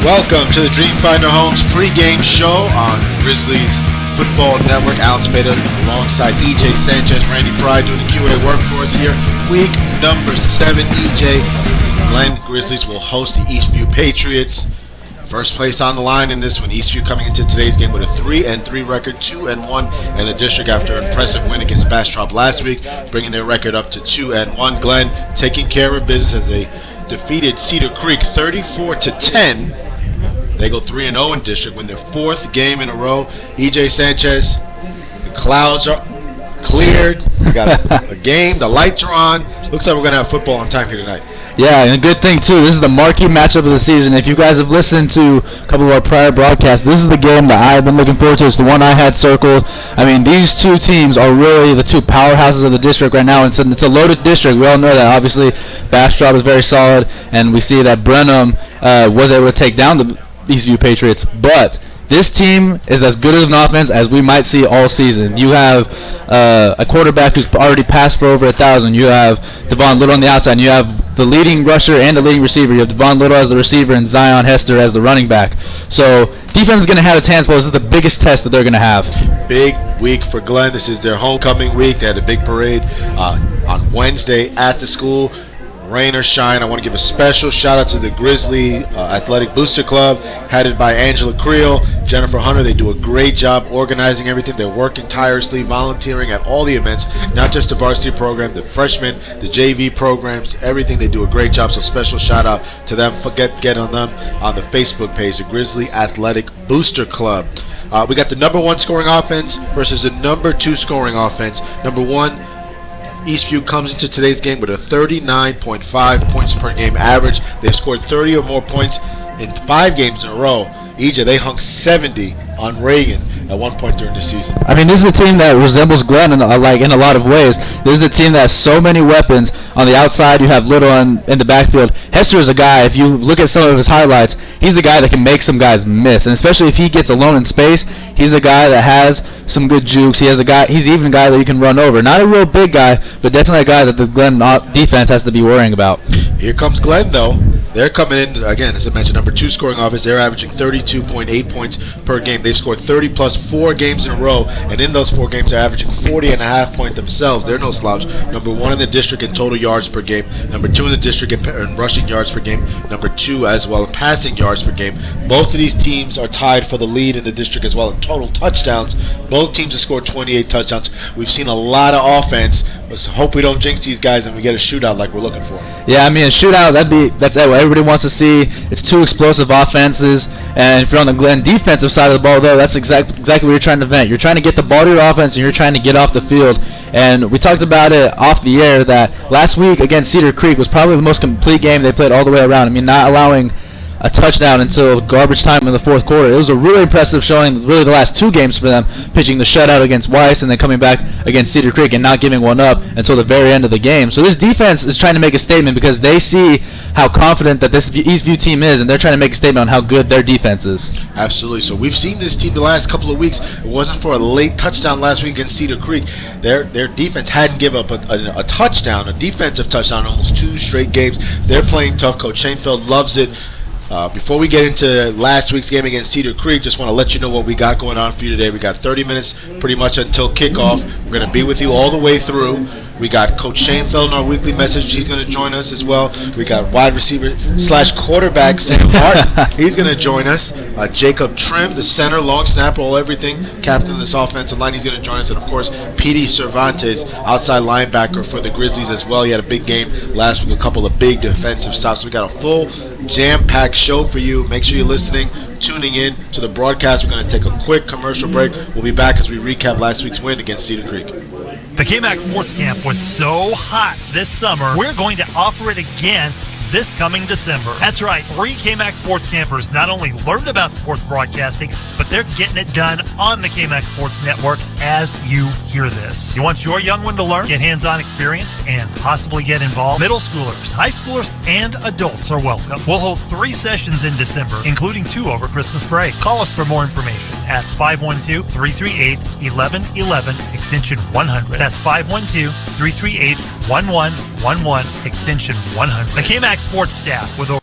Welcome to the Dreamfinder Homes pregame show on Grizzlies Football Network. Alex Beta alongside EJ Sanchez, Randy Fry doing the QA work for us here. Week number 7, EJ. Glenn Grizzlies will host the Eastview Patriots. First place on the line in this one. Eastview coming into today's game with a 3-3 record, 2-1 in the district after an impressive win against Bastrop last week, bringing their record up to 2-1. Glenn taking care of business as they defeated Cedar Creek 34-10. They go 3-0 in district, win their 4th game in a row. EJ Sanchez, the clouds are cleared. We got a game. The lights are on. Looks like we're going to have football on time here tonight. Yeah, and a good thing, too, this is the marquee matchup of the season. If you guys have listened to a couple of our prior broadcasts, this is the game that I've been looking forward to. It's the one I had circled. I mean, these two teams are really the two powerhouses of the district right now. It's a loaded district. We all know that. Obviously, Bastrop is very solid, and we see that Brenham was able to take down the Eastview Patriots. But this team is as good of an offense as we might see all season. You have a quarterback who's already passed for over 1,000. You have Devon Little on the outside, and you have the leading rusher and the leading receiver. You have Devon Little as the receiver and Zion Hester as the running back. So defense is going to have its hands full. This is the biggest test that they're going to have. Big week for Glenn. This is their homecoming week. They had a big parade on Wednesday at the school. Rain or shine, I want to give a special shout out to the Grizzly Athletic Booster Club, headed by Angela Creel, Jennifer Hunter. They do a great job organizing everything. They're working tirelessly, volunteering at all the events, not just the varsity program, the freshmen, the JV programs, everything. They do a great job, so special shout out to them. Get on them on the Facebook page, the Grizzly Athletic Booster Club. We got the number 1 scoring offense versus the number 2 scoring offense. Number 1, Eastview comes into today's game with a 39.5 points per game average. They've scored 30 or more points in 5 games in a row. EJ, they hung 70 on Reagan at one point during the season. I mean, this is a team that resembles Glenn in a lot of ways. This is a team that has so many weapons. On the outside, you have Little in the backfield. Hester is a guy, if you look at some of his highlights, he's a guy that can make some guys miss. And especially if he gets alone in space, he's a guy that has some good jukes. He's even a guy that you can run over. Not a real big guy, but definitely a guy that the Glenn defense has to be worrying about. Here comes Glenn, though. They're coming in, again, as I mentioned, number 2 scoring offense. They're averaging 32.8 points per game. They've scored 30-plus 4 games in a row, and in those 4 games, they're averaging 40.5 points themselves. They're no slouch. Number 1 in the district in total yards per game. Number 2 in the district in rushing yards per game. Number 2 as well in passing yards per game. Both of these teams are tied for the lead in the district as well in total touchdowns. Both teams have scored 28 touchdowns. We've seen a lot of offense. Let's hope we don't jinx these guys and we get a shootout like we're looking for. Yeah, I mean, a shootout, that's what everybody wants to see. It's 2 explosive offenses, and if you're on the Glenn defensive side of the ball, though, that's exactly what you're trying to vent. You're trying to get the ball to your offense, and you're trying to get off the field. And we talked about it off the air that last week against Cedar Creek was probably the most complete game they played all the way around. I mean, not allowing a touchdown until garbage time in the 4th quarter. It was a really impressive showing, really the last 2 games for them, pitching the shutout against Weiss and then coming back against Cedar Creek and not giving one up until the very end of the game. So this defense is trying to make a statement because they see how confident that this Eastview team is, and they're trying to make a statement on how good their defense is. Absolutely. So we've seen this team the last couple of weeks. It wasn't for a late touchdown last week against Cedar Creek. Their defense hadn't given up a touchdown, a defensive touchdown, almost 2 straight games. They're playing tough. Coach Shanefield loves it. Before we get into last week's game against Cedar Creek, just want to let you know what we got going on for you today. We got 30 minutes pretty much until kickoff. We're going to be with you all the way through. We got Coach Shanefield in our weekly message. He's going to join us as well. We got wide receiver / quarterback Sam Hart. He's going to join us. Jacob Trim, the center, long snapper, all everything, captain of this offensive line. He's going to join us. And, of course, P.D. Cervantes, outside linebacker for the Grizzlies as well. He had a big game last week, a couple of big defensive stops. So we got a full jam-packed show for you. Make sure you're listening, tuning in to the broadcast. We're going to take a quick commercial break. We'll be back as we recap last week's win against Cedar Creek. The K-Max Sports Camp was so hot this summer, we're going to offer it again this coming December. That's right, 3 K-Max Sports Campers not only learned about sports broadcasting, but they're getting it done on the K-Max Sports Network as you hear this. You want your young one to learn, get hands-on experience, and possibly get involved? Middle schoolers, high schoolers, and adults are welcome. We'll hold 3 sessions in December, including 2 over Christmas break. Call us for more information at 512-338-1111, extension 100. That's 512-338-1111, extension 100. The K-Max Sports staff with over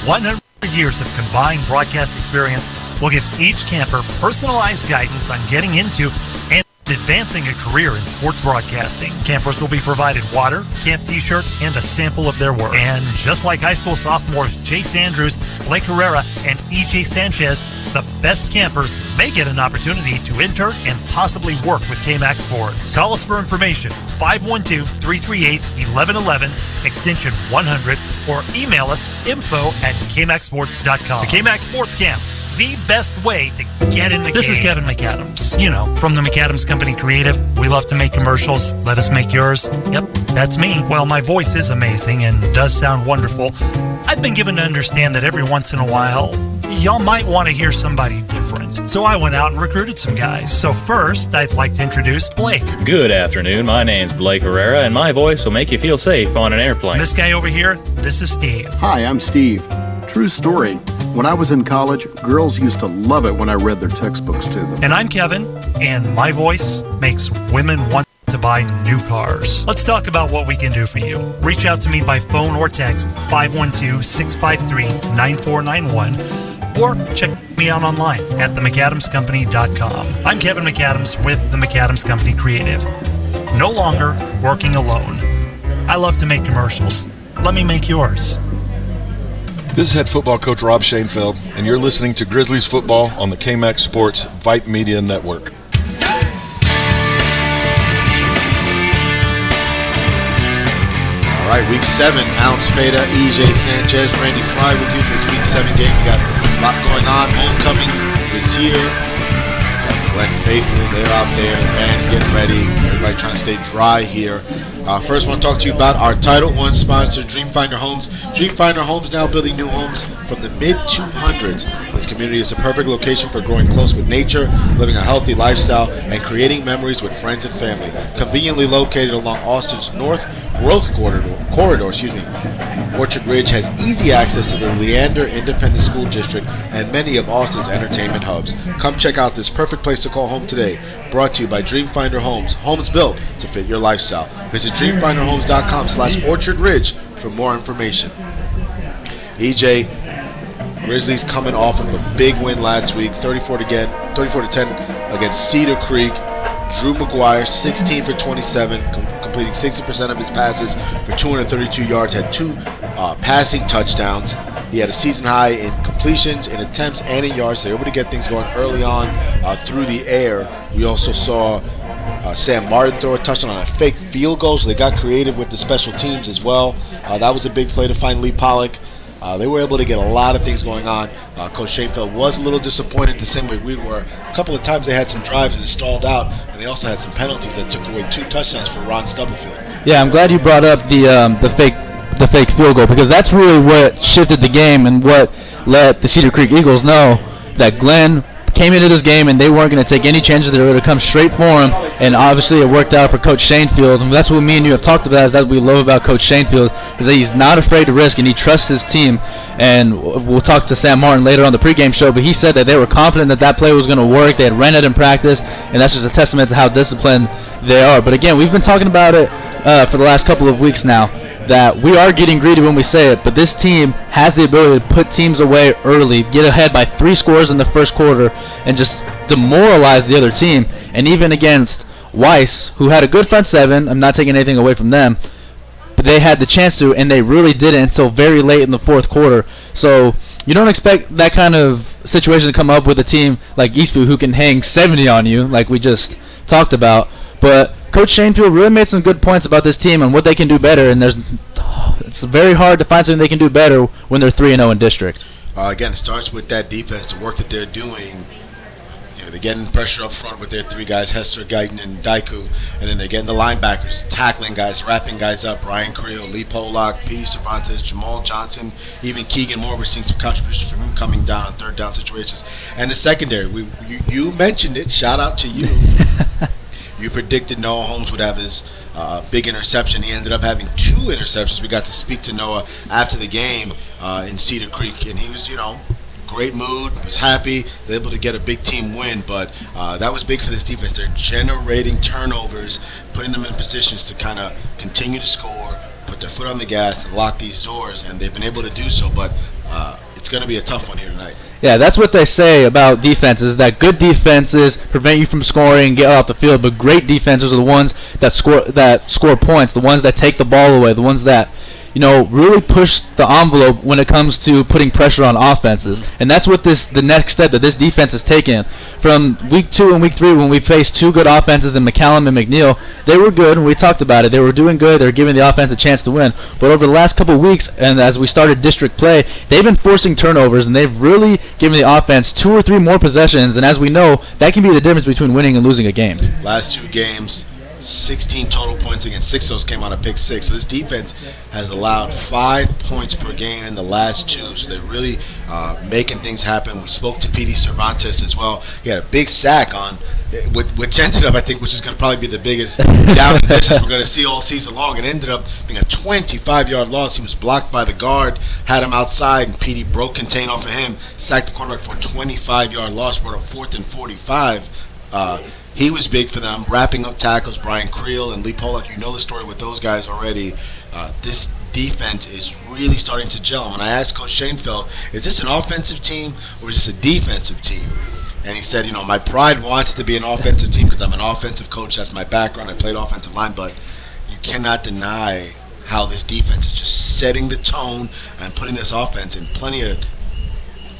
100 Years of combined broadcast experience will give each camper personalized guidance on getting into and advancing a career in sports broadcasting. Campers will be provided water, camp t-shirt, and a sample of their work. And just like high school sophomores Jace Andrews, Blake Herrera, and EJ Sanchez, the best campers may get an opportunity to intern and possibly work with KMAX Sports. Call us for information, 512-338-1111, extension 100, or email us info@kmaxsports.com. The KMAX Sports Camp, the best way to get in the game. This is Kevin McAdams, from the McAdams Company Creative. We love to make commercials. Let us make yours. Yep, that's me. Well, my voice is amazing and does sound wonderful. I've been given to understand that every once in a while, y'all might want to hear somebody different. So I went out and recruited some guys. So first, I'd like to introduce Blake. Good afternoon. My name's Blake Herrera, and my voice will make you feel safe on an airplane. This guy over here, this is Steve. Hi, I'm Steve. True story. When I was in college, girls used to love it when I read their textbooks to them. And I'm Kevin, and my voice makes women want to buy new cars. Let's talk about what we can do for you. Reach out to me by phone or text 512-653-9491 or check me out online at themcadamscompany.com. I'm Kevin McAdams with the McAdams Company Creative. No longer working alone. I love to make commercials. Let me make yours. This is head football coach Rob Shanefield, and you're listening to Grizzlies football on the KMAX Sports Vype Media Network. All right, Week 7, Alex Feda, EJ Sanchez, Randy Fry with you for this Week 7 game. We got a lot going on. Homecoming is here. Glenn Faithful, they're out there. The band's getting ready. Everybody trying to stay dry here. First, I want to talk to you about our Title I sponsor, Dreamfinder Homes. Dreamfinder Homes now building new homes from the mid-200s. This community is a perfect location for growing close with nature, living a healthy lifestyle, and creating memories with friends and family. Conveniently located along Austin's North Growth Corridor, Orchard Ridge has easy access to the Leander Independent School District and many of Austin's entertainment hubs. Come check out this perfect place to call home today. Brought to you by Dreamfinder Homes. Homes built to fit your lifestyle. Visit dreamfinderhomes.com/Orchard Ridge for more information. EJ, Grizzlies coming off of a big win last week, 34-10 against Cedar Creek. Drew McGuire, 16 for 27, completing 60% of his passes for 232 yards, had 2 passing touchdowns. He had a season high in completions, in attempts, and in yards. They were able to get things going early on through the air. We also saw Sam Martin throw a touchdown on a fake field goal, so they got creative with the special teams as well. That was a big play to find Lee Pollock. They were able to get a lot of things going on. Coach Shanefield was a little disappointed the same way we were. A couple of times they had some drives and it stalled out, and they also had some penalties that took away 2 touchdowns for Ron Stubblefield. Yeah, I'm glad you brought up the fake field goal, because that's really what shifted the game and what let the Cedar Creek Eagles know that Glenn came into this game and they weren't going to take any chances. They were going to come straight for him, and obviously it worked out for Coach Shanefield. And that's what me and you have talked about, is that we love about Coach Shanefield, is that he's not afraid to risk and he trusts his team. And we'll talk to Sam Martin later on the pregame show, but he said that they were confident that that play was going to work. They had ran it in practice, and that's just a testament to how disciplined they are. But again, we've been talking about it for the last couple of weeks now, that we are getting greedy when we say it, but this team has the ability to put teams away early, get ahead by 3 scores in the first quarter, and just demoralize the other team. And even against Weiss, who had a good front 7, I'm not taking anything away from them, but they had the chance to, and they really didn't until very late in the fourth quarter. So you don't expect that kind of situation to come up with a team like Eastview, who can hang 70 on you, like we just talked about. But Coach Shanefield really made some good points about this team and what they can do better, and it's very hard to find something they can do better when they're 3-0 in district. Again, it starts with that defense, the work that they're doing. They're getting pressure up front with their 3 guys, Hester, Guyton, and Daiku, and then they're getting the linebackers, tackling guys, wrapping guys up. Ryan Creel, Lee Polak, Petey Cervantes, Jamal Johnson, even Keegan Moore. We're seeing some contributions from him coming down on 3rd down situations. And the secondary, you mentioned it. Shout out to you. You predicted Noah Holmes would have his big interception. He ended up having 2 interceptions. We got to speak to Noah after the game in Cedar Creek, and he was, great mood, was happy, they were able to get a big team win, but that was big for this defense. They're generating turnovers, putting them in positions to kind of continue to score, put their foot on the gas and lock these doors, and they've been able to do so. But it's going to be a tough one here tonight. Yeah, that's what they say about defenses, that good defenses prevent you from scoring and get off the field, but great defenses are the ones that score points, the ones that take the ball away, the ones that really push the envelope when it comes to putting pressure on offenses. And that's what the next step that this defense has taken. From week 2 and week 3, when we faced two good offenses in McCallum and McNeil, they were good, and we talked about it. They were doing good. They were giving the offense a chance to win. But over the last couple of weeks, and as we started district play, they've been forcing turnovers, and they've really given the offense 2 or 3 more possessions. And as we know, that can be the difference between winning and losing a game. Last 2 games, 16 total points against 6 of those came out of pick 6. So this defense has allowed 5 points per game in the last 2. So they're really making things happen. We spoke to P.D. Cervantes as well. He had a big sack on, which ended up, I think, which is going to probably be the biggest down and distance we're going to see all season long. It ended up being a 25-yard loss. He was blocked by the guard, had him outside, and P.D. broke contain off of him, sacked the quarterback for a 25-yard loss, brought up 4th and 45. He was big for them, wrapping up tackles. Brian Creel and Lee Pollock, you know the story with those guys already. This defense is really starting to gel. When I asked Coach Shanefield, is this an offensive team or is this a defensive team? And he said, my pride wants to be an offensive team because I'm an offensive coach. That's my background. I played offensive line, but you cannot deny how this defense is just setting the tone and putting this offense in plenty of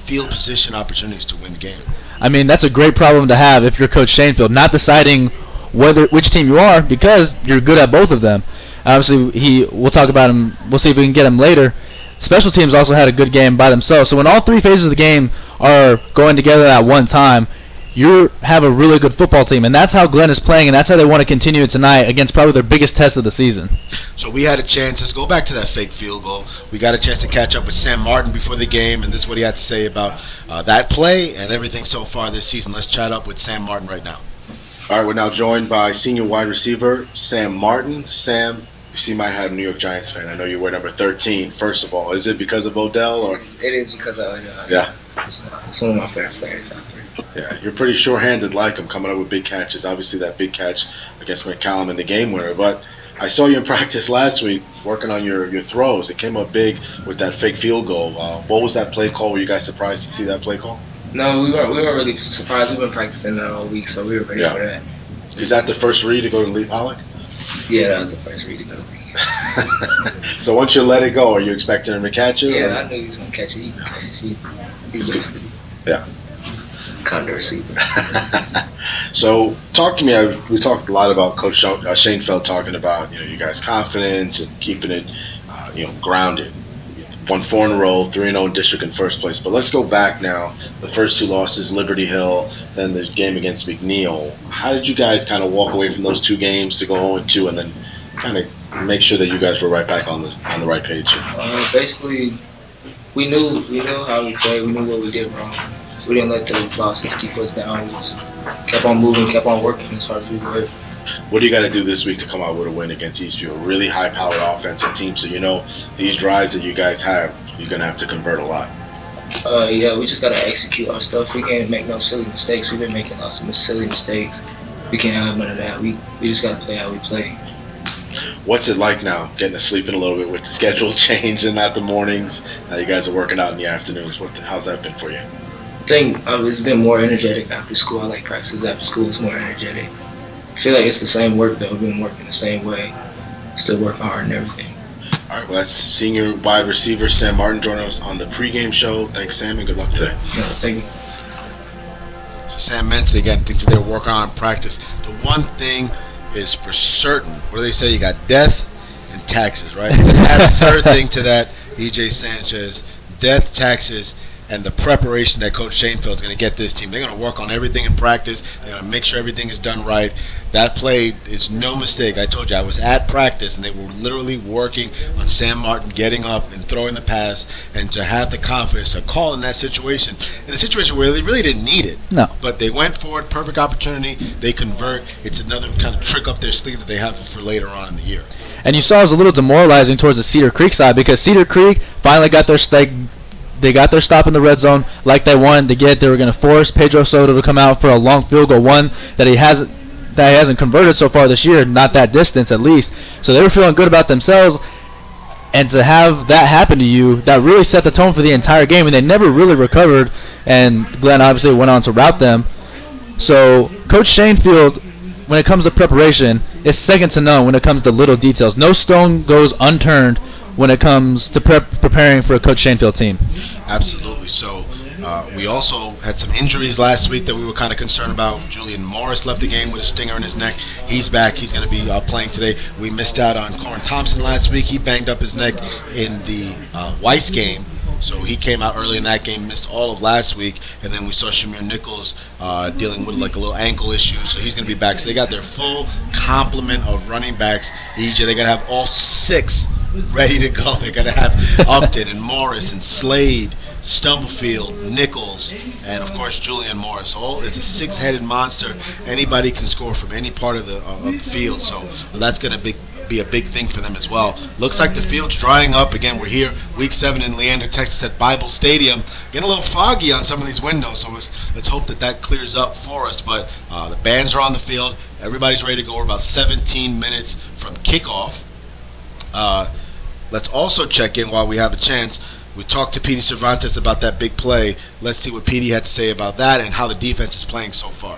field position opportunities to win the game. I mean, that's a great problem to have if you're Coach Shanefield, not deciding which team you are because you're good at both of them. Obviously, we'll talk about him. We'll see if we can get him later. Special teams also had a good game by themselves. So when all 3 phases of the game are going together at one time, you have a really good football team, and that's how Glenn is playing, and that's how they want to continue it tonight against probably their biggest test of the season. So we had a chance. Let's go back to that fake field goal. We got a chance to catch up with Sam Martin before the game, and this is what he had to say about that play and everything so far this season. Let's chat up with Sam Martin right now. All right, we're now joined by senior wide receiver Sam Martin. Sam, you seem I had a New York Giants fan. I know you wear number 13. First of all, is it because of Odell or? It is because of Odell. Yeah. It's one of my favorite players out there. Yeah, you're pretty sure-handed like him, coming up with big catches. Obviously, that big catch against McCallum in the game winner. But I saw you in practice last week working on your throws. It came up big with that fake field goal. What was that play call? Were you guys surprised to see that play call? No, we weren't really surprised. We've been practicing that all week, so we were ready for that. Is that the first read to go to Lee Pollock? Yeah, that was the first read to go to Lee. So once you let it go, are you expecting him to catch it? Yeah, I knew he was going to catch it. He's basically kind of receiver. So talk to me. We talked a lot about Coach Shanefield talking about you guys' confidence and keeping it grounded. Won 4 in a row, 3-0 in district in first place. But let's go back now. The first 2 losses, Liberty Hill, then the game against McNeil. How did you guys kind of walk away from those 2 games to go 0-2 and then kind of make sure that you guys were right back on the right page? Basically, we knew how we played. We knew what we did wrong. We didn't let the losses keep us down. We just kept on moving, kept on working as hard as we could. What do you got to do this week to come out with a win against Eastview? A really high-powered offensive team. So these drives that you guys have, you're going to have to convert a lot. Yeah, we just got to execute our stuff. We can't make no silly mistakes. We've been making lots of silly mistakes. We can't have none of that. We just got to play how we play. What's it like now, getting to sleep in a little bit with the schedule change and not the mornings? Now you guys are working out in the afternoons. How's that been for you? I think it's been more energetic after school. I like practices after school. It's more energetic. I feel like it's the same work, though. We've been working the same way. Still working hard and everything. All right, well, that's senior wide receiver Sam Martin joining us on the pregame show. Thanks, Sam, and good luck today. Yeah, thank you. So Sam mentioned again things that they're working on in practice. The one thing is for certain. What do they say? You got death and taxes, right? Let's add a third thing to that, E.J. Sanchez. Death, taxes, and the preparation that Coach Shanefield is going to get this team. They're going to work on everything in practice. They're going to make sure everything is done right. That play is no mistake. I told you I was at practice, and they were literally working on Sam Martin getting up and throwing the pass, and to have the confidence to call in that situation, in a situation where they really didn't need it. No. But they went for it, perfect opportunity. They convert. It's another kind of trick up their sleeve that they have for later on in the year. And you saw it was a little demoralizing towards the Cedar Creek side because Cedar Creek finally got their stake. They got their stop in the red zone like they wanted to get. They were going to force Pedro Soto to come out for a long field goal, one that he hasn't converted so far this year, not that distance at least. So they were feeling good about themselves. And to have that happen to you, that really set the tone for the entire game, and they never really recovered, and Glenn obviously went on to rout them. So Coach Shanefield, when it comes to preparation, is second to none when it comes to little details. No stone goes unturned when it comes to preparing for a Coach Shanefield team. Absolutely. So we also had some injuries last week that we were kind of concerned about. Julian Morris left the game with a stinger in his neck. He's back. He's going to be playing today. We missed out on Corin Thompson last week. He banged up his neck in the Weiss game. So he came out early in that game, missed all of last week, and then we saw Shamir Nichols dealing with like a little ankle issue, so he's going to be back. So they got their full complement of running backs. EJ, they got to have all 6 ready to go. They got to have Upton and Morris and Slade, Stumblefield, Nichols, and of course Julian Morris. It's a 6-headed monster. Anybody can score from any part of the field, so that's going to be a big thing for them as well. Looks like the field's drying up. Again, we're here week 7 in Leander, Texas at Bible Stadium. Getting a little foggy on some of these windows, so let's hope that clears up for us. But the bands are on the field. Everybody's ready to go. We're about 17 minutes from kickoff. Let's also check in while we have a chance. We talked to Petey Cervantes about that big play. Let's see what Petey had to say about that and how the defense is playing so far.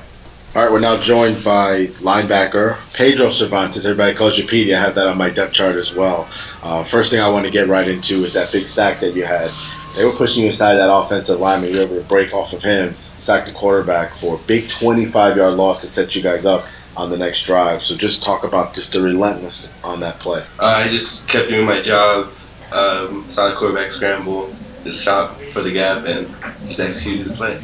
All right, we're now joined by linebacker Pedro Cervantes. Everybody calls you Petey. I have that on my depth chart as well. First thing I want to get right into is that big sack that you had. They were pushing you inside that offensive lineman. You were able to break off of him, sack the quarterback for a big 25-yard loss to set you guys up on the next drive. So just talk about just the relentlessness on that play. I just kept doing my job. Saw the quarterback scramble, just shot for the gap, and just executed the play.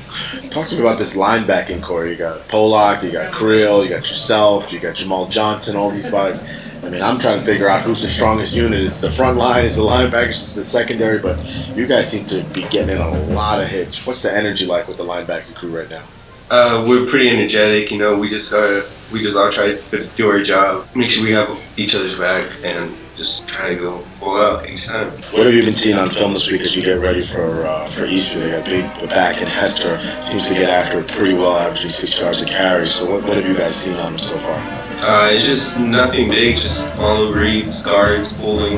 Talk to me about this linebacking core. You got Polak, you got Creel, you got yourself, you got Jamal Johnson, all these guys. I mean, I'm trying to figure out who's the strongest unit. It's the front line, it's the linebackers, it's the secondary, but you guys seem to be getting in a lot of hits. What's the energy like with the linebacking crew right now? We're pretty energetic, we just all try to do our job, make sure we have each other's back, and just try to go full out each time. What have you been seeing on film this week as you get ready for Eastview? They got big back, and Hester seems to get after it pretty well, averaging 6 yards a carry. So what have you guys seen on him so far? It's just nothing big, just follow reads, guards, pulling,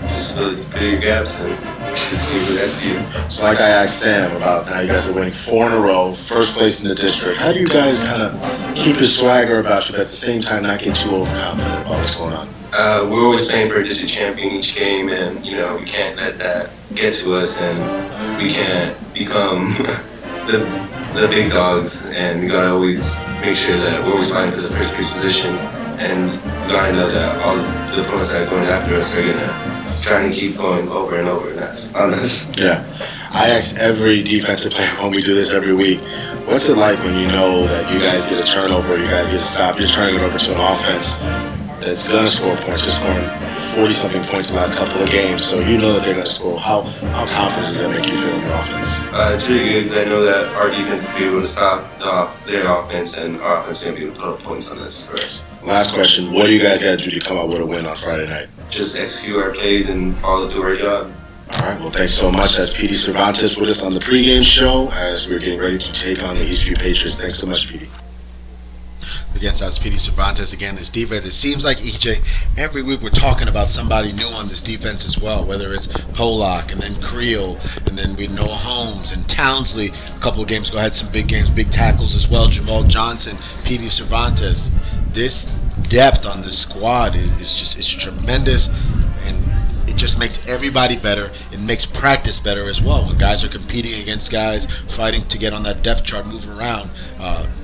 just fill your gaps and that's you. So like I asked Sam about how you guys are winning 4 in a row, first place in the district. How do you guys kind of keep your swagger about you, but at the same time not get too overconfident about what's going on? We're always playing for a district champion each game, and we can't let that get to us, and we can't become the big dogs. And we gotta always make sure that we're always fighting for the first place position, and we gotta know that all the opponents that are going after us are gonna try to keep going over and over, and that's on us. Yeah, I ask every defensive player when we do this every week. What's it like when you know that you guys get a turnover, you guys get stopped, you're turning it over to an offense that's going to score points, just scoring 40-something points the last couple of games, so you know that they're going to score. How confident does that make you feel in your offense? It's really good because I know that our defense will be able to stop their offense, and our offense is going to be able to put up points on us for us. Last question, what do you guys got to do to come out with a win on Friday night? Just execute our plays and follow through our job. All right, well, thanks so much. That's Petey Cervantes with us on the pregame show as we're getting ready to take on the Eastview Patriots. Thanks so much, Petey. Against us, Petey Cervantes. Again, this defense, it seems like, EJ, every week we're talking about somebody new on this defense as well, whether it's Polak and then Creel and then we know Holmes and Townsley. A couple of games ago had some big games, big tackles as well. Jamal Johnson, Petey Cervantes. This depth on this squad is tremendous, and it just makes everybody better. It makes practice better as well. When guys are competing against guys, fighting to get on that depth chart, moving around,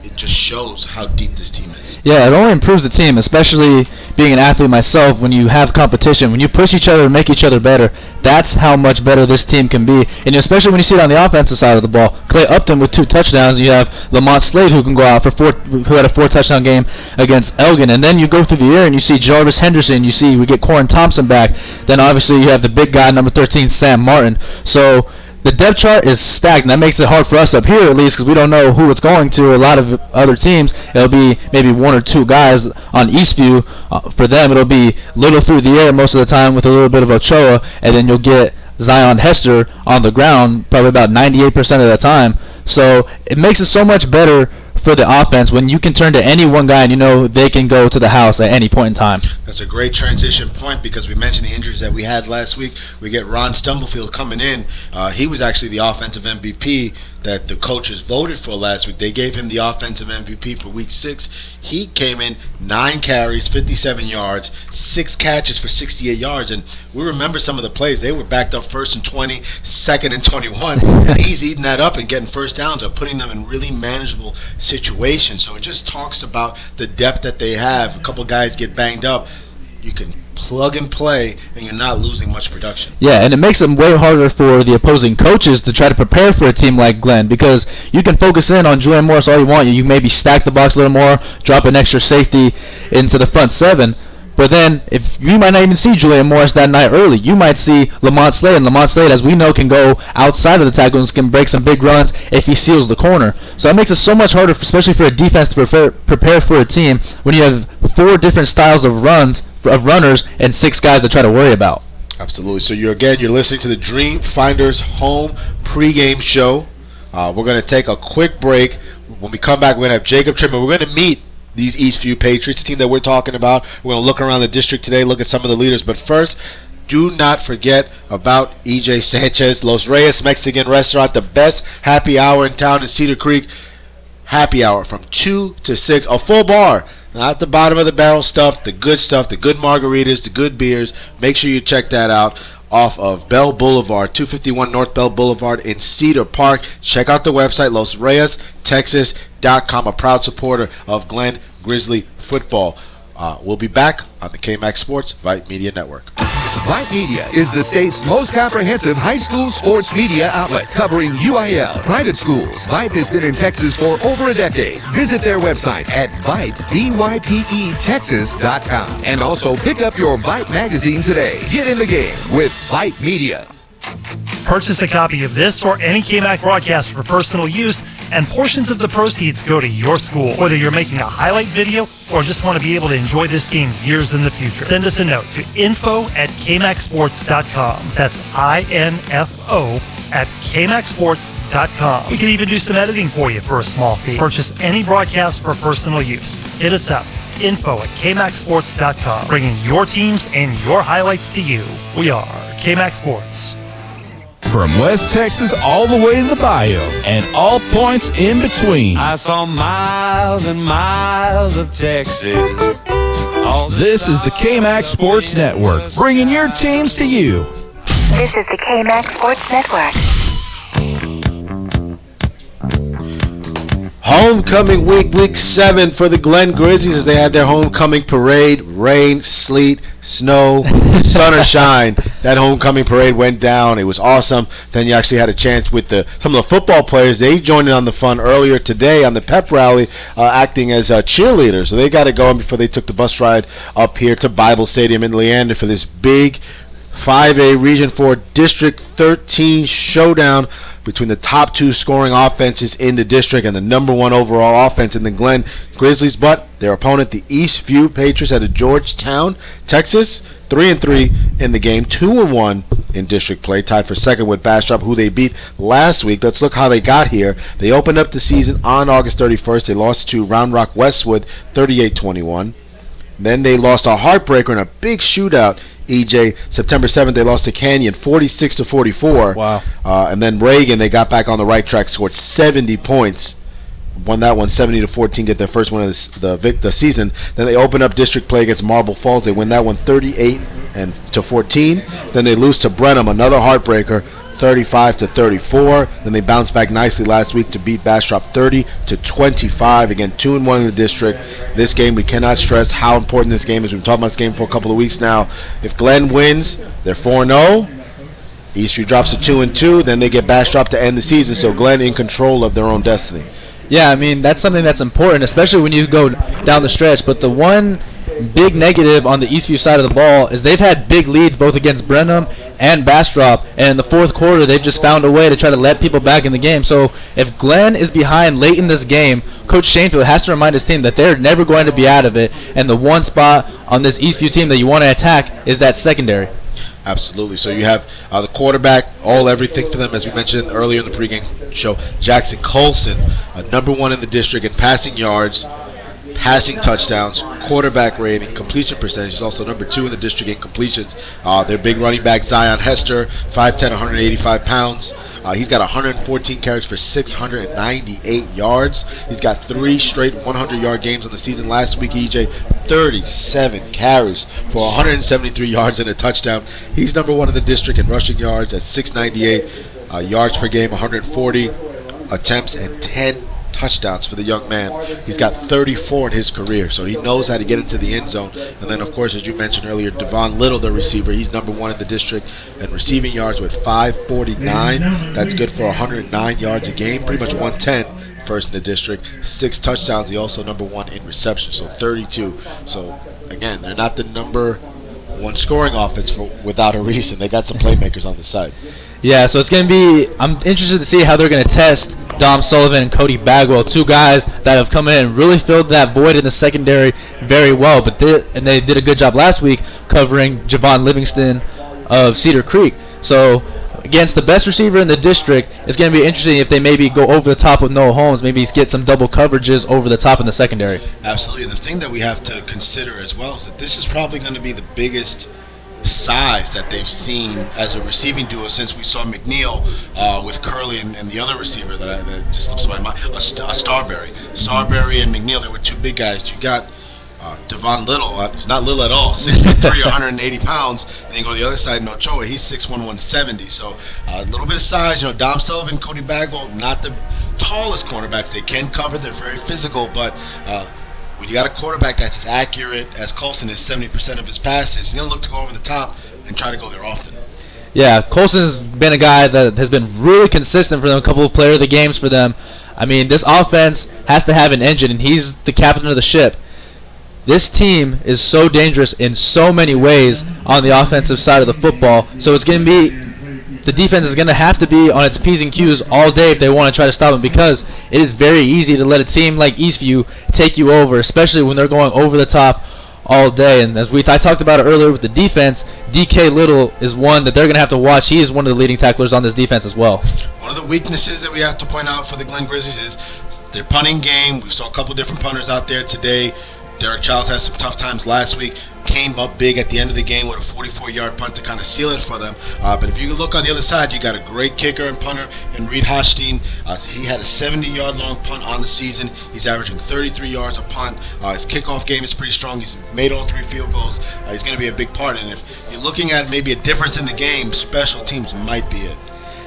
it just shows how deep this team is. Yeah, it only improves the team, especially being an athlete myself. When you have competition, when you push each other and make each other better, that's how much better this team can be. And especially when you see it on the offensive side of the ball. Clay Upton with 2 touchdowns. You have Lamont Slade who can go out for who had a 4-touchdown game against Elgin. And then you go through the air and you see Jarvis Henderson. You see we get Corin Thompson back. Then obviously you have the big guy, number 13, Sam Martin. So the depth chart is stacked, and that makes it hard for us up here at least because we don't know who it's going to. A lot of other teams, it'll be maybe 1 or 2 guys on Eastview. For them, it'll be little through the air most of the time with a little bit of Ochoa, and then you'll get Zion Hester on the ground probably about 98% of the time. So it makes it so much better for the offense when you can turn to any one guy and you know they can go to the house at any point in time. That's a great transition point because we mentioned the injuries that we had last week. We get Ron Stumblefield coming in. He was actually the offensive MVP that the coaches voted for last week. They gave him the offensive MVP for week 6. He came in 9 carries, 57 yards, 6 catches for 68 yards. And we remember some of the plays. They were backed up 1st and 20, 2nd and 21. And he's eating that up and getting first downs or putting them in really manageable situations. So it just talks about the depth that they have. A couple guys get banged up. You can plug and play, and you're not losing much production. Yeah, and it makes it way harder for the opposing coaches to try to prepare for a team like Glenn because you can focus in on Julian Morris all you want. You maybe stack the box a little more, drop an extra safety into the front 7. But then, if you might not even see Julian Morris that night early, you might see Lamont Slade. And Lamont Slade, as we know, can go outside of the tackles, can break some big runs if he seals the corner. So it makes it so much harder, especially for a defense to prepare for a team when you have 4 different styles of runners and 6 guys to try to worry about. Absolutely. So you're listening to the Dream Finders Home pregame show. We're going to take a quick break. When we come back, we're going to have Jacob Trimmer. We're going to meet these Eastview Patriots, the team that we're talking about. We're going to look around the district today, look at some of the leaders. But first, do not forget about EJ Sanchez, Los Reyes Mexican Restaurant, the best happy hour in town in Cedar Creek. Happy hour from 2 to 6, a full bar. Not the bottom of the barrel stuff, the good margaritas, the good beers. Make sure you check that out off of Bell Boulevard, 251 North Bell Boulevard in Cedar Park. Check out the website, LosReyesTexas.com, a proud supporter of Glen Grizzly football. We'll be back on the KMAX Sports Vype Media Network. Vype Media is the state's most comprehensive high school sports media outlet covering UIL, private schools. Vype has been in Texas for over a decade. Visit their website at Vype, VYPE, and also pick up your Vype magazine today. Get in the game with Vype Media. Purchase a copy of this or any KMAC broadcast for personal use, and portions of the proceeds go to your school. Whether you're making a highlight video or just want to be able to enjoy this game years in the future, send us a note to info@kmaxsports.com. That's INFO@kmaxsports.com. We can even do some editing for you for a small fee. Purchase any broadcast for personal use. Hit us up. info@kmaxsports.com. Bringing your teams and your highlights to you. We are KMAX Sports. From West Texas all the way to the bayou and all points in between. I saw miles and miles of Texas. This is the KMAX Sports Network, bringing your teams to you. This is the KMAX Sports Network. Homecoming week 7 for the Glen Grizzlies as they had their homecoming parade. Rain, sleet, snow, sun or shine. That homecoming parade went down. It was awesome. Then you actually had a chance with some of the football players. They joined in on the fun earlier today on the pep rally, acting as cheerleaders. So they got it going before they took the bus ride up here to Bible Stadium in Leander for this big 5A Region 4 District 13 showdown between the top 2 scoring offenses in the district and the number 1 overall offense in the Glen Grizzlies. But their opponent, the Eastview Patriots out of Georgetown, Texas, 3-3 in the game, 2-1 in district play, tied for second with Bastrop, who they beat last week. Let's look how they got here. They opened up the season on August 31st. They lost to Round Rock Westwood, 38-21. Then they lost a heartbreaker in a big shootout. EJ, September 7th, they lost to Canyon 46-44. Wow. And then Reagan, they got back on the right track, scored 70 points. Won that one 70-14, get their first win of the season. Then they open up district play against Marble Falls. They win that one 38-14. Then they lose to Brenham, another heartbreaker, 35-34. Then they bounced back nicely last week to beat Bastrop 30-25. Again, 2-1 in the district. This game, we cannot stress how important this game is. We've been talking about this game for a couple of weeks now. If Glen wins, they're 4-0. Eastview drops to 2-2. Then they get Bastrop to end the season. So Glen in control of their own destiny. Yeah, I mean, that's something that's important, especially when you go down the stretch. But the one big negative on the Eastview side of the ball is they've had big leads both against Brenham and Bastrop, and in the fourth quarter they've just found a way to try to let people back in the game. So if Glen is behind late in this game, Coach Shanefield has to remind his team that they're never going to be out of it, and the one spot on this Eastview team that you want to attack is that secondary. Absolutely. So you have the quarterback, everything for them, as we mentioned earlier in the pregame show. Jackson Colson, number 1 in the district in passing yards, passing touchdowns, quarterback rating, completion percentage. He's also number 2 in the district in completions. Their big running back, Zion Hester, 5'10", 185 pounds. He's got 114 carries for 698 yards. He's got 3 straight 100-yard games on the season. Last week, EJ, 37 carries for 173 yards and a touchdown. He's number 1 in the district in rushing yards at 698 yards per game, 140 attempts, and 10 touchdowns for the young man. He's got 34 in his career, so he knows how to get into the end zone. And then, of course, as you mentioned earlier, Devon Little, the receiver, he's number 1 in the district in receiving yards with 549. That's good for 109 yards a game, pretty much 110 first in the district. 6 touchdowns. He also number 1 in reception, so 32. So, again, they're not the number 1 scoring offense without a reason. They got some playmakers on the side. Yeah, so it's going to be – I'm interested to see how they're going to test Dom Sullivan and Cody Bagwell, 2 guys that have come in and really filled that void in the secondary very well. And they did a good job last week covering Javon Livingston of Cedar Creek. So against the best receiver in the district, it's going to be interesting if they maybe go over the top with Noah Holmes, maybe get some double coverages over the top in the secondary. Absolutely. And the thing that we have to consider as well is that this is probably going to be the biggest size that they've seen as a receiving duo since we saw McNeil with Curley and the other receiver that just slips my mind, Starberry. Starberry and McNeil, they were 2 big guys. You got Devon Little, he's not little at all, 6'3", 180 pounds. Then you go to the other side, Nochoa, he's 6'1", 170. So a little bit of size. Dom Sullivan, Cody Bagwell, not the tallest cornerbacks. They can cover. They're very physical, but when you got a quarterback that's as accurate as Colson is, 70% of his passes, he's going to look to go over the top and try to go there often. Yeah, Colson's been a guy that has been really consistent for them, a couple of player of the games for them. I mean, this offense has to have an engine, and he's the captain of the ship. This team is so dangerous in so many ways on the offensive side of the football, so it's going to be the defense is going to have to be on its P's and Q's all day if they want to try to stop them, because it is very easy to let a team like Eastview take you over, especially when they're going over the top all day. And as I talked about it earlier with the defense, DK Little is one that they're going to have to watch. He is one of the leading tacklers on this defense as well. One of the weaknesses that we have to point out for the Glen Grizzlies is their punting game. We saw a couple different punters out there today. Derek Childs had some tough times last week. Came up big at the end of the game with a 44-yard punt to kind of seal it for them. But if you look on the other side, you got a great kicker and punter in Reed Hochstein. He had a 70-yard long punt on the season. He's averaging 33 yards a punt. His kickoff game is pretty strong. He's made all 3 field goals. He's going to be a big part. And if you're looking at maybe a difference in the game, special teams might be it.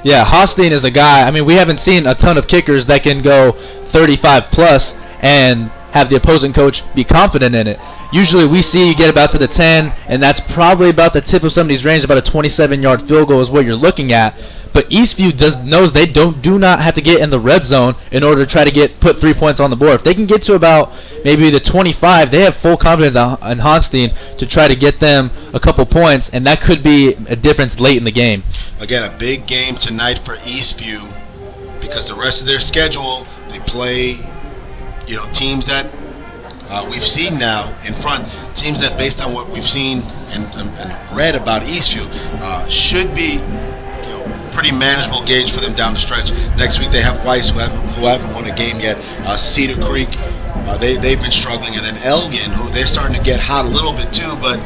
Yeah, Hochstein is a guy. I mean, we haven't seen a ton of kickers that can go 35-plus and have the opposing coach be confident in it. Usually we see you get about to the 10, and that's probably about the tip of somebody's range. About a 27-yard field goal is what you're looking at. But Eastview knows they do not have to get in the red zone in order to try to put 3 points on the board. If they can get to about maybe the 25, they have full confidence in Hochstein to try to get them a couple points, and that could be a difference late in the game. Again, a big game tonight for Eastview because the rest of their schedule, they play teams that we've seen now in front, teams that based on what we've seen and read about Eastview should be pretty manageable gauge for them down the stretch. Next week they have Weiss who haven't won a game yet. Cedar Creek, they've been struggling, and then Elgin, who they're starting to get hot a little bit too, but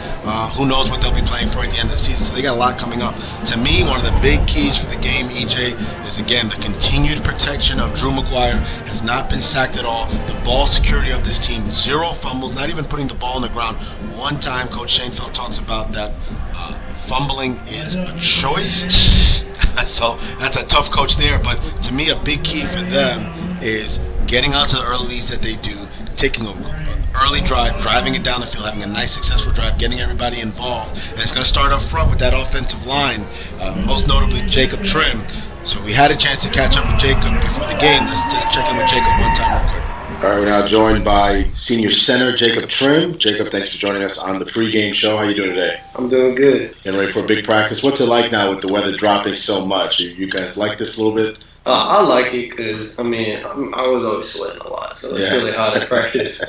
who knows what they'll be playing for at the end of the season. So they got a lot coming up. To me, one of the big keys for the game, EJ, is again the continued protection of Drew McGuire. Has not been sacked at all. The ball security of this team, 0 fumbles, not even putting the ball on the ground. One time, Coach Shanefield talks about that fumbling is a choice. So that's a tough coach there. But to me, a big key for them is getting out to the early leads that they do, taking an early drive, driving it down the field, having a nice, successful drive, getting everybody involved. And it's going to start up front with that offensive line, most notably Jacob Trim. So we had a chance to catch up with Jacob before the game. Let's just check in with Jacob one time real quick. All right, we're now joined by senior center Jacob Trim. Jacob, thanks for joining us on the pregame show. How are you doing today? I'm doing good. Getting ready for a big practice. What's it like now with the weather dropping so much? You guys like this a little bit? I like it because, I was always sweating a lot, so it's really hot at practice.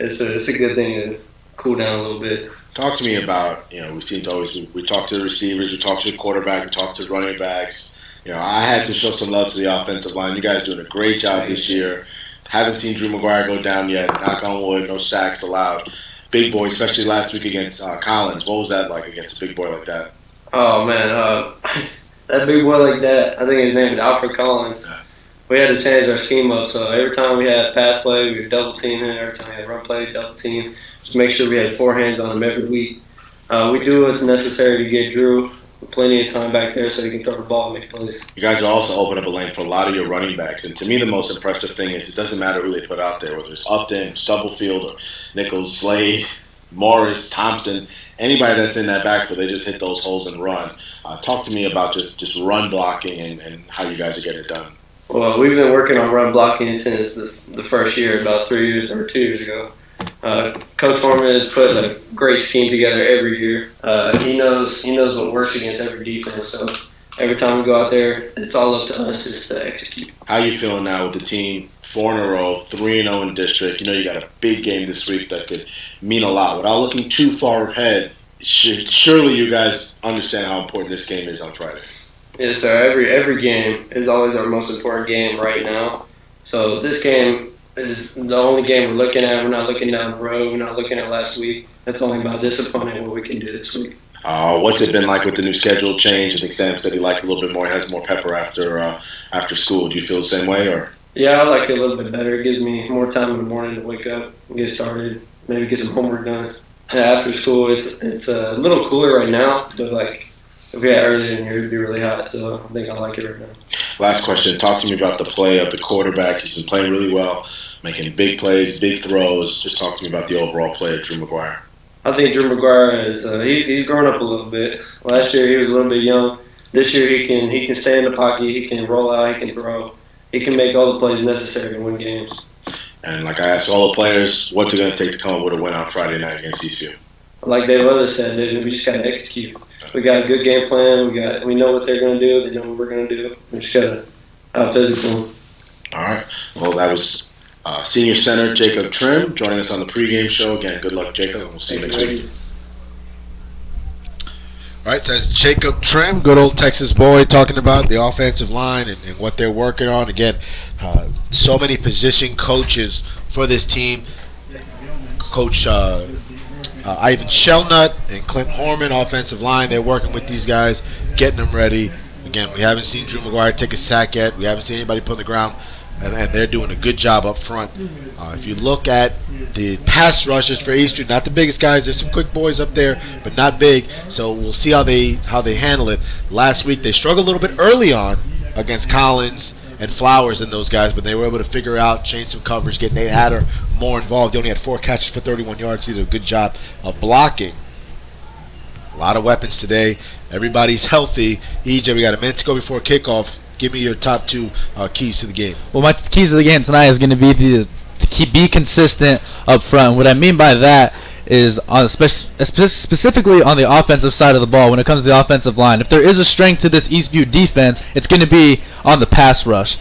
It's a good thing to cool down a little bit. Talk to me about, we seem to always, we talk to the receivers, we talk to the quarterback, we talk to the running backs. I had to show some love to the offensive line. You guys doing a great job this year. Haven't seen Drew McGuire go down yet. Knock on wood, no sacks allowed. Big boy, especially last week against Collins. What was that like against a big boy like that? Oh, man. That big boy like that, I think his name is Alfred Collins. We had to change our scheme up. So every time we had pass play, we would double team him. Every time we had run play, double team. Just make sure we had 4 hands on him every week. We do what's necessary to get Drew plenty of time back there so he can throw the ball and make plays. You guys are also opening up a lane for a lot of your running backs. And to me, the most impressive thing is it doesn't matter who they put out there, whether it's Upton, Stubblefield, or Nichols, Slade, Morris, Thompson, anybody that's in that backfield, they just hit those holes and run. Talk to me about just run blocking and how you guys are getting it done. Well, we've been working on run blocking since the first year, about 3 years or 2 years ago. Coach Foreman has put a great scheme together every year. He knows what works against every defense. So every time we go out there, it's all up to us just to execute. How you feeling now with the team? 4 in a row, 3-0 in district. You got a big game this week that could mean a lot. Without looking too far ahead, surely you guys understand how important this game is on Friday. Yes, sir. Every game is always our most important game right now. So this game is the only game we're looking at. We're not looking down the road. We're not looking at last week. It's only about this opponent and what we can do this week. What's it been like with the new schedule change? I think Sam said he liked it a little bit more. He has more pepper after school. Do you feel the same way? Or? Yeah, I like it a little bit better. It gives me more time in the morning to wake up and get started, maybe get some homework done. After school, it's a little cooler right now, but if we had earlier in the year, it'd be really hot, so I think I like it right now. Last question. Talk to me about the play of the quarterback. He's been playing really well, making big plays, big throws. Just talk to me about the overall play of Drew McGuire. I think Drew McGuire is he's grown up a little bit. Last year he was a little bit young. This year he can stay in the pocket, he can roll out, he can throw. He can make all the plays necessary to win games. And like I asked all the players, what's it going to take to come up with a win on Friday night against Eastview? Like Dave Leather said, we just got to execute. We got a good game plan. We know what they're going to do. They know what we're going to do. We just got to out physical. All right. Well, that was senior center Jacob Trim joining us on the pregame show. Again, good luck, Jacob, and we'll see you next week. All right, so that's Jacob Trim, good old Texas boy, talking about the offensive line and what they're working on. Again, so many position coaches for this team. Coach Ivan Shelnut and Clint Horman, offensive line, they're working with these guys, getting them ready. Again, we haven't seen Drew McGuire take a sack yet. We haven't seen anybody put on the ground, and they're doing a good job up front. If you look at the pass rushers for Eastern, not the biggest guys. There's some quick boys up there, but not big. So we'll see how they handle it. Last week they struggled a little bit early on against Collins and Flowers and those guys, but they were able to figure out, change some coverage, get Nate Hatter more involved. He only had 4 catches for 31 yards. He did a good job of blocking. A lot of weapons today. Everybody's healthy. EJ, we got a minute to go before kickoff. Give me your top 2 keys to the game. Well, my keys to the game tonight is going to be to be consistent up front. What I mean by that is specifically on the offensive side of the ball when it comes to the offensive line. If there is a strength to this Eastview defense, it's going to be on the pass rush.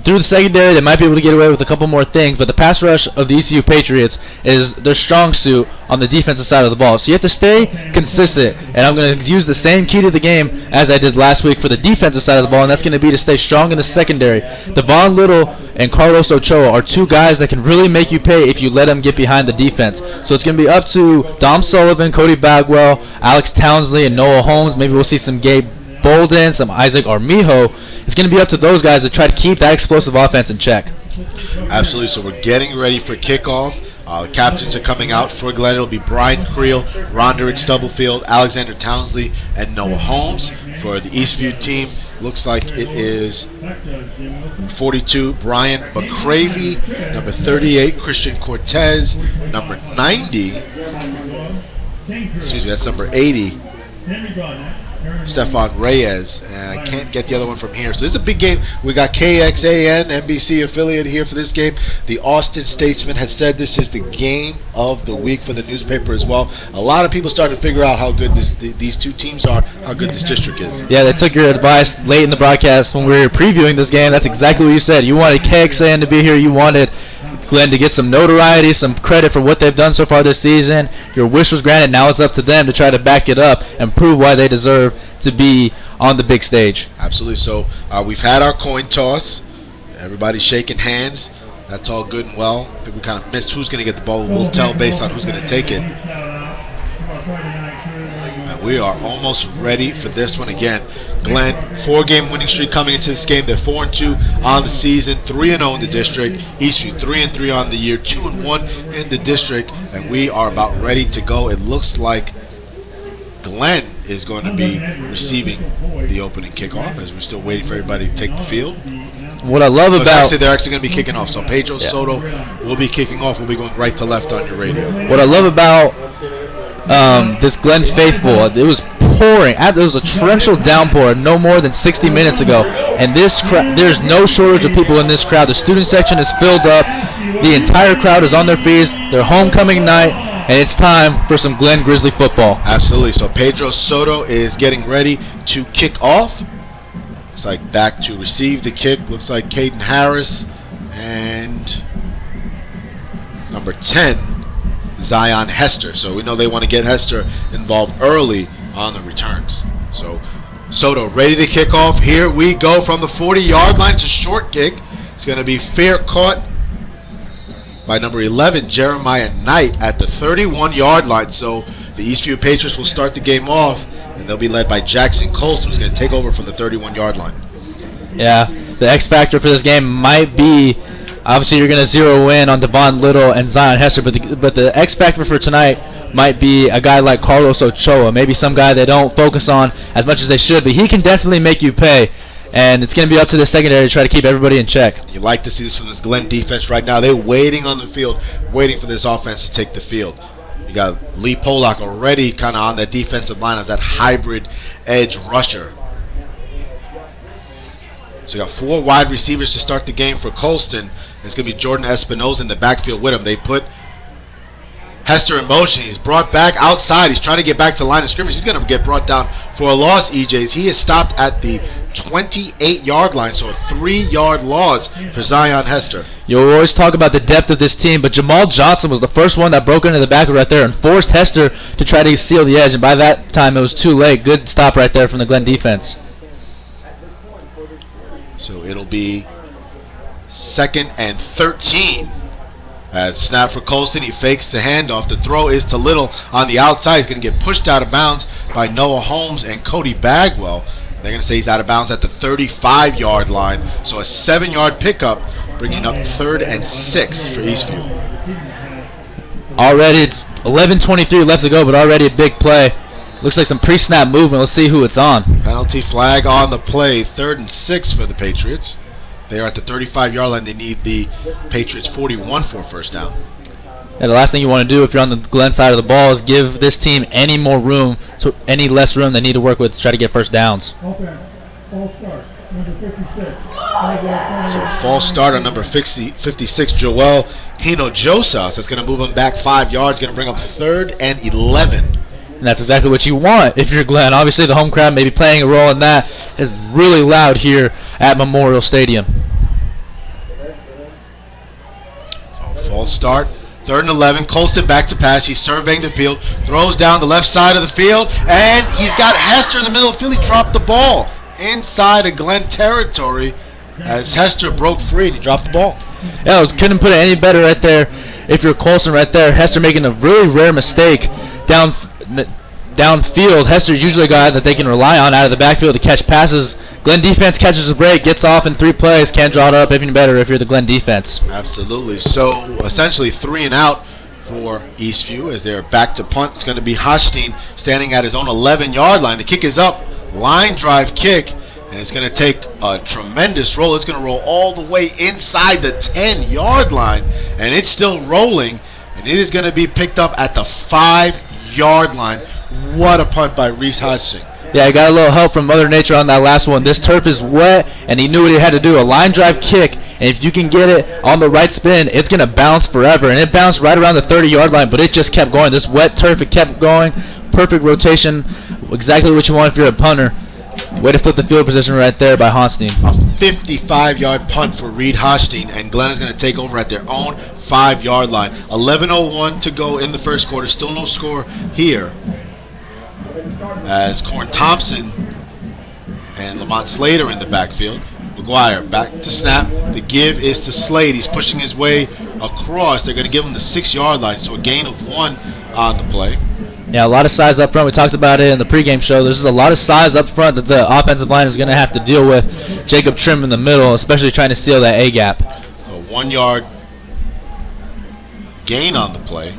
Through the secondary, they might be able to get away with a couple more things, but the pass rush of the Eastview Patriots is their strong suit on the defensive side of the ball. So you have to stay consistent, and I'm going to use the same key to the game as I did last week for the defensive side of the ball, and that's going to be to stay strong in the secondary. Devon Little and Carlos Ochoa are 2 guys that can really make you pay if you let them get behind the defense. So it's going to be up to Dom Sullivan, Cody Bagwell, Alex Townsley, and Noah Holmes. Maybe we'll see some Gabe Bolden, some Isaac Armijo. It's going to be up to those guys to try to keep that explosive offense in check. Absolutely. So we're getting ready for kickoff. The captains are coming out for Glenn. It'll be Brian Creel, Ronderick Stubblefield, Alexander Townsley, and Noah Holmes. For the Eastview team, looks like it is 42, Brian McCravey, number 38, Christian Cortez, number 90, that's number 80, Stefan Reyes, and I can't get the other one from here. So this is a big game. We got KXAN, NBC affiliate here for this game. The Austin Statesman has said this is the game of the week for the newspaper as well. A lot of people starting to figure out how good these 2 teams are, how good this district is. Yeah, they took your advice late in the broadcast when we were previewing this game. That's exactly what you said. You wanted KXAN to be here. You wanted Glenn to get some notoriety, some credit for what they've done so far this season. Your wish was granted. Now it's up to them to try to back it up and prove why they deserve to be on the big stage. Absolutely. So we've had our coin toss. Everybody's shaking hands. That's all good and well. I think we kind of missed who's going to get the ball. We'll tell based on who's going to take it. And we are almost ready for this one again. Glenn, 4-game winning streak coming into this game. They're 4-2 on the season, 3-0 in the district. Eastview 3-3 on the year, 2-1 in the district, and we are about ready to go. It looks like Glenn is going to be receiving the opening kickoff as we're still waiting for everybody to take the field. What I love about they're actually going to be kicking off. So Pedro Soto will be kicking off. We'll be going right to left on your radio. What I love about this Glen Faithful, it was pouring. There was a torrential downpour no more than 60 minutes ago, and there's no shortage of people in this crowd. The student section is filled up. The entire crowd is on their feet. Their homecoming night, and it's time for some Glen Grizzly football. Absolutely. So Pedro Soto is getting ready to kick off. Looks like back to receive the kick. Looks like Caden Harris and number 10, Zion Hester. So we know they want to get Hester involved early on the returns. So Soto ready to kick off. Here we go from the 40-yard line. It's a short kick. It's going to be fair caught by number 11, Jeremiah Knight, at the 31-yard line. So the Eastview Patriots will start the game off, and they'll be led by Jackson Colson, who's going to take over from the 31-yard line. Yeah, the X factor for this game might be, obviously you're going to zero in on Devon Little and Zion Hester, but the X factor for tonight might be a guy like Carlos Ochoa, maybe some guy they don't focus on as much as they should, but he can definitely make you pay. And it's going to be up to the secondary to try to keep everybody in check. You like to see this from this Glen defense right now. They're waiting on the field, waiting for this offense to take the field. You got Lee Polak already kind of on that defensive line as that hybrid edge rusher. So you got 4 wide receivers to start the game for Colston. It's going to be Jordan Espinoza in the backfield with him. They put Hester in motion. He's brought back outside. He's trying to get back to the line of scrimmage. He's going to get brought down for a loss, EJs. He is stopped at the 28-yard line, so a 3-yard loss for Zion Hester. You'll always talk about the depth of this team, but Jamal Johnson was the first one that broke into the back right there and forced Hester to try to seal the edge, and by that time it was too late. Good stop right there from the Glen defense. So it'll be 2nd and 13. As snap for Colston, he fakes the handoff. The throw is to Little on the outside. He's going to get pushed out of bounds by Noah Holmes and Cody Bagwell. They're going to say he's out of bounds at the 35-yard line. So a 7-yard pickup, bringing up 3rd and 6 for Eastview. Already it's 11:23 left to go, but already a big play. Looks like some pre-snap movement. Let's see who it's on. Penalty flag on the play. 3rd and 6 for the Patriots. They are at the 35-yard line. They need the Patriots 41 for a first down. And the last thing you want to do if you're on the Glen side of the ball is give this team any more room, so any less room they need to work with to try to get first downs. So false start on number 56, Joel Hinojosa. So it's going to move him back 5 yards, going to bring up 3rd and 11. And that's exactly what you want if you're Glen. Obviously the home crowd may be playing a role in that. It's really loud here at Memorial Stadium. So false start. 3rd and 11. Colston back to pass. He's surveying the field. Throws down the left side of the field. And he's got Hester in the middle of the field. He dropped the ball inside of Glen territory as Hester broke free and he dropped the ball. Yeah, couldn't put it any better right there if you're Colston right there. Hester making a really rare mistake downfield. Hester usually a guy that they can rely on out of the backfield to catch passes. Glen defense catches a break, gets off in 3 plays, can't draw it up even better if you're the Glen defense. Absolutely. So essentially 3 and out for Eastview as they're back to punt. It's going to be Hochstein standing at his own 11-yard line. The kick is up, line drive kick, and it's going to take a tremendous roll. It's going to roll all the way inside the 10-yard line, and it's still rolling, and it is going to be picked up at the 5-yard line. What a punt by Reese Hodgson. Yeah, he got a little help from Mother Nature on that last one. This turf is wet, and he knew what he had to do. A line drive kick, and if you can get it on the right spin, it's going to bounce forever. And it bounced right around the 30-yard line, but it just kept going. This wet turf, it kept going. Perfect rotation. Exactly what you want if you're a punter. Way to flip the field position right there by Honstein. A 55-yard punt for Reed Hochstein, and Glen is going to take over at their own 5-yard line. 11:01 to go in the first quarter. Still no score here. As Corn Thompson and Lamont Slater in the backfield. McGuire back to snap. The give is to Slade. He's pushing his way across. They're going to give him the 6-yard line, so a gain of 1 on the play. Yeah, a lot of size up front. We talked about it in the pregame show. There's just a lot of size up front that the offensive line is going to have to deal with. Jacob Trim in the middle, especially trying to steal that A-gap. A 1-yard gain on the play.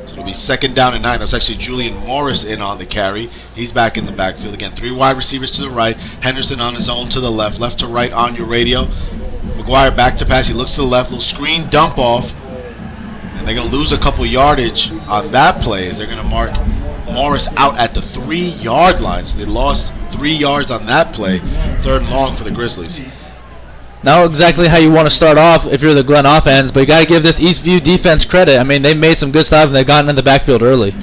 So it'll be 2nd down and 9. That's actually Julian Morris in on the carry. He's back in the backfield again. 3 wide receivers to the right. Henderson on his own to the left. Left to right on your radio. McGuire back to pass. He looks to the left. Little screen dump off. And they're going to lose a couple yardage on that play as they're going to mark Morris out at the 3-yard line. So they lost 3 yards on that play. 3rd and long for the Grizzlies. Not exactly how you want to start off if you're the Glen offense, but you got to give this Eastview defense credit. I mean, they made some good stops and they've gotten in the backfield early.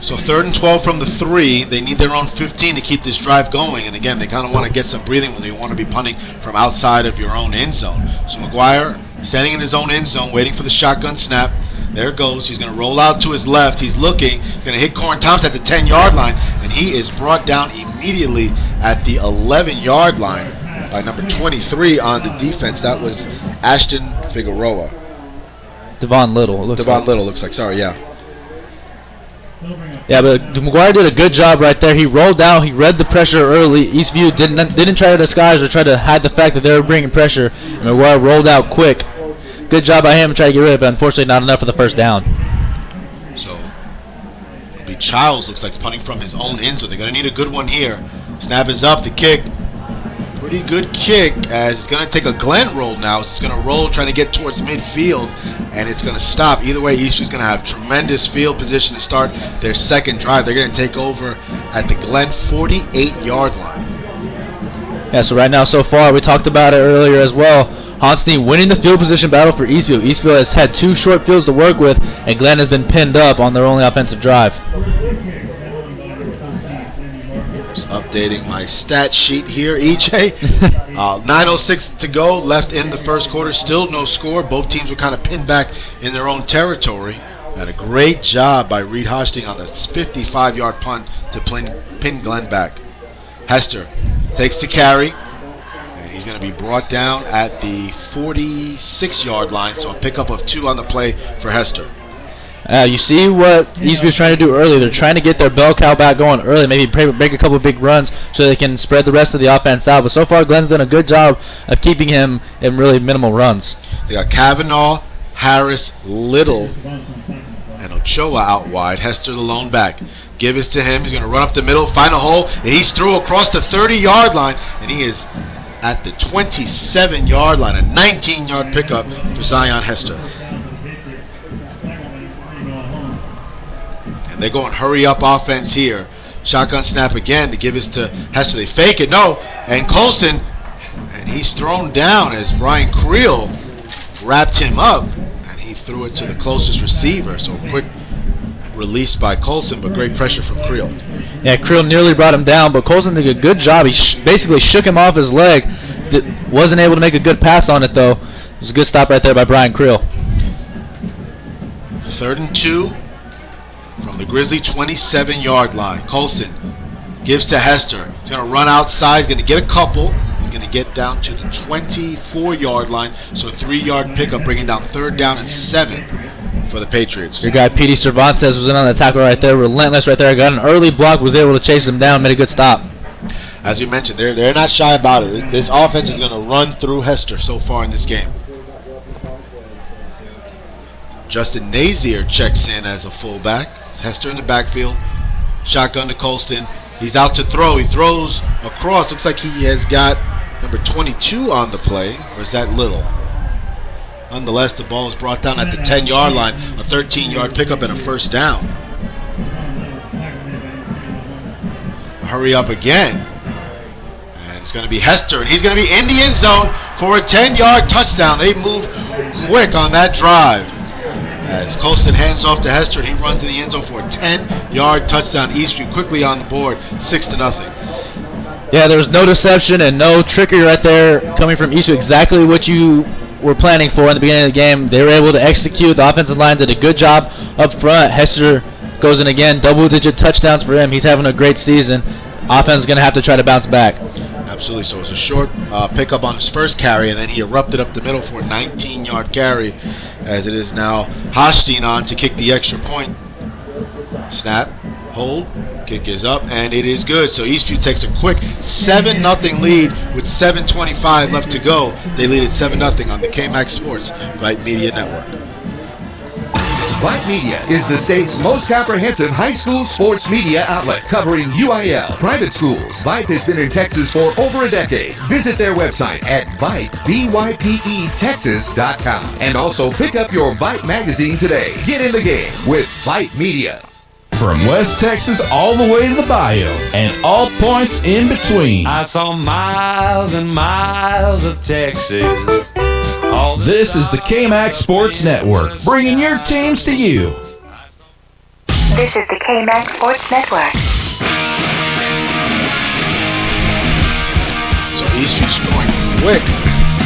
So 3rd and 12 from the 3. They need their own 15 to keep this drive going. And again, they kind of want to get some breathing when they want to be punting from outside of your own end zone. So McGuire standing in his own end zone, waiting for the shotgun snap. There it goes. He's going to roll out to his left. He's looking. He's going to hit Corn Thompson at the 10-yard line. And he is brought down immediately at the 11-yard line by number 23 on the defense. That was Ashton Figueroa. Devon Little. Devon Little looks like. Sorry, yeah. Yeah, but McGuire did a good job right there. He rolled out. He read the pressure early. Eastview didn't try to disguise or try to hide the fact that they were bringing pressure. And McGuire rolled out quick. Good job by him to try to get rid of it. Unfortunately, not enough for the 1st down. So, it'll be Childs looks like he's punting from his own end zone. They're going to need a good one here. Snap is up. The kick. Pretty good kick as it's going to take a Glen roll now. It's going to roll trying to get towards midfield, and it's going to stop. Either way, Eastview's going to have tremendous field position to start their 2nd drive. They're going to take over at the Glen 48-yard line. Yeah, so right now, so far, we talked about it earlier as well. Honstein winning the field position battle for Eastview. Eastview has had 2 short fields to work with, and Glen has been pinned up on their only offensive drive. Just updating my stat sheet here, EJ. 9:06 to go, left in the 1st quarter. Still no score. Both teams were kind of pinned back in their own territory. Had a great job by Reed Hosting on the 55-yard punt to pin Glen back. Hester takes the carry. He's going to be brought down at the 46-yard line, so a pickup of 2 on the play for Hester. You see what Eastview's trying to do early. They're trying to get their bell cow back going early, maybe make a couple of big runs so they can spread the rest of the offense out. But so far, Glen's done a good job of keeping him in really minimal runs. They got Kavanaugh, Harris, Little, and Ochoa out wide. Hester the lone back. Give it to him. He's going to run up the middle, find a hole, and he's through across the 30-yard line, and he is at the 27-yard line, a 19-yard pickup for Zion Hester. And they're going hurry-up offense here. Shotgun snap again. The give is to Hester. They fake it. No. And Colson, and he's thrown down as Brian Creel wrapped him up, and he threw it to the closest receiver. So quick release by Colson, but great pressure from Creel. Yeah, Creel nearly brought him down, but Colson did a good job. He basically shook him off his leg. Wasn't able to make a good pass on it, though. It was a good stop right there by Brian Creel. 3rd and 2 from the Grizzly 27-yard line. Colson gives to Hester. He's going to run outside. He's going to get a couple. He's going to get down to the 24-yard line. So a 3-yard pickup, bringing down 3rd down and 7 for the Patriots. Your guy, Petey Cervantes, was in on the tackle right there. Relentless right there. Got an early block, was able to chase him down, made a good stop. As you mentioned, they're not shy about it. This offense is going to run through Hester so far in this game. Justin Nazier checks in as a fullback. It's Hester in the backfield. Shotgun to Colston. He's out to throw. He throws across. Looks like he has got number 22 on the play. Or is that Little? Nonetheless, the ball is brought down at the 10-yard line. A 13-yard pickup and a 1st down. Hurry up again. And it's going to be Hester. And he's going to be in the end zone for a 10-yard touchdown. They move quick on that drive. As Colston hands off to Hester, and he runs in the end zone for a 10-yard touchdown. Eastview quickly on the board, 6-0. Yeah, there was no deception and no trickery right there coming from Eastview. Exactly what you were planning for in the beginning of the game. They were able to execute. The offensive line did a good job up front. Hester goes in again, double-digit touchdowns for him. He's having a great season. Offense is going to have to try to bounce back. Absolutely. So it was a short pickup on his first carry, and then he erupted up the middle for a 19-yard carry, as it is now Hosteen on to kick the extra point. Snap, hold, kick is up, and it is good. So Eastview takes a quick 7-0 lead with 7:25 left to go. They lead at 7-0 on the KMAX Sports Vype Media Network. Vype Media is the state's most comprehensive high school sports media outlet covering UIL, private schools. Vype has been in Texas for over a decade. Visit their website at Vype, Vypetexas.com. And also pick up your Vype magazine today. Get in the game with Vype Media. From West Texas all the way to the Bayou and all points in between. I saw miles and miles of Texas. This is the KMAX Sports Network, bringing your teams to you. This is the KMAX Sports Network. So Eastview scoring quick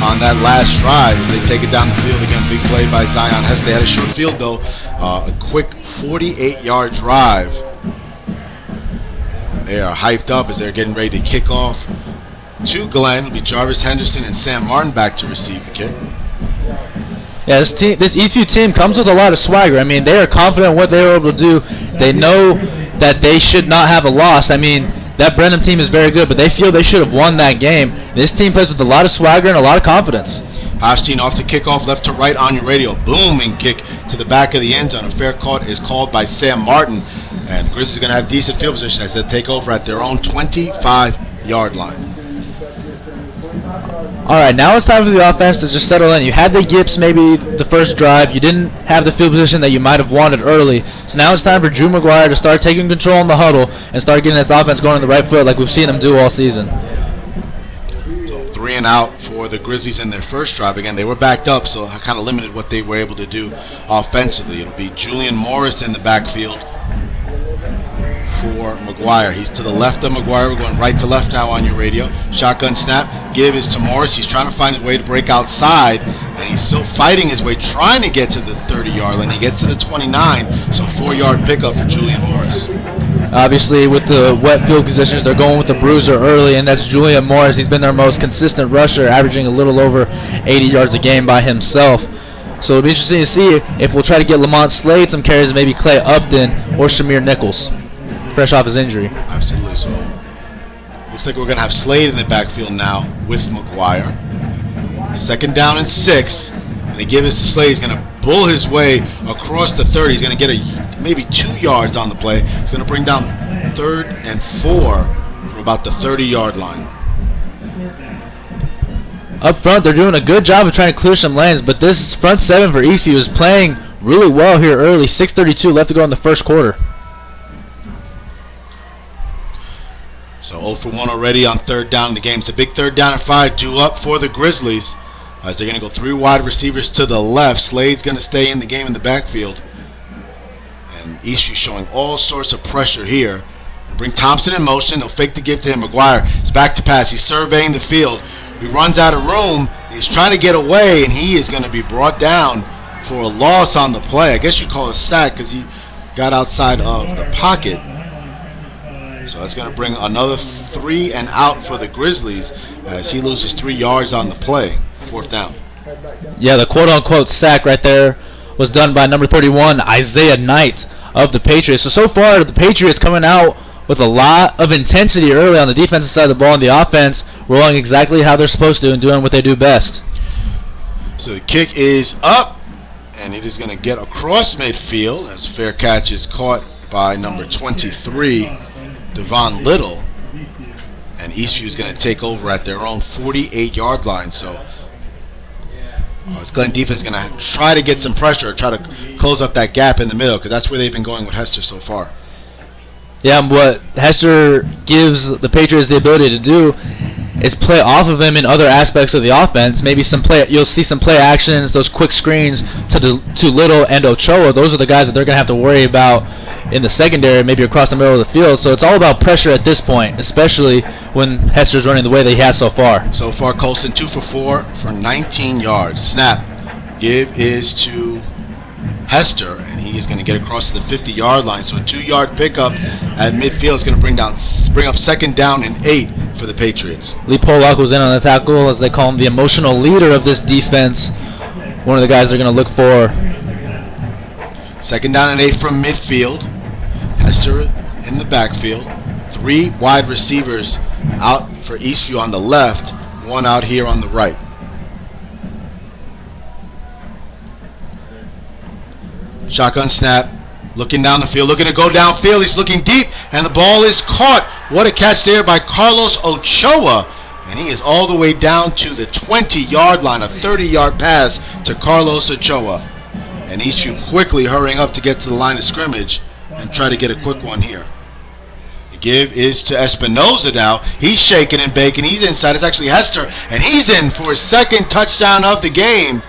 on that last drive. They take it down the field again. Big play by Zion Hester. They had a short field though. A quick 48-yard drive. They are hyped up as they're getting ready to kick off. To Glenn will be Jarvis Henderson and Sam Martin back to receive the kick. Yeah, this Eastview team comes with a lot of swagger. I mean, they are confident in what they were able to do. They know that they should not have a loss. I mean, that Brenham team is very good, but they feel they should have won that game. This team plays with a lot of swagger and a lot of confidence. Hosteen off to kickoff, left to right on your radio. Booming kick to the back of the end zone. A fair caught is called by Sam Martin. And Grizzlies are going to have decent field position as they take over at their own 25-yard line. All right, now it's time for the offense to just settle in. You had the yips maybe the first drive. You didn't have the field position that you might have wanted early. So now it's time for Drew McGuire to start taking control in the huddle and start getting this offense going on the right foot like we've seen them do all season. So 3 and out for the Grizzlies in their first drive. Again, they were backed up, so I kind of limited what they were able to do offensively. It'll be Julian Morris in the backfield for McGuire. He's to the left of McGuire. We're going right to left now on your radio. Shotgun snap. Give is to Morris. He's trying to find his way to break outside, and he's still fighting his way, trying to get to the 30-yard line. He gets to the 29, so 4-yard pickup for Julian Morris. Obviously, with the wet field positions, they're going with the bruiser early, and that's Julian Morris. He's been their most consistent rusher, averaging a little over 80 yards a game by himself. So it'll be interesting to see if we'll try to get Lamont Slade some carries, maybe Clay Upton or Shamir Nichols, fresh off his injury. Absolutely. So looks like we're going to have Slade in the backfield now with McGuire. 2nd down and 6. And they give us to Slade. He's going to bull his way across the 30. He's going to get maybe 2 yards on the play. He's going to bring down 3rd and 4 from about the 30-yard line. Up front, they're doing a good job of trying to clear some lanes, but this front 7 for Eastview is playing really well here early. 6:32 left to go in the first quarter. So 0 for 1 already on 3rd down in the game. It's a big 3rd down and 5 due up for the Grizzlies as they're going to go 3 wide receivers to the left. Slade's going to stay in the game in the backfield. And Eastview showing all sorts of pressure here. Bring Thompson in motion. They'll fake the give to him. McGuire is back to pass. He's surveying the field. He runs out of room. He's trying to get away, and he is going to be brought down for a loss on the play. I guess you call it a sack because he got outside of the pocket. So that's going to bring another 3 and out for the Grizzlies as he loses 3 yards on the play. 4th down. Yeah, the quote-unquote sack right there was done by number 31, Isaiah Knight of the Patriots. So far, the Patriots coming out with a lot of intensity early on the defensive side of the ball, and the offense rolling exactly how they're supposed to and doing what they do best. So the kick is up, and it is going to get across midfield as a fair catch is caught by number 23, Devon Little, and Eastview is going to take over at their own 48-yard line. So this Glenn defense is going to try to get some pressure, try to close up that gap in the middle, because that's where they've been going with Hester so far. Yeah, and what Hester gives the Patriots the ability to do is play off of him in other aspects of the offense. Maybe you'll see some play actions, those quick screens to Little and Ochoa. Those are the guys that they're going to have to worry about in the secondary, maybe across the middle of the field. So it's all about pressure at this point, especially when Hester's running the way that he has so far. So far, Colson 2 for 4 for 19 yards. Snap. Give is to Hester, and he he is going to get across to the 50-yard line. So a 2-yard pickup at midfield is going to bring up 2nd down and 8 for the Patriots. Lee Pollock was in on the tackle, as they call him, the emotional leader of this defense. One of the guys they're going to look for. 2nd down and 8 from midfield. Hester in the backfield. 3 wide receivers out for Eastview on the left, 1 out here on the right. Shotgun snap, looking down the field, looking to go downfield. He's looking deep, and the ball is caught. What a catch there by Carlos Ochoa. And he is all the way down to the 20-yard line, a 30-yard pass to Carlos Ochoa. And Eastview quickly hurrying up to get to the line of scrimmage and try to get a quick one here. The give is to Espinoza now. He's shaking and baking. He's inside. It's actually Hester, and he's in for his 2nd touchdown of the game.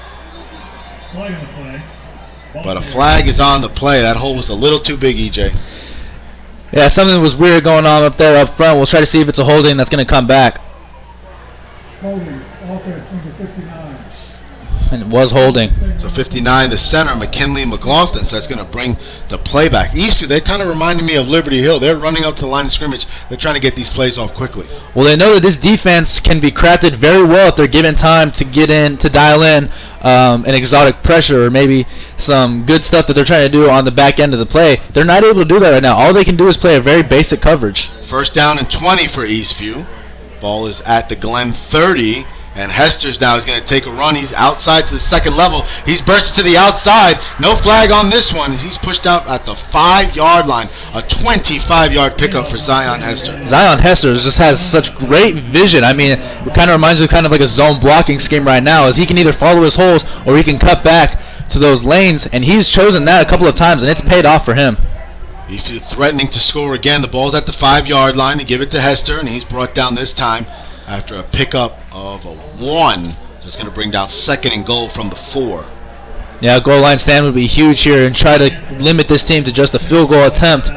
But a flag is on the play. That hole was a little too big, EJ. Yeah, something was weird going on up there up front. We'll try to see if it's a holding that's going to come back. Holding, offense, number 59. And it was holding. So 59, the center, McKinley McLaughlin. So that's going to bring the play back. Eastview, they kind of reminded me of Liberty Hill. They're running up to the line of scrimmage. They're trying to get these plays off quickly. Well, they know that this defense can be crafted very well if they're given time to get in, to dial in an exotic pressure or maybe some good stuff that they're trying to do on the back end of the play. They're not able to do that right now. All they can do is play a very basic coverage. 1st down and 20 for Eastview. Ball is at the Glen 30. And Hester's now is going to take a run. He's outside to the 2nd level. He's bursted to the outside. No flag on this one. He's pushed out at the 5-yard line. A 25-yard pickup for Zion Hester. Zion Hester just has such great vision. I mean, it kind of reminds me of kind of like a zone blocking scheme right now, as he can either follow his holes or he can cut back to those lanes, and he's chosen that a couple of times, and it's paid off for him. He's threatening to score again. The ball's at the 5-yard line. They give it to Hester, and he's brought down this time after a pickup of a 1. So it's going to bring down 2nd and goal from the 4. Yeah, goal line stand would be huge here and try to limit this team to just a field goal attempt.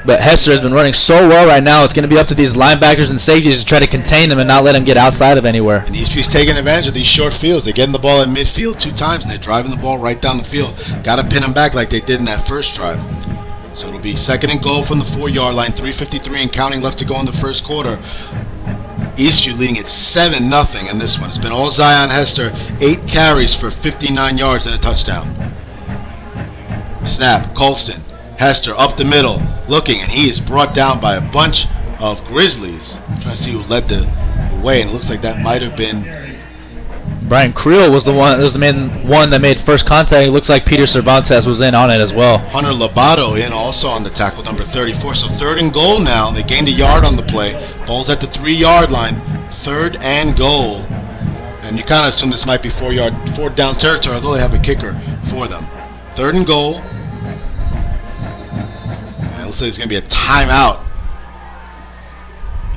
But Hester has been running so well right now, it's going to be up to these linebackers and safeties to try to contain them and not let them get outside of anywhere. And Eastview's taking advantage of these short fields. They're getting the ball at midfield 2 times, and they're driving the ball right down the field. Got to pin them back like they did in that first drive. So it'll be 2nd and goal from the 4-yard line, 3:53 and counting left to go in the first quarter. Eastview leading at 7-0 in this one. It's been all Zion Hester, 8 carries for 59 yards and a touchdown. Snap, Colston, Hester up the middle, looking, and he is brought down by a bunch of Grizzlies. I'm trying to see who led the way, and it looks like that might have been Brian Creel was the main one that made first contact. It looks like Peter Cervantes was in on it as well. Hunter Lobato in also on the tackle, number 34. So 3rd and goal now. They gained a yard on the play. Ball's at the 3-yard line. 3rd and goal. And you kind of assume this might be 4 down territory, although they have a kicker for them. 3rd and goal. And it looks like it's going to be a timeout.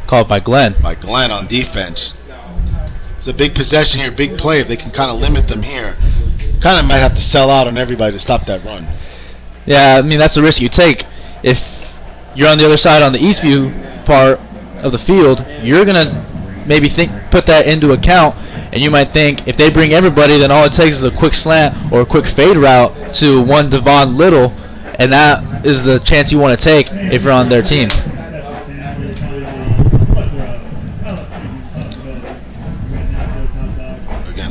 Called by Glenn. By Glenn on defense. It's a big possession here, big play. If they can kind of limit them here, kind of might have to sell out on everybody to stop that run. Yeah, I mean, that's the risk you take. If you're on the other side on the Eastview part of the field, you're going to maybe put that into account, and you might think if they bring everybody, then all it takes is a quick slant or a quick fade route to one Devon Little, and that is the chance you want to take if you're on their team.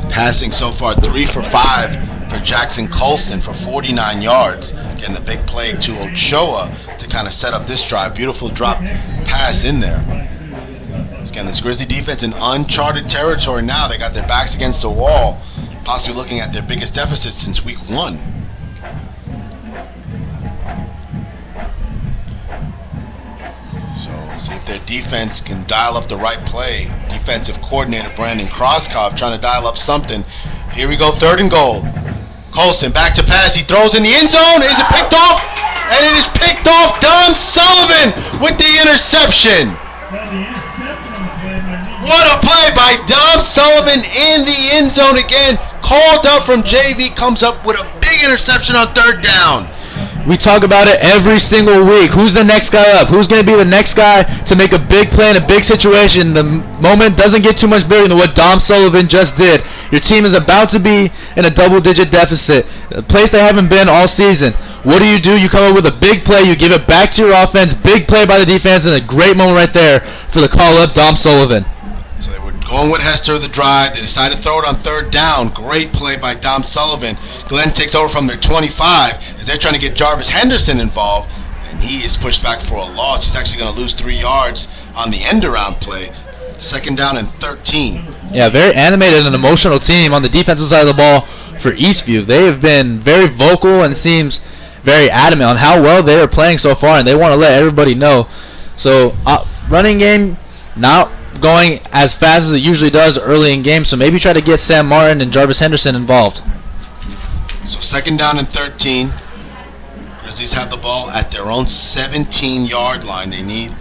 Passing so far 3 for 5 for Jackson Colston for 49 yards. Again, the big play to Ochoa to kind of set up this drive. Beautiful drop pass in there. Again, this Grizzly defense in uncharted territory now. They got their backs against the wall, possibly looking at their biggest deficit since week 1. See if their defense can dial up the right play. Defensive coordinator Brandon Kroskov trying to dial up something. Here we go, 3rd and goal. Colston back to pass. He throws in the end zone. Is it picked off? And it is picked off. Don Sullivan with the interception. What a play by Don Sullivan in the end zone again. Called up from JV, comes up with a big interception on 3rd down. We talk about it every single week. Who's the next guy up? Who's going to be the next guy to make a big play in a big situation? The moment doesn't get too much bigger than what Dom Sullivan just did. Your team is about to be in a double-digit deficit, a place they haven't been all season. What do? You come up with a big play, you give it back to your offense, big play by the defense, and a great moment right there for the call-up, Dom Sullivan. So they were going with Hester the drive. They decided to throw it on third down. Great play by Dom Sullivan. Glenn takes over from their 25 as they're trying to get Jarvis Henderson involved, and he is pushed back for a loss. He's actually going to lose 3 yards on the end-around play. 2nd down and 13. Yeah, very animated and emotional team on the defensive side of the ball for Eastview. They have been very vocal and seems very adamant on how well they are playing so far, and they want to let everybody know. So running game not going as fast as it usually does early in games, so maybe try to get Sam Martin and Jarvis Henderson involved. So 2nd down and 13. Grizzlies have the ball at their own 17-yard line. They need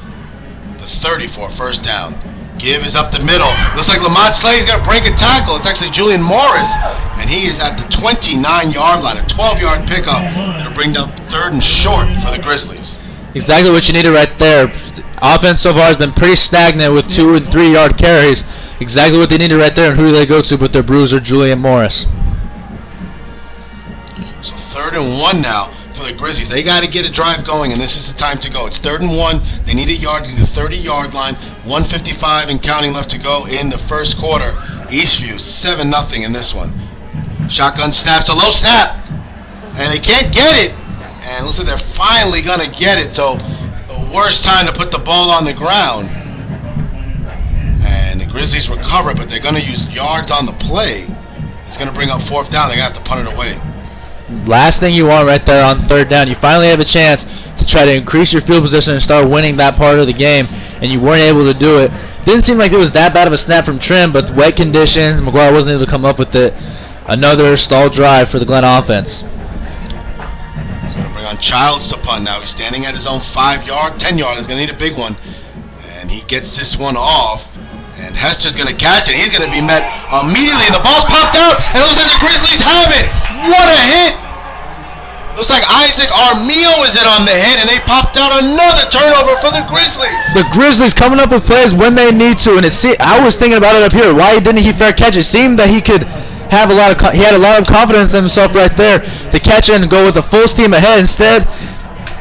the 30 for a 1st down. Give is up the middle. Looks like Lamont Slade's going to break a tackle. It's actually Julian Morris, and he is at the 29-yard line, a 12-yard pickup. It'll bring down 3rd and short for the Grizzlies. Exactly what you needed right there. Offense so far has been pretty stagnant with 2 and 3 yard carries. Exactly what they needed right there, and who do they go to but their bruiser, Julian Morris. So 3rd and 1 now for the Grizzlies. They got to get a drive going, and this is the time to go. It's 3rd and 1. They need a yard to the 30-yard line. 1:55 and counting left to go in the first quarter. Eastview 7-0 in this one. Shotgun snaps, a low snap, and they can't get it. And it looks like they're finally going to get it. So the worst time to put the ball on the ground. And the Grizzlies recover, but they're going to use yards on the play. It's going to bring up 4th down. They're going to have to punt it away. Last thing you want right there on 3rd down. You finally have a chance to try to increase your field position and start winning that part of the game, and you weren't able to do it. Didn't seem like it was that bad of a snap from Trim, but wet conditions, McGuire wasn't able to come up with it. Another stall drive for the Glen offense. He's going to bring on Childs to punt now. He's standing at his own 5-yard, 10-yard. He's going to need a big one, and he gets this one off. And Hester's going to catch it. He's going to be met immediately. And the ball's popped out. And it looks like the Grizzlies have it. What a hit. Looks like Isaac Armillo is in on the hit. And they popped out another turnover for the Grizzlies. The Grizzlies coming up with plays when they need to. And I was thinking about it up here. Why didn't he fair catch it? It seemed that he could have he had a lot of confidence in himself right there to catch it and go with the full steam ahead. Instead,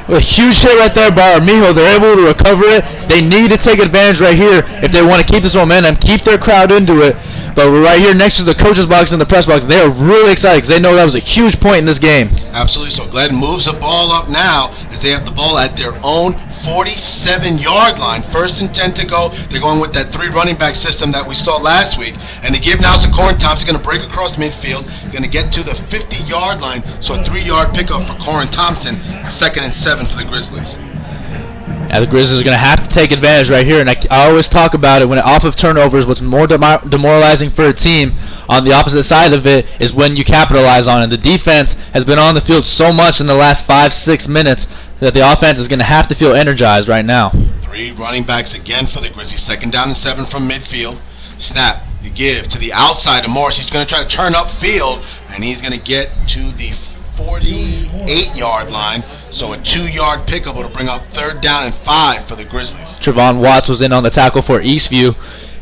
a huge hit right there by Armijo. They're able to recover it. They need to take advantage right here if they want to keep this momentum, keep their crowd into it. But we're right here next to the coach's box and the press box. They are really excited because they know that was a huge point in this game. Absolutely. So Glenn moves the ball up now as they have the ball at their own 47-yard line. 1st and 10 to go. They're going with that 3 running back system that we saw last week. And the give now to Corin Thompson. Going to break across midfield. Going to get to the 50-yard line. So a 3-yard pickup for Corin Thompson. 2nd and 7 for the Grizzlies. Yeah, the Grizzlies are going to have to take advantage right here. And I always talk about it when off of turnovers, what's more demoralizing for a team on the opposite side of it is when you capitalize on it. The defense has been on the field so much in the last 5-6 minutes that the offense is going to have to feel energized right now. 3 running backs again for the Grizzlies. 2nd down and 7 from midfield. Snap. You give to the outside of Morris. He's going to try to turn upfield, and he's going to get to the 48-yard line. So a 2-yard pickup will bring up 3rd down and 5 for the Grizzlies. Trevon Watts was in on the tackle for Eastview.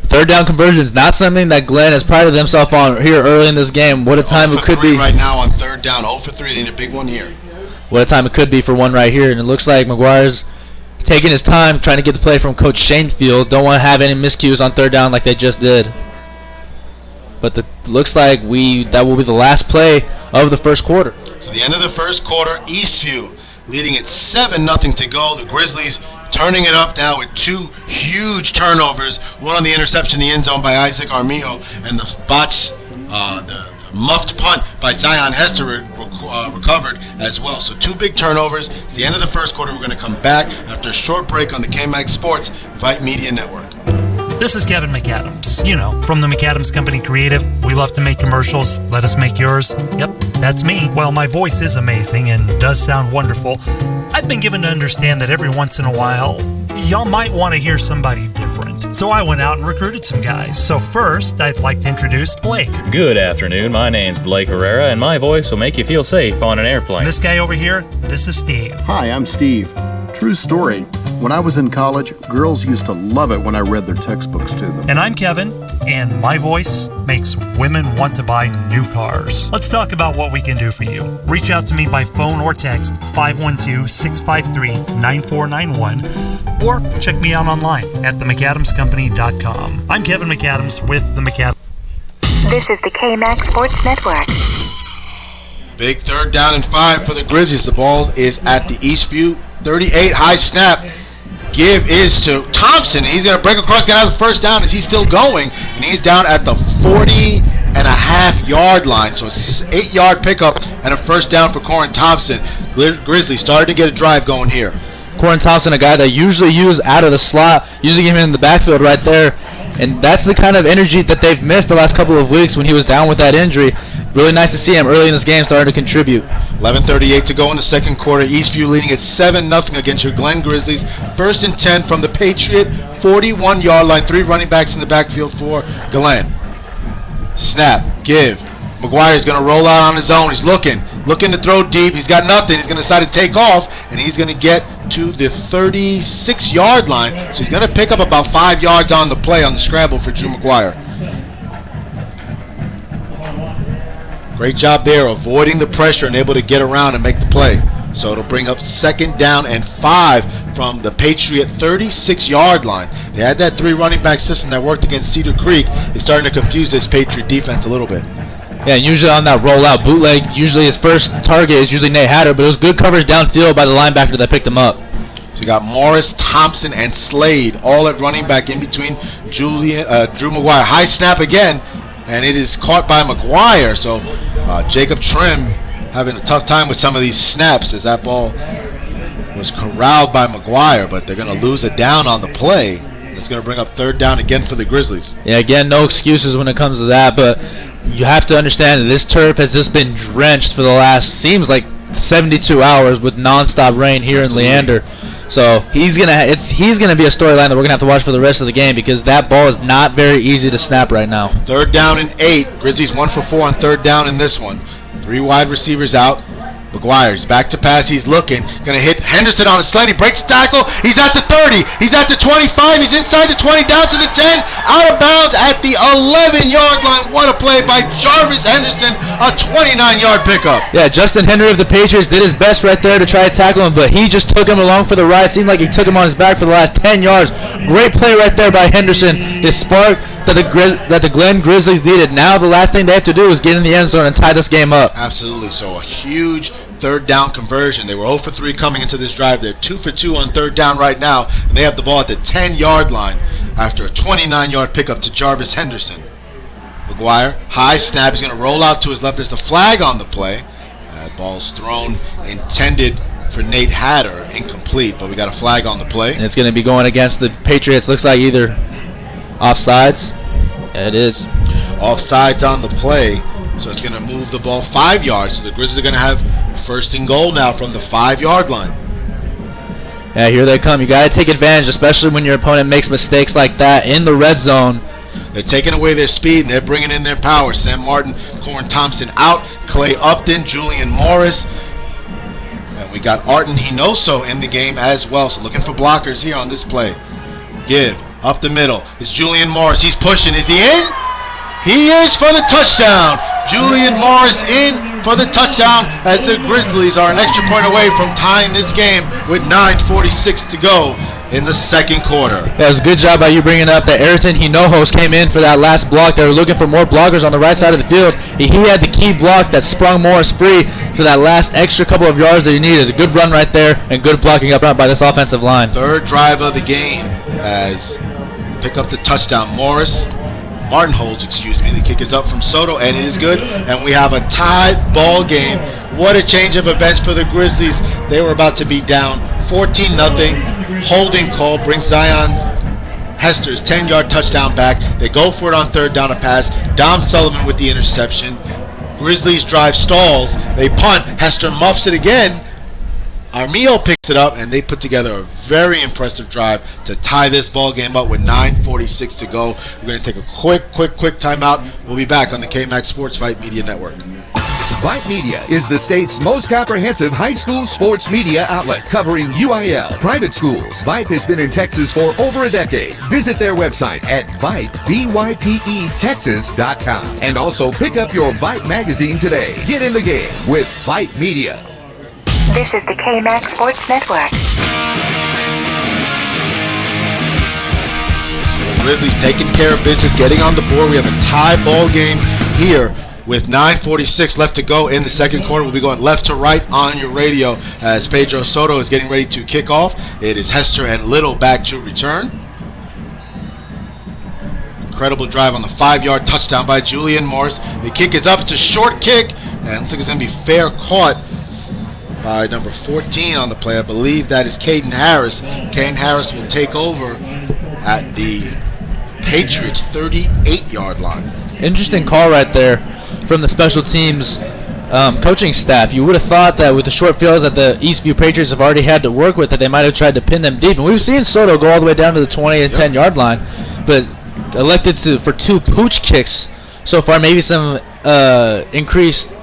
3rd down conversion is not something that Glenn has prided himself on here early in this game. What a time it could be. Right now on 3rd down, 0 for 3. They need a big one here. What a time it could be for one right here. And it looks like McGuire's taking his time trying to get the play from Coach Shanefield. Don't want to have any miscues on 3rd down like they just did. But looks like that will be the last play of the first quarter. So the end of the first quarter, Eastview leading at 7-0 to go. The Grizzlies turning it up now with 2 huge turnovers. One on the interception in the end zone by Isaac Armijo, and the botch, the muffed punt by Zion Hester recovered as well. So 2 big turnovers. At the end of the first quarter, we're going to come back after a short break on the KMAX Sports Vype Media Network. This is Kevin McAdams. You know, from the McAdams Company Creative. We love to make commercials. Let us make yours. Yep, that's me. Well, my voice is amazing and does sound wonderful. I've been given to understand that every once in a while, y'all might want to hear somebody different. So I went out and recruited some guys. So first, I'd like to introduce Blake. Good afternoon. My name's Blake Herrera, and my voice will make you feel safe on an airplane. This guy over here, this is Steve. Hi, I'm Steve. True story. When I was in college, girls used to love it when I read their textbooks to them. And I'm Kevin. and my voice makes women want to buy new cars. Let's talk about what we can do for you. Reach out to me by phone or text 512-653-9491 or check me out online at themcadamscompany.com. I'm Kevin McAdams with the McAdams. This is the KMAX Sports Network. Big 3rd down and 5 for the Grizzlies. The ball is at the Eastview 38. High snap. Give is to Thompson. He's going to break across, get out of the first down as he's still going. And he's down at the 40.5-yard line. So it's 8-yard pickup and a first down for Corin Thompson. Grizzlies starting to get a drive going here. Corin Thompson, a guy that usually used out of the slot, usually him in the backfield right there. And that's the kind of energy that they've missed the last couple of weeks when he was down with that injury. Really nice to see him early in this game starting to contribute. 11:38 to go in the second quarter. Eastview leading at 7-0 against your Glen Grizzlies. 1st and 10 from the Patriot 41-yard line. 3 running backs in the backfield for Glen. Snap, give. McGuire's going to roll out on his own. He's looking to throw deep. He's got nothing. He's going to decide to take off, and he's going to get to the 36-yard line. So he's going to pick up about 5 yards on the play on the scramble for Drew McGuire. Great job there, avoiding the pressure and able to get around and make the play. So it'll bring up 2nd down and 5 from the Patriot 36-yard line. They had that 3 running back system that worked against Cedar Creek. It's starting to confuse this Patriot defense a little bit. Yeah, and usually on that rollout bootleg, usually his first target is usually Nate Hatter, but it was good coverage downfield by the linebacker that picked him up. So you got Morris, Thompson, and Slade all at running back in between Drew McGuire. High snap again, and it is caught by McGuire. So Jacob Trim having a tough time with some of these snaps as that ball was corralled by McGuire, but they're going to lose a down on the play. That's going to bring up 3rd down again for the Grizzlies. Yeah, again, no excuses when it comes to that, but you have to understand that this turf has just been drenched for the last, seems like 72 hours with nonstop rain here in Leander. So he's gonna be a storyline that we're gonna have to watch for the rest of the game because that ball is not very easy to snap right now. 3rd down and 8. Grizzlies 1 for 4 on 3rd down in this one. 3 wide receivers out. McGuire's back to pass. He's looking. Going to hit Henderson on a slant. He breaks tackle. He's at the 30. He's at the 25. He's inside the 20. Down to the 10. Out of bounds at the 11-yard line. What a play by Jarvis Henderson. A 29-yard pickup. Yeah, Justin Henry of the Patriots did his best right there to try to tackle him, but he just took him along for the ride. Seemed like he took him on his back for the last 10 yards. Great play right there by Henderson. The spark that the Glen Grizzlies needed. Now the last thing they have to do is get in the end zone and tie this game up. Absolutely. So a huge 3rd down conversion. They were 0 for 3 coming into this drive. They're 2 for 2 on 3rd down right now, and they have the ball at the 10-yard line after a 29-yard pickup to Jarvis Henderson. McGuire, high snap. He's going to roll out to his left. There's a flag on the play. That ball's thrown, intended for Nate Hatter, incomplete, but we got a flag on the play. And it's going to be going against the Patriots. Looks like either offsides. Yeah, it is. Offsides on the play, so it's going to move the ball 5 yards. So the Grizzlies are going to have 1st and goal now from the 5-yard line. Yeah, here they come. You got to take advantage, especially when your opponent makes mistakes like that in the red zone. They're taking away their speed, and they're bringing in their power. Sam Martin, Corin Thompson out, Clay Upton, Julian Morris. And we got Arton Hinoso in the game as well. So looking for blockers here on this play. Give, up the middle. It's Julian Morris. He's pushing. Is he in? He is for the touchdown. Julian Morris in for the touchdown as the Grizzlies are an extra point away from tying this game with 9:46 to go in the second quarter. That was a good job by you bringing up that Ayrton Hinojos came in for that last block. They were looking for more blockers on the right side of the field. He had the key block that sprung Morris free for that last extra couple of yards that he needed. A good run right there and good blocking up front by this offensive line. 3rd drive of the game as pick up the touchdown. Martin holds, The kick is up from Soto, and it is good. And we have a tied ball game. What a change of events for the Grizzlies. They were about to be down 14-0. Holding call brings Zion Hester's 10-yard touchdown back. They go for it on 3rd down, a pass. Dom Sullivan with the interception. Grizzlies drive stalls. They punt. Hester muffs it again. Armillo picks it up, and they put together a very impressive drive to tie this ball game up with 9:46 to go. We're going to take a quick timeout. We'll be back on the KMAX Sports Vype Media Network. Vype Media is the state's most comprehensive high school sports media outlet covering UIL, private schools. Vype has been in Texas for over a decade. Visit their website at Vype, VYPE, and also pick up your Vype magazine today. Get in the game with Vype Media. This is the KMAX Sports Network. Grizzlies taking care of business, getting on the board. We have a tie ball game here with 9:46 left to go in the second quarter. We'll be going left to right on your radio as Pedro Soto is getting ready to kick off. It is Hester and Little back to return. Incredible drive on the 5-yard touchdown by Julian Morris. The kick is up. It's a short kick, and looks like it's going to be fair caught by number 14 on the play. I believe that is Caden Harris. Caden Harris will take over at the Patriots 38-yard line. Interesting call right there from the special teams coaching staff. You would have thought that with the short fields that the Eastview Patriots have already had to work with, that they might have tried to pin them deep. And we've seen Soto go all the way down to the 20 and 10-yard line, but elected for 2 pooch kicks so far. Maybe some increased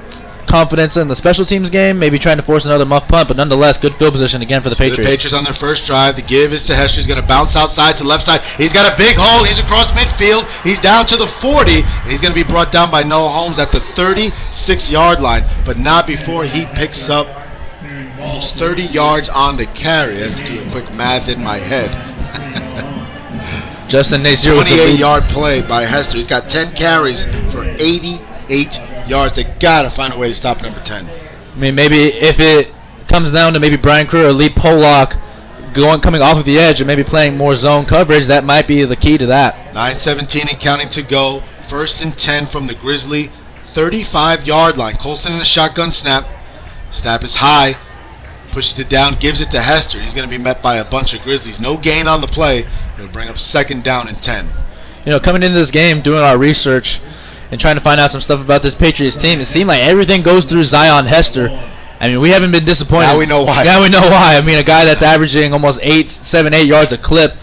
confidence in the special teams game, maybe trying to force another muff punt, but nonetheless, good field position again for the Patriots. The Patriots on their first drive. The give is to Hester. He's going to bounce outside to the left side. He's got a big hole. He's across midfield. He's down to the 40. And he's going to be brought down by Noah Holmes at the 36-yard line, but not before he picks up almost 30 yards on the carry. I have to do a quick math in my head. Justin Nazier 28-yard play by Hester. He's got 10 carries for 88 yards. They gotta find a way to stop number 10. I mean, maybe if it comes down to maybe Brian Crew or Lee Pollock coming off of the edge and maybe playing more zone coverage, that might be the key to that. 9:17 and counting to go. 1st and 10 from the Grizzly 35-yard line. Colson in a shotgun snap. Snap is high. Pushes it down, gives it to Hester. He's going to be met by a bunch of Grizzlies. No gain on the play. It'll bring up 2nd down and 10. You know, coming into this game, doing our research and trying to find out some stuff about this Patriots team, it seemed like everything goes through Zion Hester. I mean, we haven't been disappointed. Now we know why. Now we know why. I mean, a guy that's averaging almost 7, 8 yards a clip.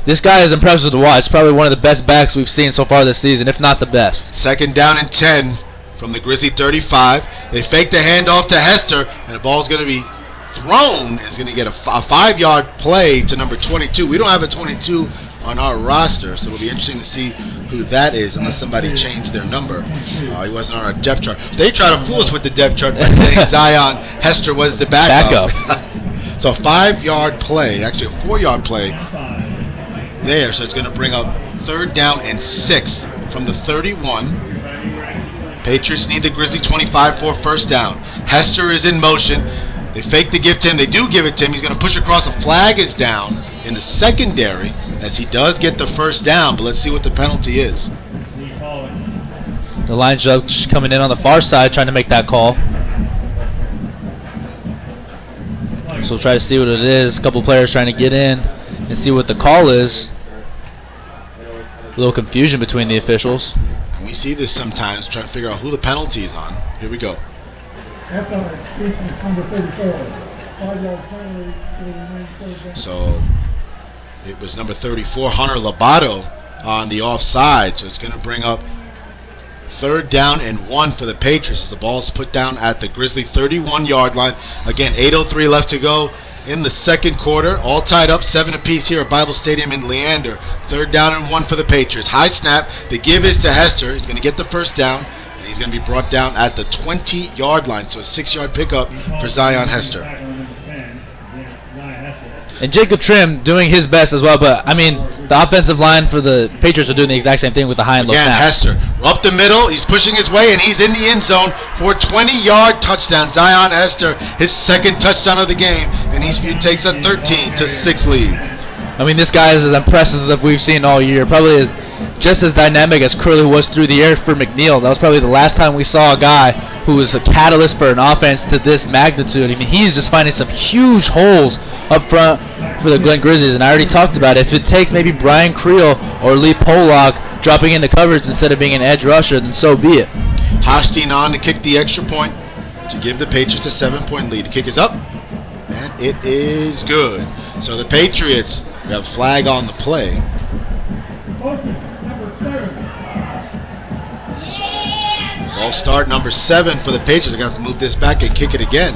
This guy is impressive to watch. Probably one of the best backs we've seen so far this season, if not the best. 2nd down and 10 from the Grizzly 35. They fake the handoff to Hester, and the ball's going to be thrown. Is going to get a 5-yard play to number 22. We don't have a 22 on our roster, so it'll be interesting to see who that is, unless somebody changed their number. He wasn't on our depth chart. They try to fool us with the depth chart by saying Zion Hester was the backup. So a 5-yard play, actually a 4-yard play there, so it's going to bring up 3rd down and 6 from the 31. Patriots need the Grizzly 25 for 1st down. Hester is in motion. They fake the give to him. They do give it to him. He's going to push across. A flag is down in the secondary as he does get the 1st down, but let's see what the penalty is. The line judge coming in on the far side trying to make that call. So we'll try to see what it is. A couple players trying to get in and see what the call is. A little confusion between the officials. We see this sometimes, trying to figure out who the penalty is on. Here we go. So it was number 34, Hunter Lobato, on the offside. So it's going to bring up 3rd down and 1 for the Patriots as the ball's put down at the Grizzly 31-yard line. Again, 8:03 left to go in the second quarter. All tied up, 7 apiece here at Bible Stadium in Leander. 3rd down and 1 for the Patriots. High snap. The give is to Hester. He's going to get the 1st down. And he's going to be brought down at the 20-yard line. So a 6-yard pickup for Zion Hester. And Jacob Trim doing his best as well, but I mean, the offensive line for the Patriots are doing the exact same thing with the high and low snaps. Hester up the middle, he's pushing his way, and he's in the end zone for a 20-yard touchdown. Zion Hester, his 2nd touchdown of the game, and Eastview takes a 13-6 lead. I mean, this guy is as impressive as we've seen all year. Probably just as dynamic as Curley was through the air for McNeil. That was probably the last time we saw a guy who was a catalyst for an offense to this magnitude. I mean, he's just finding some huge holes up front for the Glen Grizzlies, and I already talked about it. If it takes maybe Brian Creel or Lee Pollock dropping into coverage instead of being an edge rusher, then so be it. Hosteen on to kick the extra point to give the Patriots a 7-point lead. The kick is up, and it is good. So the Patriots have a flag on the play. False start number 7 for the Patriots. They're going to have to move this back and kick it again.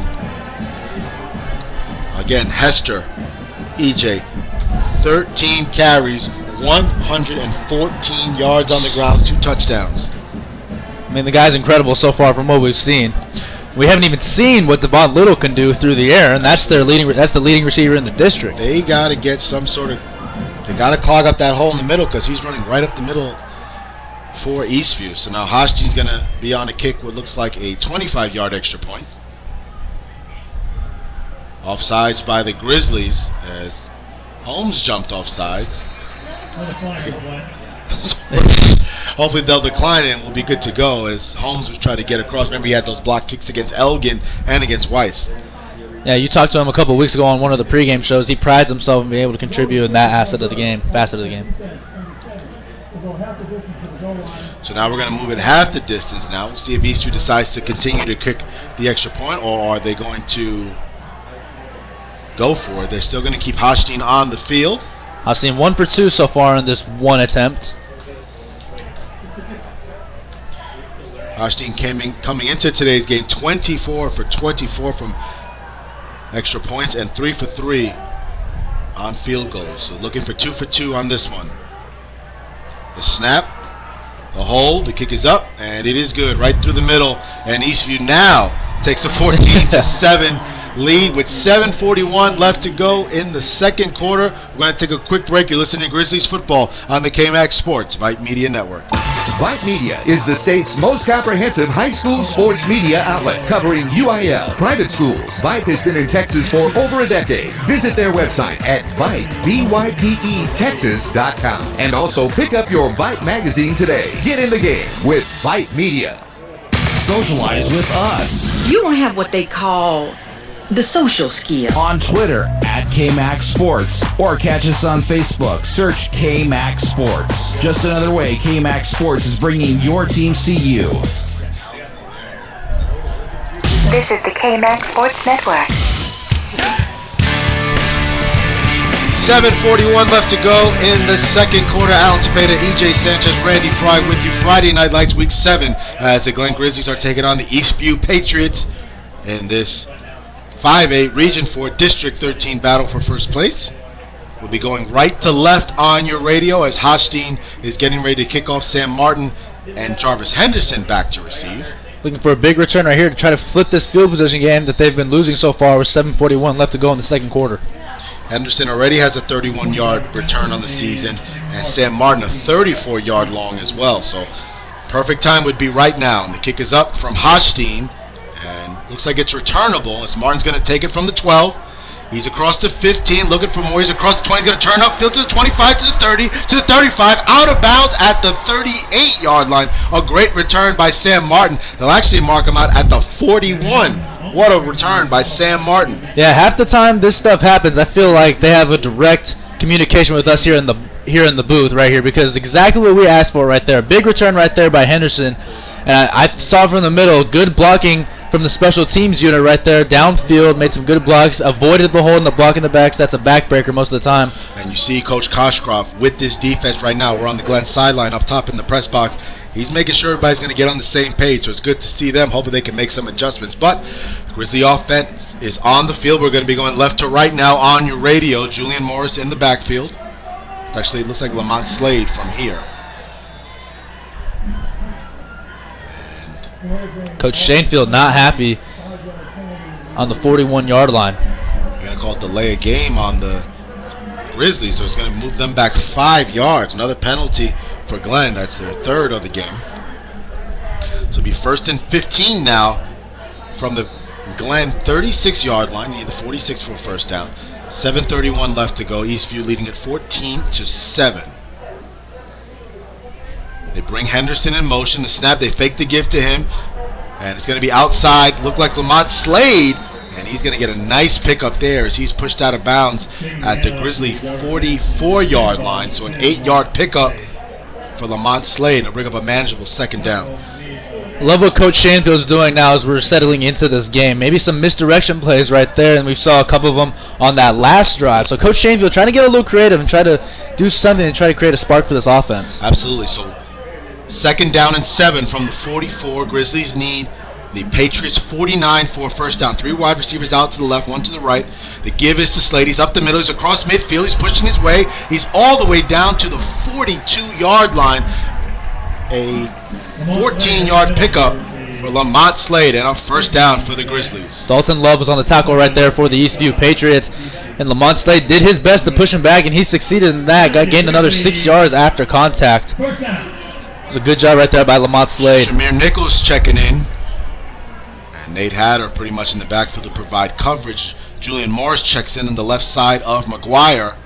Again, Hester, EJ, 13 carries, 114 yards on the ground, 2 touchdowns. I mean, the guy's incredible so far from what we've seen. We haven't even seen what Devon Little can do through the air, and that's the leading receiver in the district. They got to get some sort of, they got to clog up that hole in the middle because he's running right up the middle for Eastview. So now Hoshte's going to be on a kick what looks like a 25-yard extra point. Offsides by the Grizzlies as Holmes jumped offsides. Hopefully they'll decline it and we'll be good to go as Holmes was trying to get across. Remember he had those block kicks against Elgin and against Weiss. Yeah, you talked to him a couple weeks ago on one of the pregame shows. He prides himself in being able to contribute in that facet of the game. So now we're going to move it half the distance now. We'll see if Eastview decides to continue to kick the extra point or are they going to go for it. They're still going to keep Hoshtein on the field. Hoshtein 1 for 2 so far in this one attempt. Hoshtein coming into today's game 24 for 24 from extra points and 3 for 3 on field goals. So looking for 2 for 2 on this one. The snap, the hold, the kick is up, and it is good right through the middle. And Eastview now takes a 14-7 lead with 7:41 left to go in the second quarter. We're going to take a quick break. You're listening to Grizzlies football on the KMAX Sports Vype Media Network. Vype Media is the state's most comprehensive high school sports media outlet covering UIL, private schools. Vype has been in Texas for over a decade. Visit their website at Vype, VYPE-Texas.com. And also pick up your Vype magazine today. Get in the game with Vype Media. Socialize with us. You don't have what they call the social skill. On Twitter at KMAX Sports or catch us on Facebook. Search KMAX Sports. Just another way KMAX Sports is bringing your team to you. This is the KMAX Sports Network. 7:41 left to go in the second quarter. Alan Cepeda, EJ Sanchez, Randy Fry with you. Friday Night Lights Week 7 as the Glen Grizzlies are taking on the Eastview Patriots in this 5A Region 4 District 13 battle for first place. We'll be going right to left on your radio as Hoshtein is getting ready to kick off. Sam Martin and Jarvis Henderson back to receive. Looking for a big return right here to try to flip this field position game that they've been losing so far with 7:41 left to go in the second quarter. Henderson already has a 31-yard return on the season and Sam Martin a 34-yard long as well. So perfect time would be right now. And the kick is up from Hoshtein. And looks like it's returnable as Martin's going to take it from the 12. He's across the 15, looking for more. He's across the 20. He's going to turn upfield to the 25, to the 30, to the 35, out of bounds at the 38-yard line. A great return by Sam Martin. They'll actually mark him out at the 41. What a return by Sam Martin. Yeah, half the time this stuff happens, I feel like they have a direct communication with us here in the booth right here because exactly what we asked for right there. Big return right there by Henderson. And I saw from the middle, good blocking from the special teams unit right there, downfield, made some good blocks, avoided the hole in the block in the backs. That's a backbreaker most of the time. And you see Coach Koshcroft with this defense right now. We're on the Glen sideline up top in the press box. He's making sure everybody's going to get on the same page, so it's good to see them. Hopefully they can make some adjustments. But Grizzly offense is on the field. We're going to be going left to right now on your radio. Julian Morris in the backfield. Actually, it looks like Lamont Slade from here. Coach Shanefield not happy on the 41-yard line. They're going to call it delay a game on the Grizzlies, so it's going to move them back 5 yards. Another penalty for Glen. That's their third of the game. So it'll be 1st and 15 now from the Glen 36-yard line. You need the 46 for a first down. 7:31 left to go. Eastview leading at 14-7. They bring Henderson in motion. The snap, they fake the give to him. And it's going to be outside. Look like Lamont Slade. And he's going to get a nice pick up there as he's pushed out of bounds at the Grizzly 44-yard line. So an 8-yard pickup for Lamont Slade. It'll bring up a manageable second down. Love what Coach Shanfield's doing now as we're settling into this game. Maybe some misdirection plays right there, and we saw a couple of them on that last drive. So Coach Shanfield trying to get a little creative and try to do something and try to create a spark for this offense. Absolutely. So 2nd down and 7 from the 44. Grizzlies need the Patriots 49 for a first down. 3 wide receivers out to the left, 1 to the right. The give is to Slade. He's up the middle. He's across midfield. He's pushing his way. He's all the way down to the 42-yard line. A 14-yard pickup for Lamont Slade and a first down for the Grizzlies. Dalton Love was on the tackle right there for the Eastview Patriots. And Lamont Slade did his best to push him back, and he succeeded in that. Gained another 6 yards after contact. It was a good job right there by Lamont Slade. Shamir Nichols checking in. And Nate Hatter pretty much in the backfield to provide coverage. Julian Morris checks in on the left side of McGuire.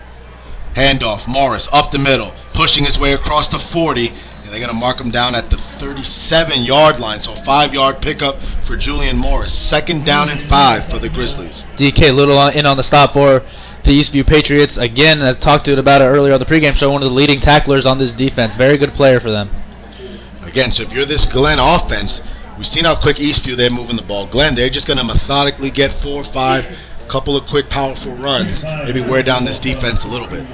Handoff, Morris up the middle, pushing his way across the 40. And they're going to mark him down at the 37-yard line. So a 5-yard pickup for Julian Morris. 2nd down and 5 for the Grizzlies. DK Little in on the stop for the Eastview Patriots. Again, I talked to it about it earlier on the pregame show, one of the leading tacklers on this defense. Very good player for them. Again, so if you're this Glenn offense, we've seen how quick Eastview, they're moving the ball. Glenn, they're just going to methodically get 4 or 5, a couple of quick, powerful runs, maybe wear down this defense a little bit.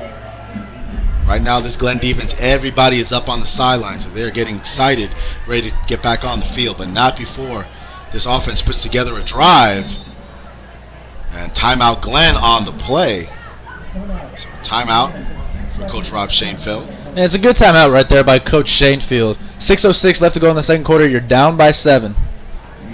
Right now, this Glenn defense, everybody is up on the sidelines, so they're getting excited, ready to get back on the field, but not before this offense puts together a drive. And timeout Glenn on the play. So timeout for Coach Rob Shanefield. And it's a good timeout right there by Coach Shanefield. 6:06 left to go in the second quarter. You're down by 7.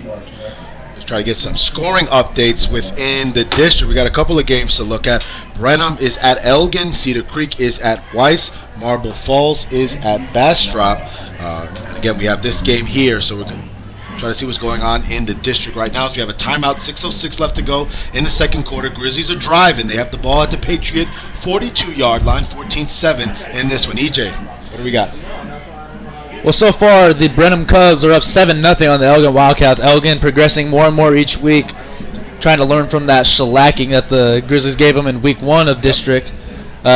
Let's try to get some scoring updates within the district. We got a couple of games to look at. Brenham is at Elgin. Cedar Creek is at Weiss. Marble Falls is at Bastrop. And again, we have this game here, so we're going to try to see what's going on in the district right now. So we have a timeout, 6:06 left to go in the second quarter. Grizzlies are driving. They have the ball at the Patriot 42-yard line, 14-7 in this one. EJ, what do we got? Well, so far, the Brenham Cubs are up 7-0 on the Elgin Wildcats. Elgin progressing more and more each week, trying to learn from that shellacking that the Grizzlies gave them in week 1 of district.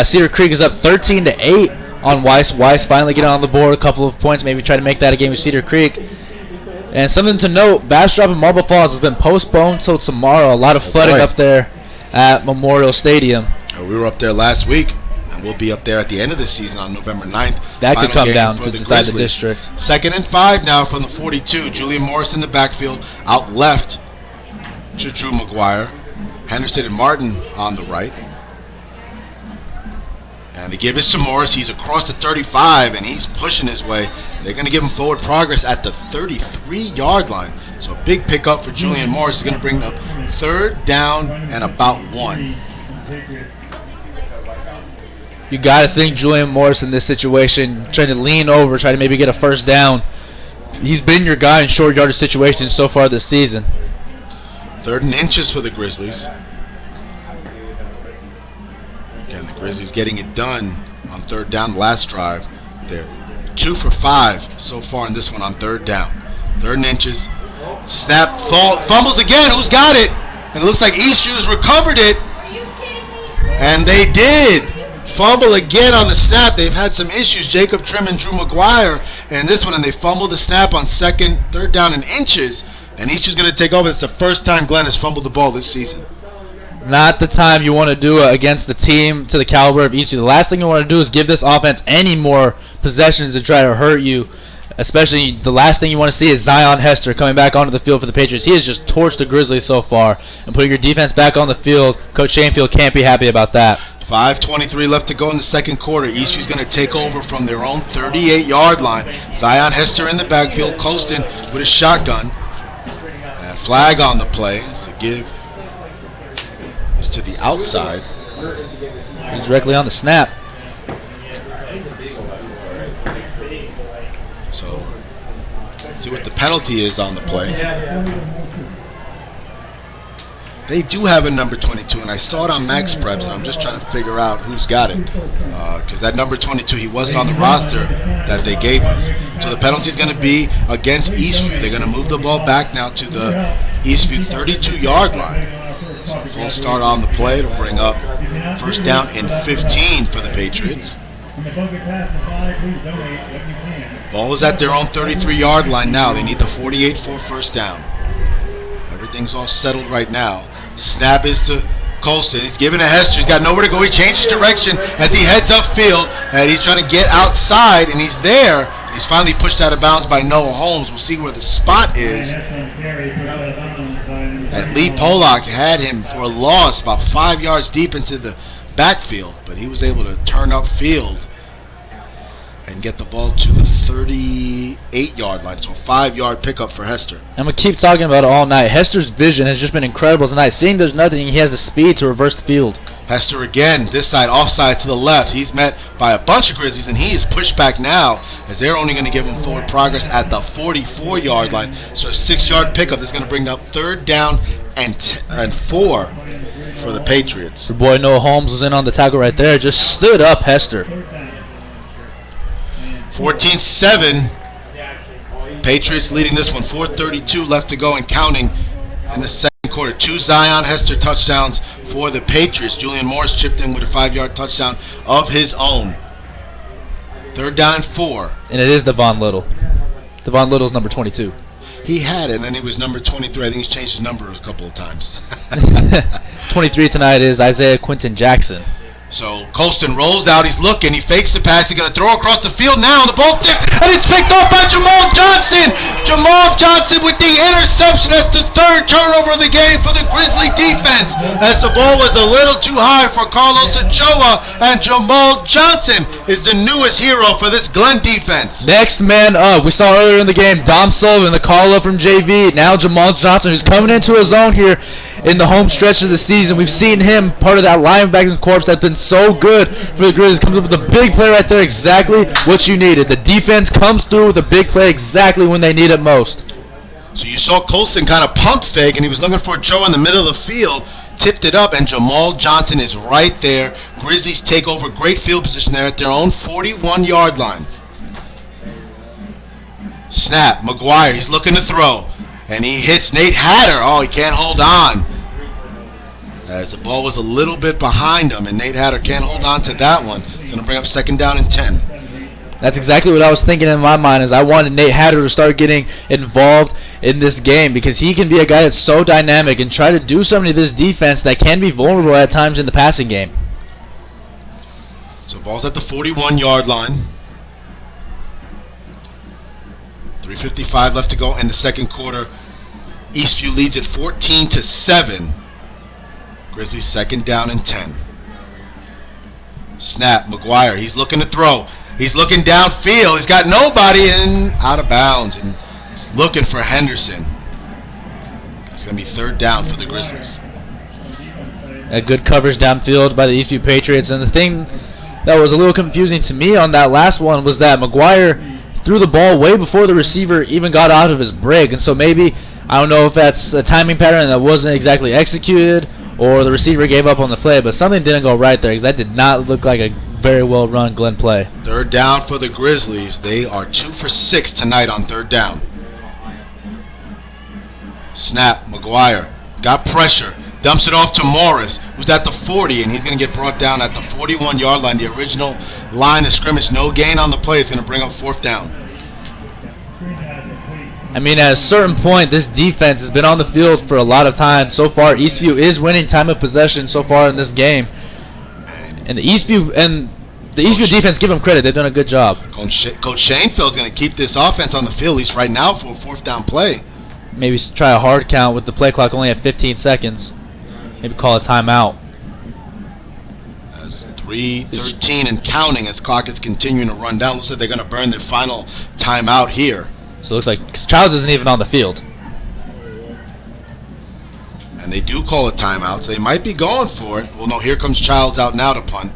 Cedar Creek is up 13-8 on Weiss. Weiss finally getting on the board, a couple of points, maybe try to make that a game with Cedar Creek. And something to note, Bastrop and Marble Falls has been postponed till tomorrow. A lot of flooding up there at Memorial Stadium. We were up there last week, and we'll be up there at the end of the season on November 9th. That could come down for to the decide the Grizzlies. district. 2nd and 5 now from the 42. Julian Morris in the backfield, out left to Drew McGuire. Henderson and Martin on the right. And the give is to Morris. He's across the 35, and he's pushing his way. They're going to give him forward progress at the 33-yard line. So a big pickup for Julian Morris is going to bring up 3rd down and about 1. You got to think Julian Morris in this situation, trying to lean over, try to maybe get a first down. He's been your guy in short yardage situations so far this season. 3rd and inches for the Grizzlies. Again, the Grizzlies getting it done on 3rd down, the last drive. They're 2 for 5 so far in this one on 3rd down. 3rd and inches. Snap, fumbles again. Who's got it? And it looks like Eastviews recovered it. And they did. Fumble again on the snap. They've had some issues. Jacob Trim and Drew McGuire in this one, and they fumbled the snap on 3rd down and inches. And Eastviews going to take over. It's the first time Glenn has fumbled the ball this season. Not the time you want to do it against the team to the caliber of Eastview. The last thing you want to do is give this offense any more possessions to try to hurt you. Especially the last thing you want to see is Zion Hester coming back onto the field for the Patriots. He has just torched the Grizzlies so far. And putting your defense back on the field, Coach Shanefield can't be happy about that. 5:23 left to go in the second quarter. Eastview's going to take over from their own 38-yard line. Zion Hester in the backfield, coasting with a shotgun. And flag on the play. So give is to the outside. He's directly on the snap. So let's see what the penalty is on the play. They do have a number 22, and I saw it on Max Preps, and I'm just trying to figure out who's got it. Because that number 22, he wasn't on the roster that they gave us. So the penalty is going to be against Eastview. They're going to move the ball back now to the Eastview 32-yard line. So a full start on the play to bring up first down and 15 for the Patriots. Ball is at their own 33-yard line now. They need the 48 for first down. Everything's all settled right now. Snap is to Colston. He's giving a Hester. He's got nowhere to go. He changes direction as he heads upfield, and he's trying to get outside, and he's there. He's finally pushed out of bounds by Noah Holmes. We'll see where the spot is. And Lee Pollock had him for a loss about 5 yards deep into the backfield, but he was able to turn upfield and get the ball to the 38-yard line. So a 5-yard pickup for Hester. I'm going to keep talking about it all night. Hester's vision has just been incredible tonight. Seeing there's nothing, he has the speed to reverse the field. Hester again, this side, offside to the left. He's met by a bunch of Grizzlies, and he is pushed back now as they're only going to give him forward progress at the 44-yard line. So a 6-yard pickup is going to bring up 3rd down and 4 for the Patriots. Your boy Noah Holmes was in on the tackle right there. Just stood up Hester. 14-7. Patriots leading this one. 4:32 left to go and counting in the second quarter. 2 Zion Hester touchdowns for the Patriots. Julian Morris chipped in with a 5-yard touchdown of his own. 3rd down and 4. And it is Devon Little. Devon Little's number 22. He had it, and then he was number 23. I think he's changed his number a couple of times. 23 tonight is Isaiah Quinton Jackson. So Colston rolls out, he's looking, he fakes the pass, he's going to throw across the field now, the ball tipped, and it's picked off by Jamal Johnson! Jamal Johnson with the interception. That's the 3rd turnover of the game for the Grizzly defense, as the ball was a little too high for Carlos Ochoa, and Jamal Johnson is the newest hero for this Glenn defense. Next man up, we saw earlier in the game, Dom Sullivan, the call-up from JV, now Jamal Johnson, who's coming into his own here in the home stretch of the season. We've seen him part of that linebacking corps that's been so good for the Grizzlies. Comes up with a big play right there, exactly what you needed. The defense comes through with a big play exactly when they need it most. So you saw Colston kind of pump fake, and he was looking for Joe in the middle of the field, tipped it up, and Jamal Johnson is right there. Grizzlies take over great field position there at their own 41-yard line. Snap, McGuire, he's looking to throw. And he hits Nate Hatter. Oh, he can't hold on. As the ball was a little bit behind him, and Nate Hatter can't hold on to that one. It's going to bring up 2nd down and 10. That's exactly what I was thinking in my mind, is I wanted Nate Hatter to start getting involved in this game because he can be a guy that's so dynamic and try to do something to this defense that can be vulnerable at times in the passing game. So ball's at the 41-yard line. 3:55 left to go in the second quarter. Eastview leads at 14-7. Grizzlies 2nd down and 10. Snap, McGuire, he's looking to throw. He's looking downfield. He's got nobody and out of bounds. And he's looking for Henderson. It's going to be 3rd down for the Grizzlies. A good coverage downfield by the Eastview Patriots. And the thing that was a little confusing to me on that last one was that McGuire threw the ball way before the receiver even got out of his break. And so maybe, I don't know if that's a timing pattern that wasn't exactly executed or the receiver gave up on the play, but something didn't go right there because that did not look like a very well run Glenn play. 3rd down for the Grizzlies. They are 2 for 6 tonight on 3rd down. Snap, McGuire got pressure, dumps it off to Morris, who's at the 40, and he's going to get brought down at the 41-yard line. The original line of scrimmage, no gain on the play. It's going to bring up 4th down. I mean, at a certain point, this defense has been on the field for a lot of time. So far, Eastview is winning time of possession so far in this game. And the Eastview defense, give them credit. They've done a good job. Coach Shanefeld's going to keep this offense on the field, at least right now, for a 4th down play. Maybe try a hard count with the play clock only at 15 seconds. Maybe call a timeout. As 3:13 and counting as clock is continuing to run down. Looks like they're going to burn their final timeout here. So it looks like Childs isn't even on the field. And they do call a timeout, so they might be going for it. Well, no, here comes Childs out now to punt.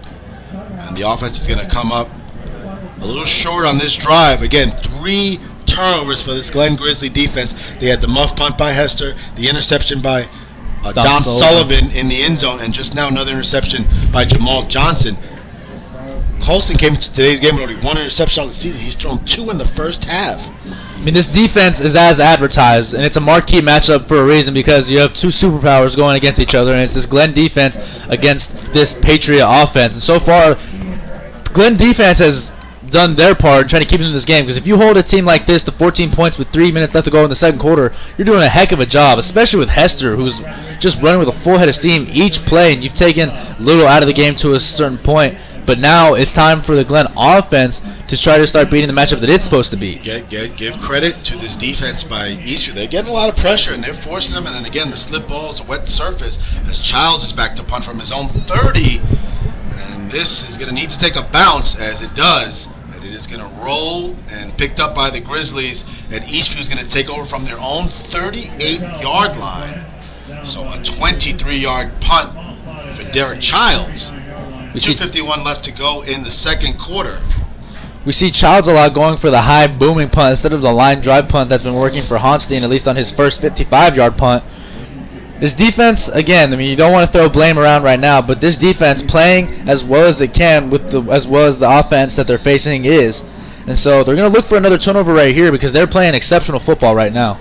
And the offense is going to come up a little short on this drive. Again, 3 turnovers for this Glenn Grizzly defense. They had the muff punt by Hester, the interception by Dom Sullivan in the end zone, and just now another interception by Jamal Johnson. Colston came into today's game with only 1 interception on the season. He's thrown 2 in the first half. I mean, this defense is as advertised, and it's a marquee matchup for a reason because you have 2 superpowers going against each other, and it's this Glenn defense against this Patriot offense. And so far, Glenn defense has done their part in trying to keep them in this game because if you hold a team like this to 14 points with 3 minutes left to go in the second quarter, you're doing a heck of a job, especially with Hester, who's just running with a full head of steam each play, and you've taken Little out of the game to a certain point. But now it's time for the Glen offense to try to start beating the matchup that it's supposed to beat. Give credit to this defense by Eastview. They're getting a lot of pressure, and they're forcing them. And then again, the slip balls, the wet surface, as Childs is back to punt from his own 30. And this is going to need to take a bounce, as it does. And it is going to roll and picked up by the Grizzlies. And Eastview is going to take over from their own 38-yard line. So a 23-yard punt for Derek Childs. 2:51 left to go in the second quarter. We see Childs a lot going for the high booming punt instead of the line drive punt that's been working for Honstein, at least on his first 55-yard punt. This defense, again, I mean, you don't want to throw blame around right now, but this defense playing as well as it can with as well as the offense that they're facing is. And so they're going to look for another turnover right here because they're playing exceptional football right now.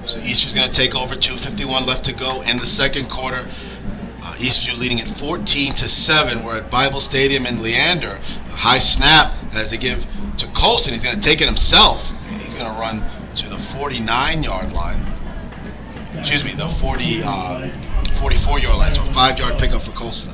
So Eastview's going to take over. 2:51 left to go in the second quarter. Eastview leading at 14-7. We're at Bible Stadium in Leander. A high snap as they give to Colston. He's going to take it himself, and he's going to run to the 49-yard line. Excuse me, the 44-yard line. So a 5-yard pickup for Colston.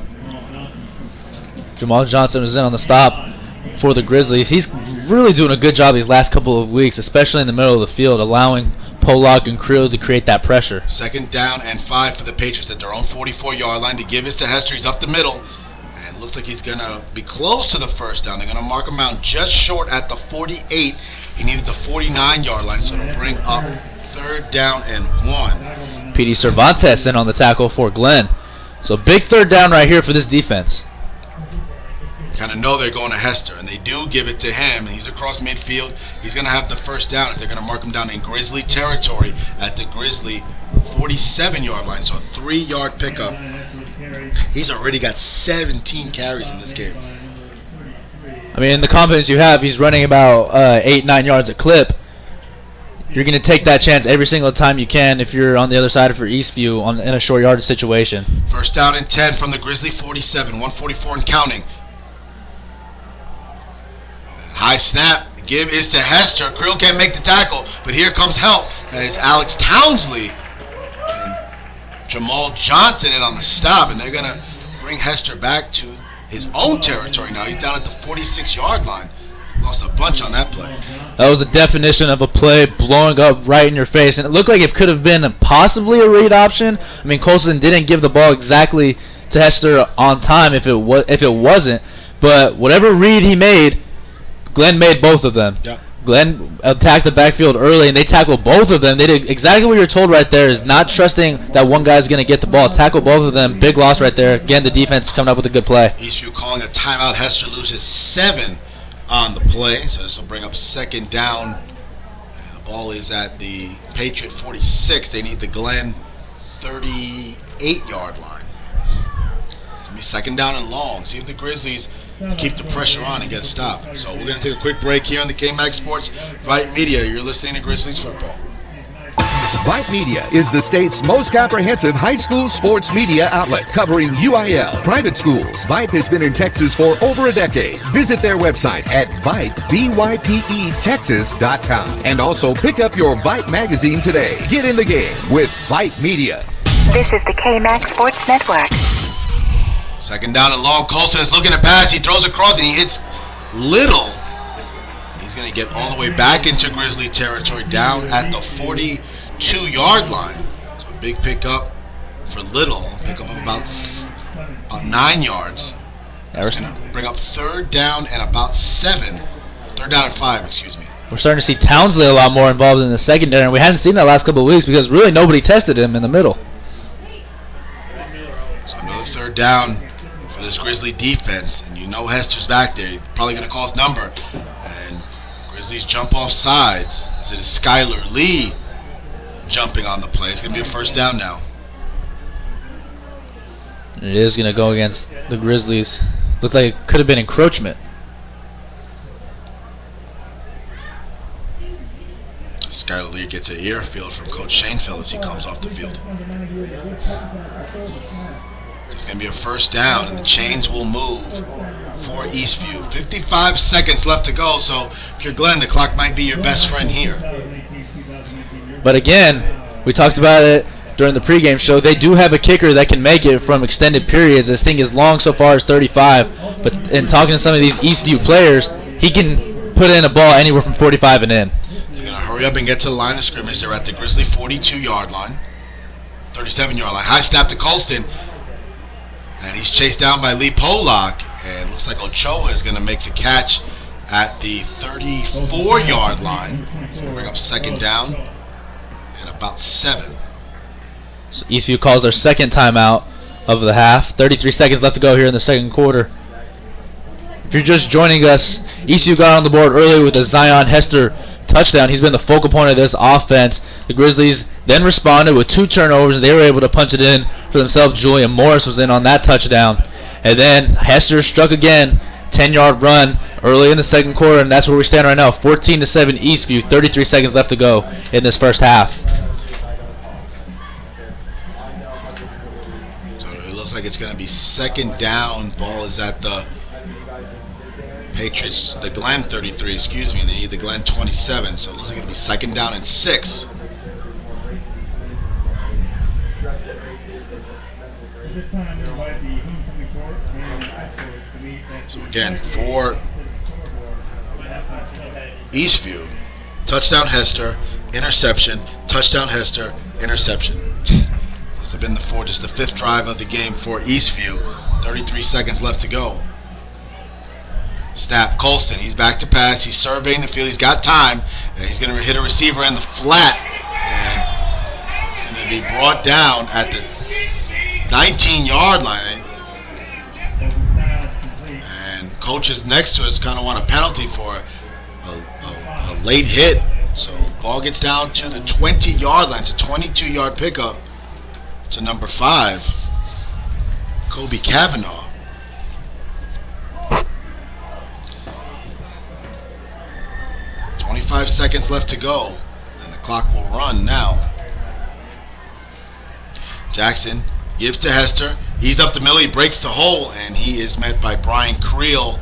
Jamal Johnson was in on the stop for the Grizzlies. He's really doing a good job these last couple of weeks, especially in the middle of the field, allowing Pollock and Creel to create that pressure. 2nd down and 5 for the Patriots at their own 44-yard line. To give is to Hester. He's up the middle. And looks like he's going to be close to the first down. They're going to mark him out just short at the 48. He needed the 49-yard line, so to bring up 3rd down and 1. P.D. Cervantes in on the tackle for Glenn. So big 3rd down right here for this defense. Kind of know they're going to Hester, and they do give it to him, and he's across midfield. He's going to have the first down as they're going to mark him down in Grizzly territory at the Grizzly 47-yard line, so a 3-yard pickup. He's already got 17 carries in this game. I mean, the confidence you have, he's running about 8-9 yards a clip. You're going to take that chance every single time you can if you're on the other side for Eastview in a short yardage situation. First down and 10 from the Grizzly 47, 144 and counting. High snap. Give is to Hester. Creel can't make the tackle, but here comes help as Alex Townsley and Jamal Johnson in on the stop, and they're going to bring Hester back to his own territory now. He's down at the 46-yard line. Lost a bunch on that play. That was the definition of a play blowing up right in your face, and it looked like it could have been possibly a read option. I mean, Colson didn't give the ball exactly to Hester on time if it wasn't, but whatever read he made, Glenn made both of them. Yeah. Glenn attacked the backfield early, and they tackled both of them. They did exactly what you're told right there, is not trusting that one guy's going to get the ball. Tackle both of them. Big loss right there. Again, the defense coming up with a good play. Eastview calling a timeout. Hester loses 7 on the play, so this will bring up 2nd down. And the ball is at the Patriot 46. They need the Glen 38-yard line. It'll be 2nd down and long. See if the Grizzlies keep the pressure on and get a stop. So we're going to take a quick break here on the K-Mag Sports Vype Media. You're listening to Grizzlies Football. Vype Media is the state's most comprehensive high school sports media outlet, covering UIL, private schools. Vype has been in Texas for over a decade. Visit their website at Vype, VYPE, and also pick up your Vype magazine today. Get in the game with Vype Media. This is the K-Mag Sports Network. 2nd down and long. Colson is looking to pass. He throws across and he hits Little. And he's going to get all the way back into Grizzly territory down at the 42-yard line. So a big pickup for Little. Pickup of about 9 yards. That's going to bring up 3rd down and about 7. 3rd down and 5, excuse me. We're starting to see Townsley a lot more involved in the secondary, and we hadn't seen that last couple of weeks because really nobody tested him in the middle. So another 3rd down for this Grizzly defense, and you know Hester's back there. He's probably going to call his number, and Grizzlies jump off sides. It is Skylar Lee jumping on the play. It's going to be a 1st down now. It is going to go against the Grizzlies. Looked like it could have been encroachment. Skylar Lee gets an earfeel from Coach Shanefield as he comes off the field. It's going to be a 1st down, and the chains will move for Eastview. 55 seconds left to go, so if you're Glenn, the clock might be your best friend here. But again, we talked about it during the pregame show, they do have a kicker that can make it from extended periods. This thing is long so far as 35, but in talking to some of these Eastview players, he can put in a ball anywhere from 45 and in. They're going to hurry up and get to the line of scrimmage. They're at the Grizzly 42-yard line, 37-yard line. High snap to Colston, and he's chased down by Lee Pollock, and looks like Ochoa is going to make the catch at the 34-yard line. So we'll bring up second down and about 7. So Eastview calls their second timeout of the half. 33 seconds left to go here in the second quarter. If you're just joining us, Eastview got on the board early with a Zion Hester touchdown. He's been the focal point of this offense. The Grizzlies then responded with 2 turnovers, and they were able to punch it in for themselves. Julian Morris was in on that touchdown. And then Hester struck again, 10-yard run early in the second quarter, and that's where we stand right now. 14-7 Eastview, 33 seconds left to go in this first half. So it looks like it's going to be second down. Ball is at the Patriots, the Glen 33, excuse me, and they need the Glen 27. So it looks like it'll be second down and 6. So again, for Eastview, touchdown Hester, interception, touchdown Hester, interception. Those have been the 4, just the 5th drive of the game for Eastview. 33 seconds left to go. Snap, Colston, he's back to pass, he's surveying the field, he's got time, and he's going to hit a receiver in the flat, and he's going to be brought down at the 19-yard line. And coaches next to us kind of want a penalty for a late hit. So ball gets down to the 20-yard line. It's a 22-yard pickup to number 5, Kobe Kavanaugh. "25 seconds left to go, and the clock will run now." Jackson gives to Hester. He's up the middle. He breaks the hole, and he is met by Brian Creel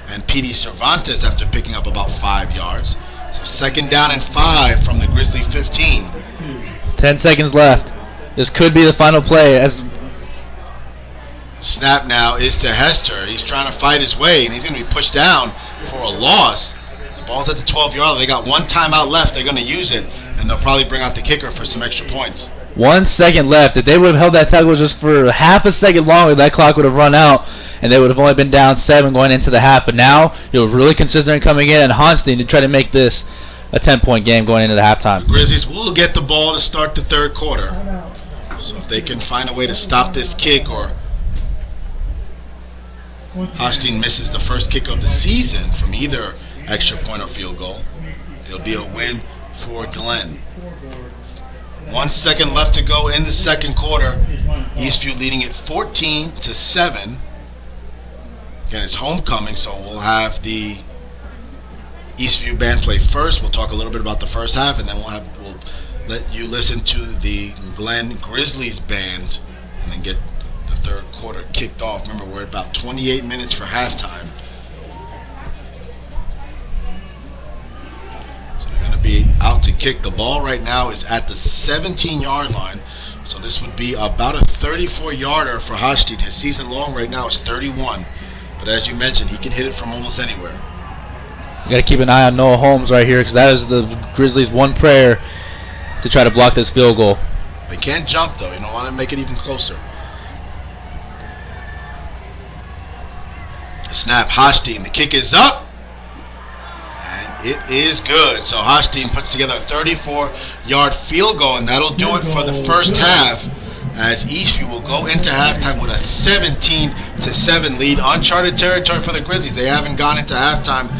and P.D. Cervantes after picking up about 5 yards. So second down and 5 from the Grizzly 15. 10 seconds left. This could be the final play. As snap now is to Hester. He's trying to fight his way, and he's going to be pushed down for a loss. The ball's at the 12-yard line. They got 1 timeout left. They're going to use it, and they'll probably bring out the kicker for some extra points. 1 second left. If they would have held that tackle just for half a second longer, that clock would have run out, and they would have only been down 7 going into the half. But now you're really consistent coming in, and Honstein to try to make this a 10-point game going into the halftime. The Grizzlies will get the ball to start the third quarter. So if they can find a way to stop this kick, or Honstein misses the first kick of the season from either extra point or field goal, it'll be a win for Glenn. 1 second left to go in the second quarter. Eastview leading it 14-7. Again, it's homecoming, so we'll have the Eastview band play first. We'll talk a little bit about the first half, and then we'll let you listen to the Glen Grizzlies band, and then get the third quarter kicked off. Remember, we're at about 28 minutes for halftime. Be out to kick. The ball right now is at the 17-yard line, so this would be about a 34-yarder for Honstein. His season long right now is 31, but as you mentioned, he can hit it from almost anywhere. You got to keep an eye on Noah Holmes right here, because that is the Grizzlies' one prayer to try to block this field goal. They can't jump, though. You don't want to make it even closer. Snap, Honstein. The kick is up. It is good. So Honstein puts together a 34-yard field goal, and that'll do it for the first half, as Eastview will go into halftime with a 17-7 lead. Uncharted territory for the Grizzlies. They haven't gone into halftime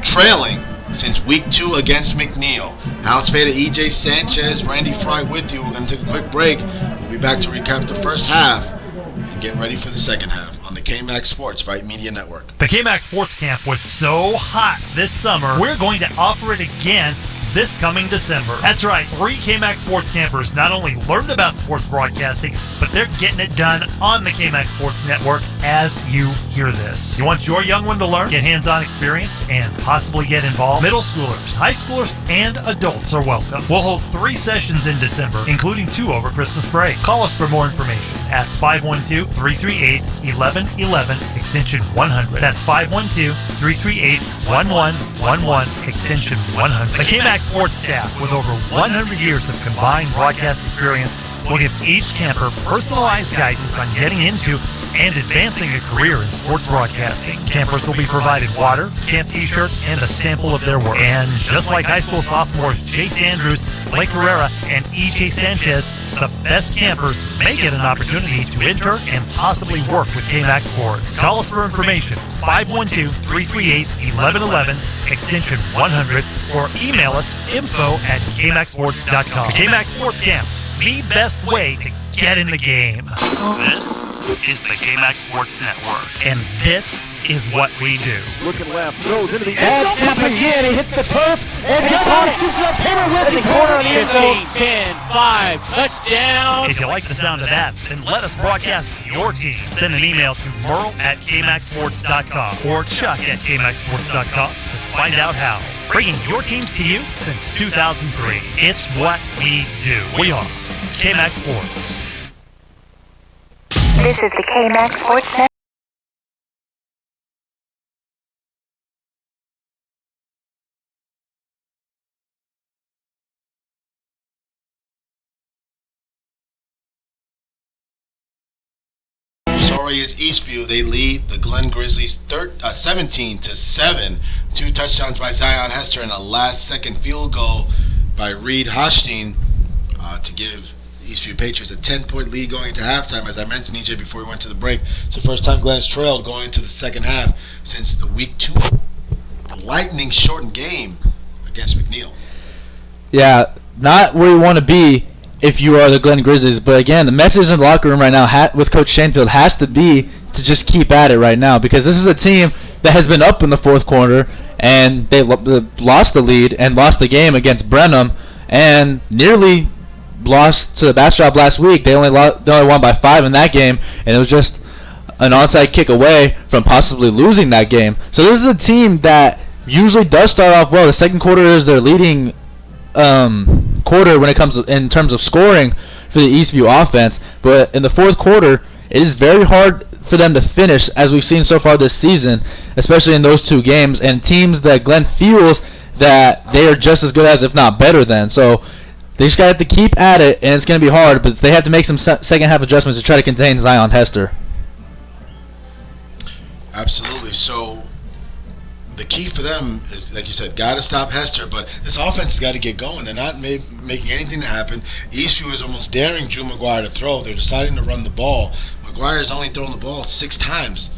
trailing since week 2 against McNeil. Alex Peda, EJ Sanchez, Randy Fry with you. We're going to take a quick break. We'll be back to recap the first half and get ready for the second half on the K-Max Sports Vype Media Network. The K-Max Sports Camp was so hot this summer, we're going to offer it again this coming December. That's right, 3 KMAX sports campers not only learned about sports broadcasting, but they're getting it done on the KMAX Sports Network as you hear this. You want your young one to learn, get hands-on experience, and possibly get involved? Middle schoolers, high schoolers, and adults are welcome. We'll hold 3 sessions in December, including 2 over Christmas break. Call us for more information at 512-338-1111, extension 100. That's 512-338-1111, extension 100. The KMAX Sports staff, with over 100 years of combined broadcast experience, will give each camper personalized guidance on getting into and advancing a career in sports broadcasting. Campers will be provided water, camp t-shirt, and a sample of their work. And just like high school sophomores Jace Andrews, Blake Herrera, and E.J. Sanchez, the best campers may get an opportunity to intern and possibly work with KMAX Sports. Call us for information, 512-338-1111, extension 100, or email us info@kmaxsports.com. KMAX Sports Camp, the best way to get in the game. This is the KMAX Sports Network, and this is what we do. Looking left, throws into the end zone. Snap again, he hits the turf, and he this is a hammer with the corner of the end zone. 10, 5, touchdown. If you like the sound of that, then let us broadcast your team. Send an email to merle@kmaxsports.com or chuck@kmaxsports.com to find out how. Bringing your teams to you since 2003. It's what we do. We are KMAX Sports. This is the KMAX Sports Network. Story is Eastview. They lead the Glen Grizzlies 17-7. 2 touchdowns by Zion Hester and a last-second field goal by Reed Hochstein to give Eastview Patriots a 10-point lead going into halftime. As I mentioned, EJ, before we went to the break, it's the first time Glen's trailed going into the second half since the Week 2 lightning-shortened game against McNeil. Yeah, not where you want to be if you are the Glen Grizzlies. But again, the message in the locker room right now with Coach Shanefield has to be to just keep at it right now, because this is a team that has been up in the fourth quarter, and they lost the lead and lost the game against Brenham and nearly lost to the Bastrop last week. They only won by 5 in that game, and it was just an onside kick away from possibly losing that game. So this is a team that usually does start off well. The second quarter is their leading quarter when it comes in terms of scoring for the Eastview offense, but in the fourth quarter it is very hard for them to finish, as we've seen so far this season, especially in those 2 games, and teams that Glenn feels that they are just as good as, if not better than. So they just got to keep at it, and it's going to be hard, but they have to make some second half adjustments to try to contain Zion Hester. Absolutely. So the key for them is, like you said, got to stop Hester, but this offense has got to get going. They're not making anything to happen. Eastview is almost daring Drew McGuire to throw. They're deciding to run the ball. McGuire has only thrown the ball 6 times,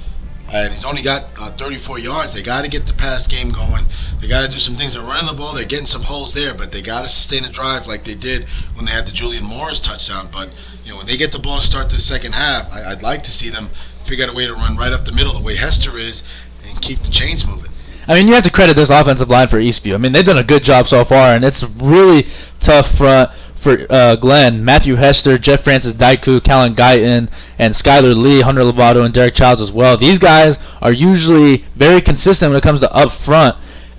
and he's only got 34 yards. They got to get the pass game going. They got to do some things. They're running the ball. They're getting some holes there, but they got to sustain a drive like they did when they had the Julian Morris touchdown. But when they get the ball to start the second half, I'd like to see them figure out a way to run right up the middle the way Hester is and keep the chains moving. I mean, you have to credit this offensive line for Eastview. I mean, they've done a good job so far, and it's really tough front for Glenn. Matthew Hester, Jeff Francis Daiku, Callan Guyton, and Skylar Lee, Hunter Lovato, and Derek Childs as well. These guys are usually very consistent when it comes to up front,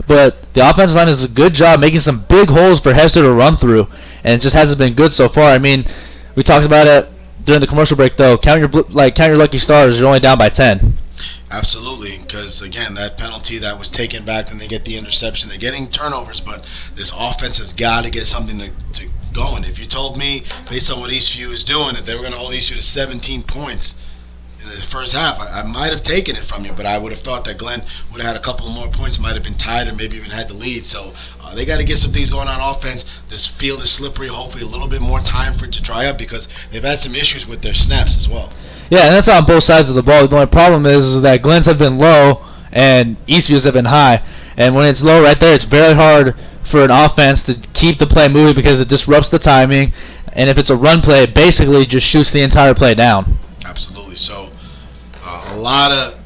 but the offensive line does a good job making some big holes for Hester to run through, and it just hasn't been good so far. I mean, we talked about it during the commercial break, though. Count your lucky stars. You're only down by 10. Absolutely, because again, that penalty that was taken back, and they get the interception. They're getting turnovers, but this offense has got to get something to going. If you told me, based on what Eastview is doing, that they were going to hold Eastview to 17 points in the first half, I might have taken it from you, but I would have thought that Glenn would have had a couple more points, might have been tied, or maybe even had the lead. So they got to get some things going on offense. This field is slippery. Hopefully a little bit more time for it to dry up, because they've had some issues with their snaps as well. Yeah, and that's on both sides of the ball. The only problem is that Glenn's have been low and Eastview's have been high. And when it's low right there, it's very hard for an offense to keep the play moving because it disrupts the timing. And if it's a run play, it basically just shoots the entire play down. Absolutely. So a lot of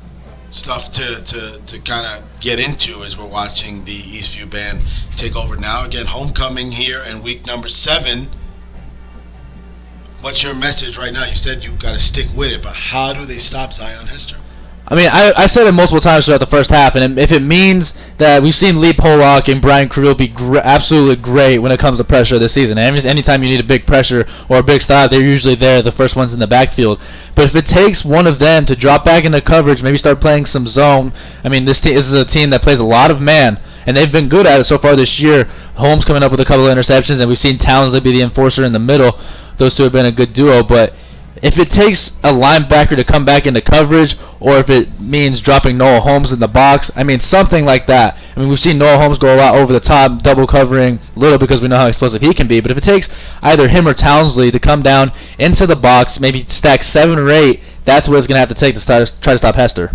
stuff to kind of get into as we're watching the Eastview band take over now. Again, homecoming here in week number 7. What's your message right now? You said you got to stick with it, but how do they stop Zion Hester? I mean, I said it multiple times throughout the first half, and if it means that we've seen Lee Pollock and Brian Creel be absolutely great when it comes to pressure this season. Anytime you need a big pressure or a big stop, they're usually there, the first ones in the backfield. But if it takes one of them to drop back into coverage, maybe start playing some zone, I mean, this is a team that plays a lot of man, and they've been good at it so far this year. Holmes coming up with a couple of interceptions, and we've seen Townsley be the enforcer in the middle. Those two have been a good duo, but if it takes a linebacker to come back into coverage, or if it means dropping Noah Holmes in the box, I mean, something like that. I mean, we've seen Noah Holmes go a lot over the top, double covering a little because we know how explosive he can be. But if it takes either him or Townsley to come down into the box, maybe stack 7 or 8, that's what it's going to have to take to try to stop Hester.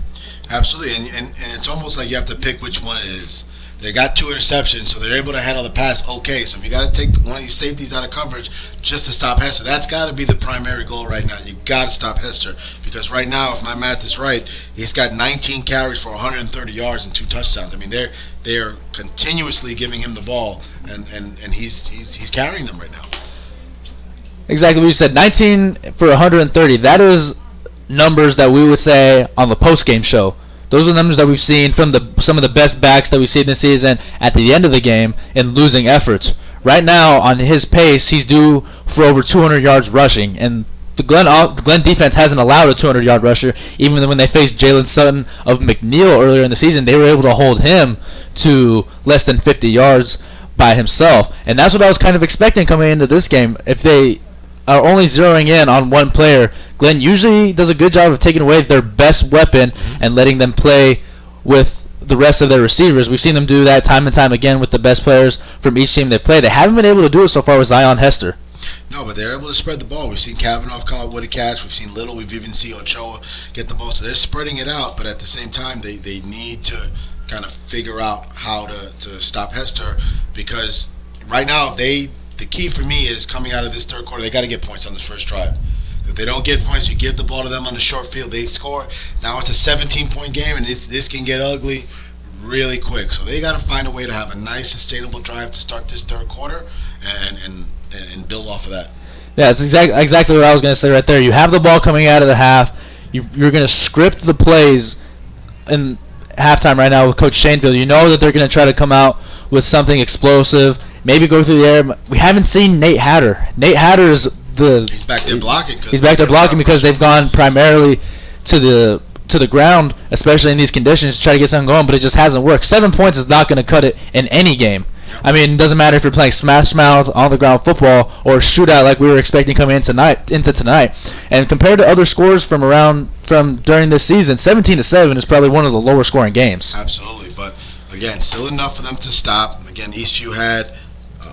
Absolutely, and it's almost like you have to pick which one it is. They got 2 interceptions, so they're able to handle the pass okay. So if you got to take one of these safeties out of coverage just to stop Hester, that's got to be the primary goal right now. You got to stop Hester because right now, if my math is right, he's got 19 carries for 130 yards and 2 touchdowns. I mean, they're continuously giving him the ball, and he's carrying them right now. Exactly what you said. 19 for 130. That is numbers that we would say on the post-game show. Those are numbers that we've seen from some of the best backs that we've seen this season at the end of the game in losing efforts. Right now, on his pace, he's due for over 200 yards rushing, and the Glenn defense hasn't allowed a 200-yard rusher. Even when they faced Jalen Sutton of McNeil earlier in the season, they were able to hold him to less than 50 yards by himself, and that's what I was kind of expecting coming into this game. If they are only zeroing in on one player, Glenn usually does a good job of taking away their best weapon and letting them play with the rest of their receivers. We've seen them do that time and time again with the best players from each team they play. They haven't been able to do it so far with Zion Hester. No, but they're able to spread the ball. We've seen Kavanaugh come up with a catch. We've seen Little. We've even seen Ochoa get the ball. So they're spreading it out, but at the same time, they need to kind of figure out how to stop Hester because right now the key for me is coming out of this third quarter, they got to get points on this first drive. If they don't get points, you give the ball to them on the short field, they score. Now it's a 17-point game, and this can get ugly really quick. So they got to find a way to have a nice, sustainable drive to start this third quarter and build off of that. Yeah, that's exactly what I was going to say right there. You have the ball coming out of the half. You're going to script the plays in halftime right now with Coach Shanefield. You know that they're going to try to come out with something explosive, maybe go through the air. We haven't seen Nate Hatter. Nate Hatter is he's back there blocking. He's back there blocking because they've gone primarily to the ground, especially in these conditions, to try to get something going, but it just hasn't worked. 7 points is not going to cut it in any game. I mean, it doesn't matter if you're playing smash mouth, on the ground football, or shootout like we were expecting coming into tonight. And compared to other scores from during this season, 17-7 is probably one of the lower scoring games. Absolutely, but again, still enough for them to stop. Again, Eastview had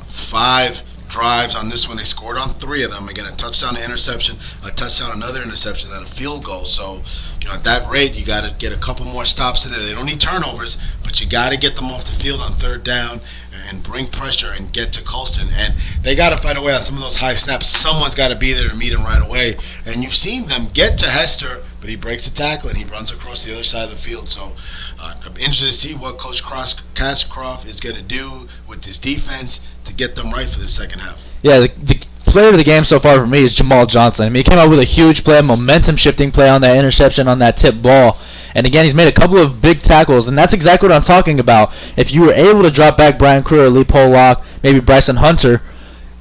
5 drives on this one. They scored on 3 of them. Again, a touchdown, an interception, a touchdown, another interception, and a field goal. So, at that rate, you got to get a couple more stops in there. They don't need turnovers, but you got to get them off the field on third down and bring pressure and get to Colston. And they got to find a way on some of those high snaps. Someone's got to be there to meet him right away. And you've seen them get to Hester, but he breaks a tackle and he runs across the other side of the field. So I'm interested to see what Coach Cascroft is going to do with this defense to get them right for the second half. Yeah, the player of the game so far for me is Jamal Johnson. I mean, he came out with a huge play, momentum-shifting play on that interception on that tip ball. And again, he's made a couple of big tackles, and that's exactly what I'm talking about. If you were able to drop back Brian Crew, Lee Pollock, maybe Bryson Hunter,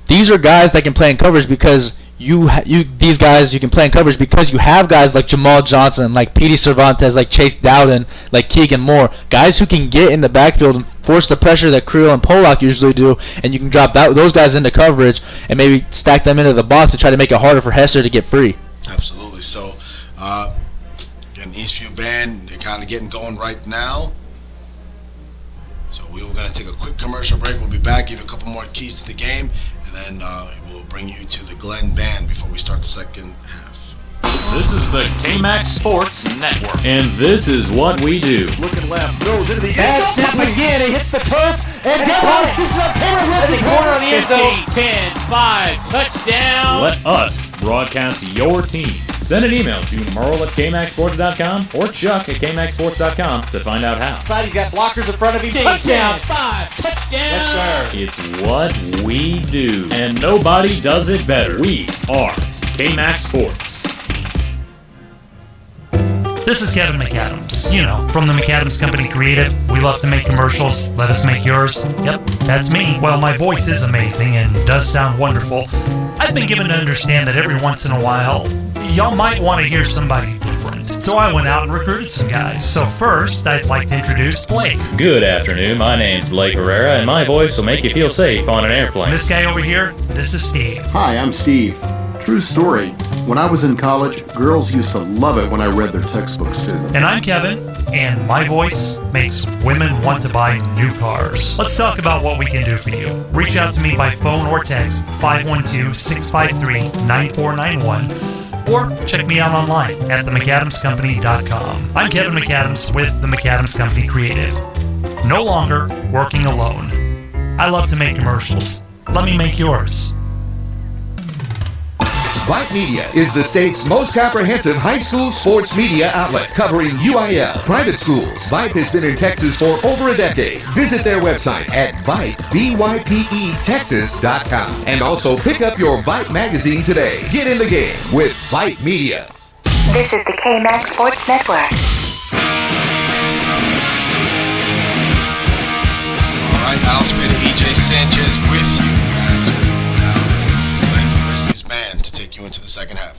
these are guys that can play in coverage because you can play in coverage because you have guys like Jamal Johnson, like Petey Cervantes, like Chase Dowden, like Keegan Moore, guys who can get in the backfield and force the pressure that Creel and Pollock usually do, and you can drop those guys into coverage and maybe stack them into the box to try to make it harder for Hester to get free. Absolutely. So, again, Eastview band, they're kind of getting going right now. So we were going to take a quick commercial break. We'll be back, give you a couple more keys to the game, and then we'll bring you to the Glenn band before we start the second half. This is the K-Max Sports Network, and this is what we do. Looking left, throws into the end. Snap again. He hits the turf. And Devon shoots up Taylor with the corner on the end zone. 10, 5, touchdown. Let us broadcast your team. Send an email to Merle@KMaxSports.com or Chuck at KMaxSports.com to find out how. Side, he's got blockers in front of him. Touchdown. 5, touchdown. Yes, sir. It's what we do, and nobody does it better. We are K-Max Sports. This is Kevin McAdams. You know, from the McAdams Company Creative. We love to make commercials. Let us make yours. Yep, that's me. Well, my voice is amazing and does sound wonderful. I've been given to understand that every once in a while, y'all might want to hear somebody different. So I went out and recruited some guys. So first, I'd like to introduce Blake. Good afternoon. My name's Blake Herrera, and my voice will make you feel safe on an airplane. This guy over here, this is Steve. Hi, I'm Steve. True story. When I was in college, girls used to love it when I read their textbooks to them. And I'm Kevin, and my voice makes women want to buy new cars. Let's talk about what we can do for you. Reach out to me by phone or text 512-653-9491 or check me out online at themcadamscompany.com. I'm Kevin McAdams with the McAdams Company Creative. No longer working alone. I love to make commercials. Let me make yours. Vype Media is the state's most comprehensive high school sports media outlet, covering UIL, private schools. Vype has been in Texas for over a decade. Visit their website at Vype, VYPETexas.com. And also pick up your Vype magazine today. Get in the game with Vype Media. This is the K-Max Sports Network. All right, Al Smith and EJ Sanchez with you guys. Now, Grizzlies man to take you into the second half.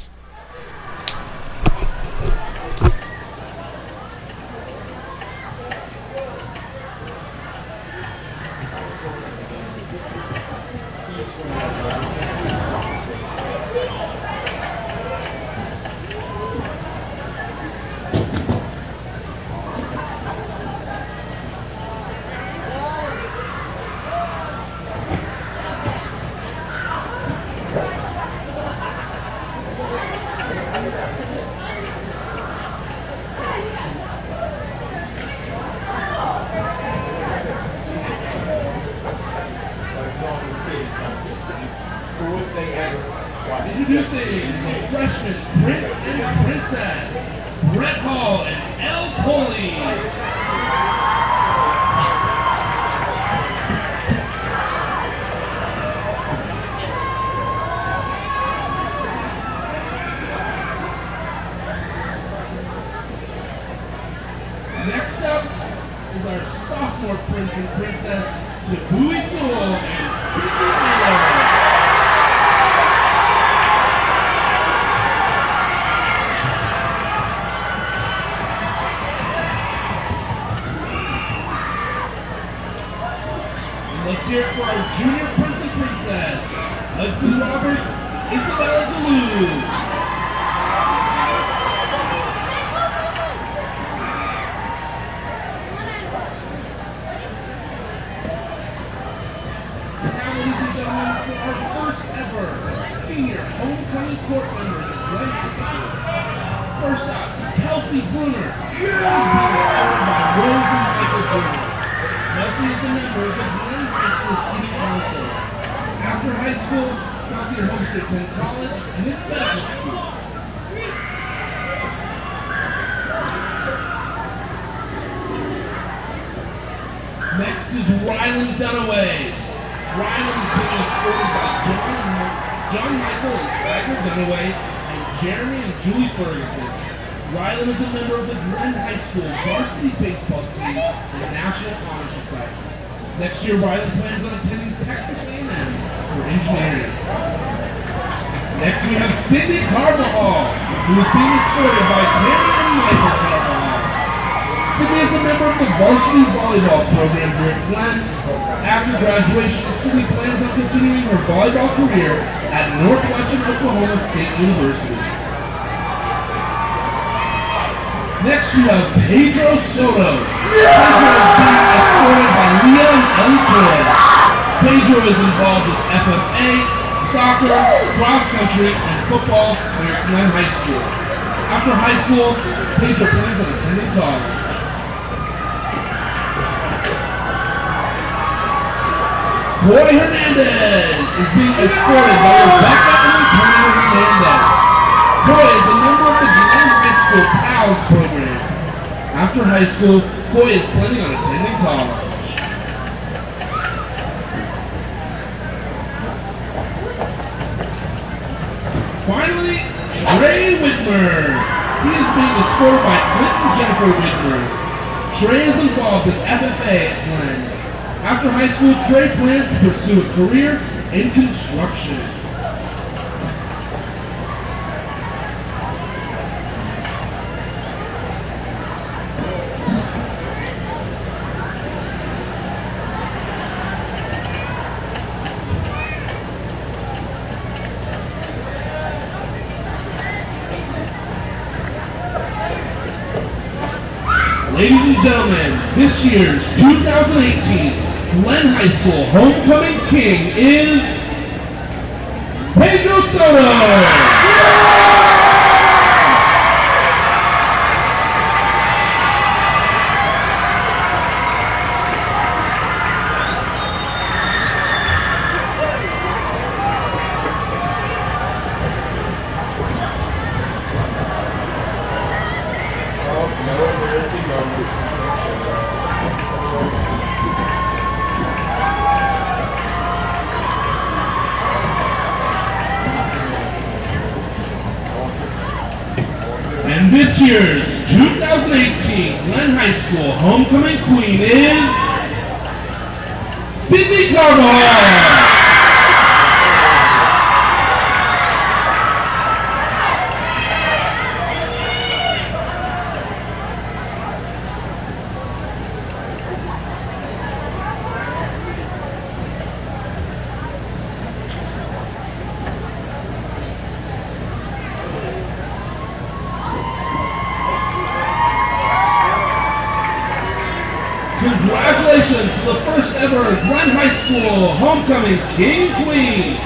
Introducing the freshman Prince and Princess, Brett Hall and Elle Coley. Next up is our sophomore Prince and Princess, Tabui Sewell and Sydney Miller. Let's hear it for our junior Prince and Princess, Hudson Roberts, Isabella Galoo. Now, ladies and gentlemen, for our first ever senior homecoming court members at Glen High School. First up, Kelsey Bruner, followed by Rose and Michael Bruner. Kelsey is a member of the Glen High School City Council. After high school, Kelsey hosted Penn College and then medical school. Next is Rylan Dunaway. Rylan is being escorted by John Michael and Tiger Dunaway and Jeremy and Julie Ferguson. Rylan is a member of the Glen High School varsity baseball team and National Honor Society. Next year, Rylan plans on attending Texas A&M for engineering. Next, we have Cindy Carvajal, who is being escorted by Terry and Michael Carvajal. Cindy is a member of the varsity volleyball program here at Glen. After graduation, Cindy plans on continuing her volleyball career at Northwestern Oklahoma State University. Next, we have Pedro Soto. Pedro is being escorted by Leah and Ellie Torres. Pedro is involved with FFA, soccer, cross country, and football here at Glen High School. After high school, Patriots plans on attending college. Boy Hernandez is being escorted by Rebecca and Antonio Hernandez. Boy is a member of the Glen High School PALS program. After high school, Boy is planning on attending college. Finally, Trey Whitmer. He is being escorted by Clinton Jennifer Whitmer. Trey is involved in FFA at Glen. After high school, Trey plans to pursue a career in construction. Ladies and gentlemen, this year's 2018 Glen High School homecoming king is Pedro Soto. And this year's 2018 Glen High School homecoming queen is Sydney Carvajal. Congratulations to the first ever Glen High School homecoming king queen.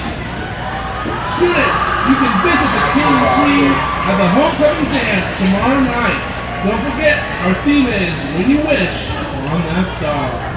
Students, you can visit the king and queen at the homecoming dance tomorrow night. Don't forget, our theme is When You Wish on That Star.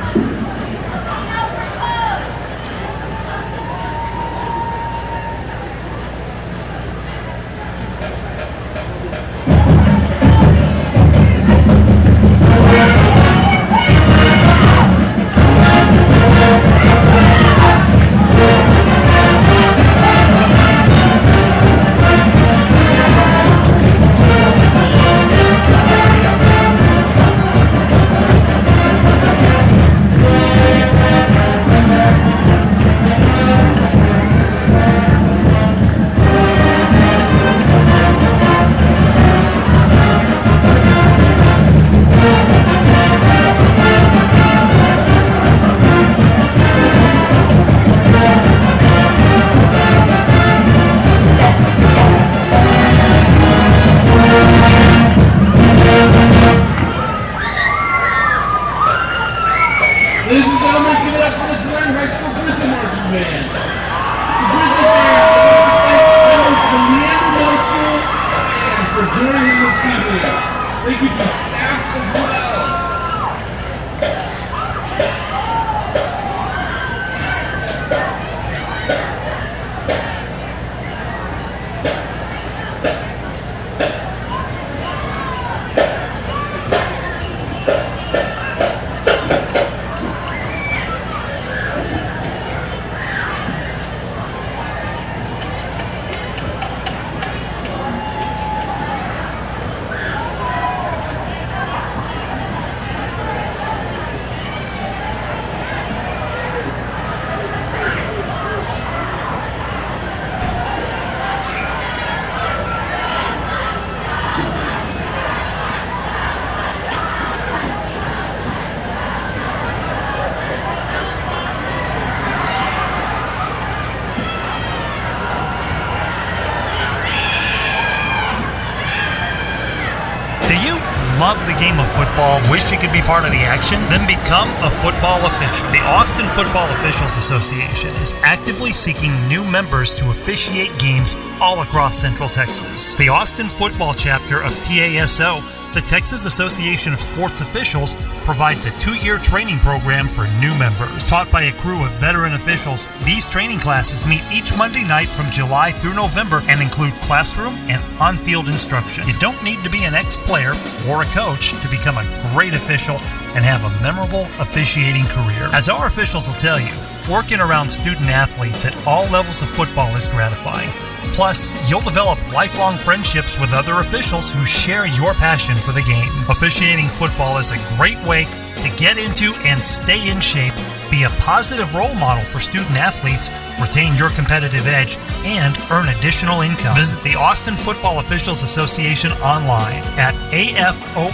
love the game of football, wish you could be part of the action? Then become a football official. The Austin Football Officials Association is actively seeking new members to officiate games all across Central Texas. The Austin Football Chapter of TASO, the Texas Association of Sports Officials, provides a 2-year training program for new members. Taught by a crew of veteran officials, these training classes meet each Monday night from July through November and include classroom and on-field instruction. You don't need to be an ex-player or a coach to become a great official and have a memorable officiating career. As our officials will tell you, working around student athletes at all levels of football is gratifying. Plus, you'll develop lifelong friendships with other officials who share your passion for the game. Officiating football is a great way to get into and stay in shape, be a positive role model for student athletes, retain your competitive edge, and earn additional income. Visit the Austin Football Officials Association online at afoa.ws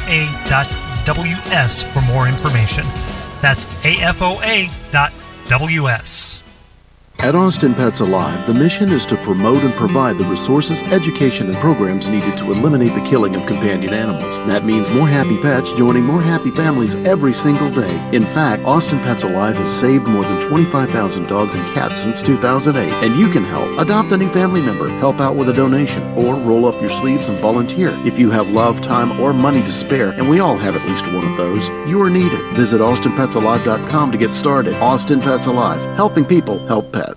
for more information. That's afoa.ws. At Austin Pets Alive, the mission is to promote and provide the resources, education, and programs needed to eliminate the killing of companion animals. That means more happy pets joining more happy families every single day. In fact, Austin Pets Alive has saved more than 25,000 dogs and cats since 2008, and you can help. Adopt a new family member, help out with a donation, or roll up your sleeves and volunteer. If you have love, time, or money to spare, and we all have at least one of those, you are needed. Visit AustinPetsAlive.com to get started. Austin Pets Alive, helping people help pets.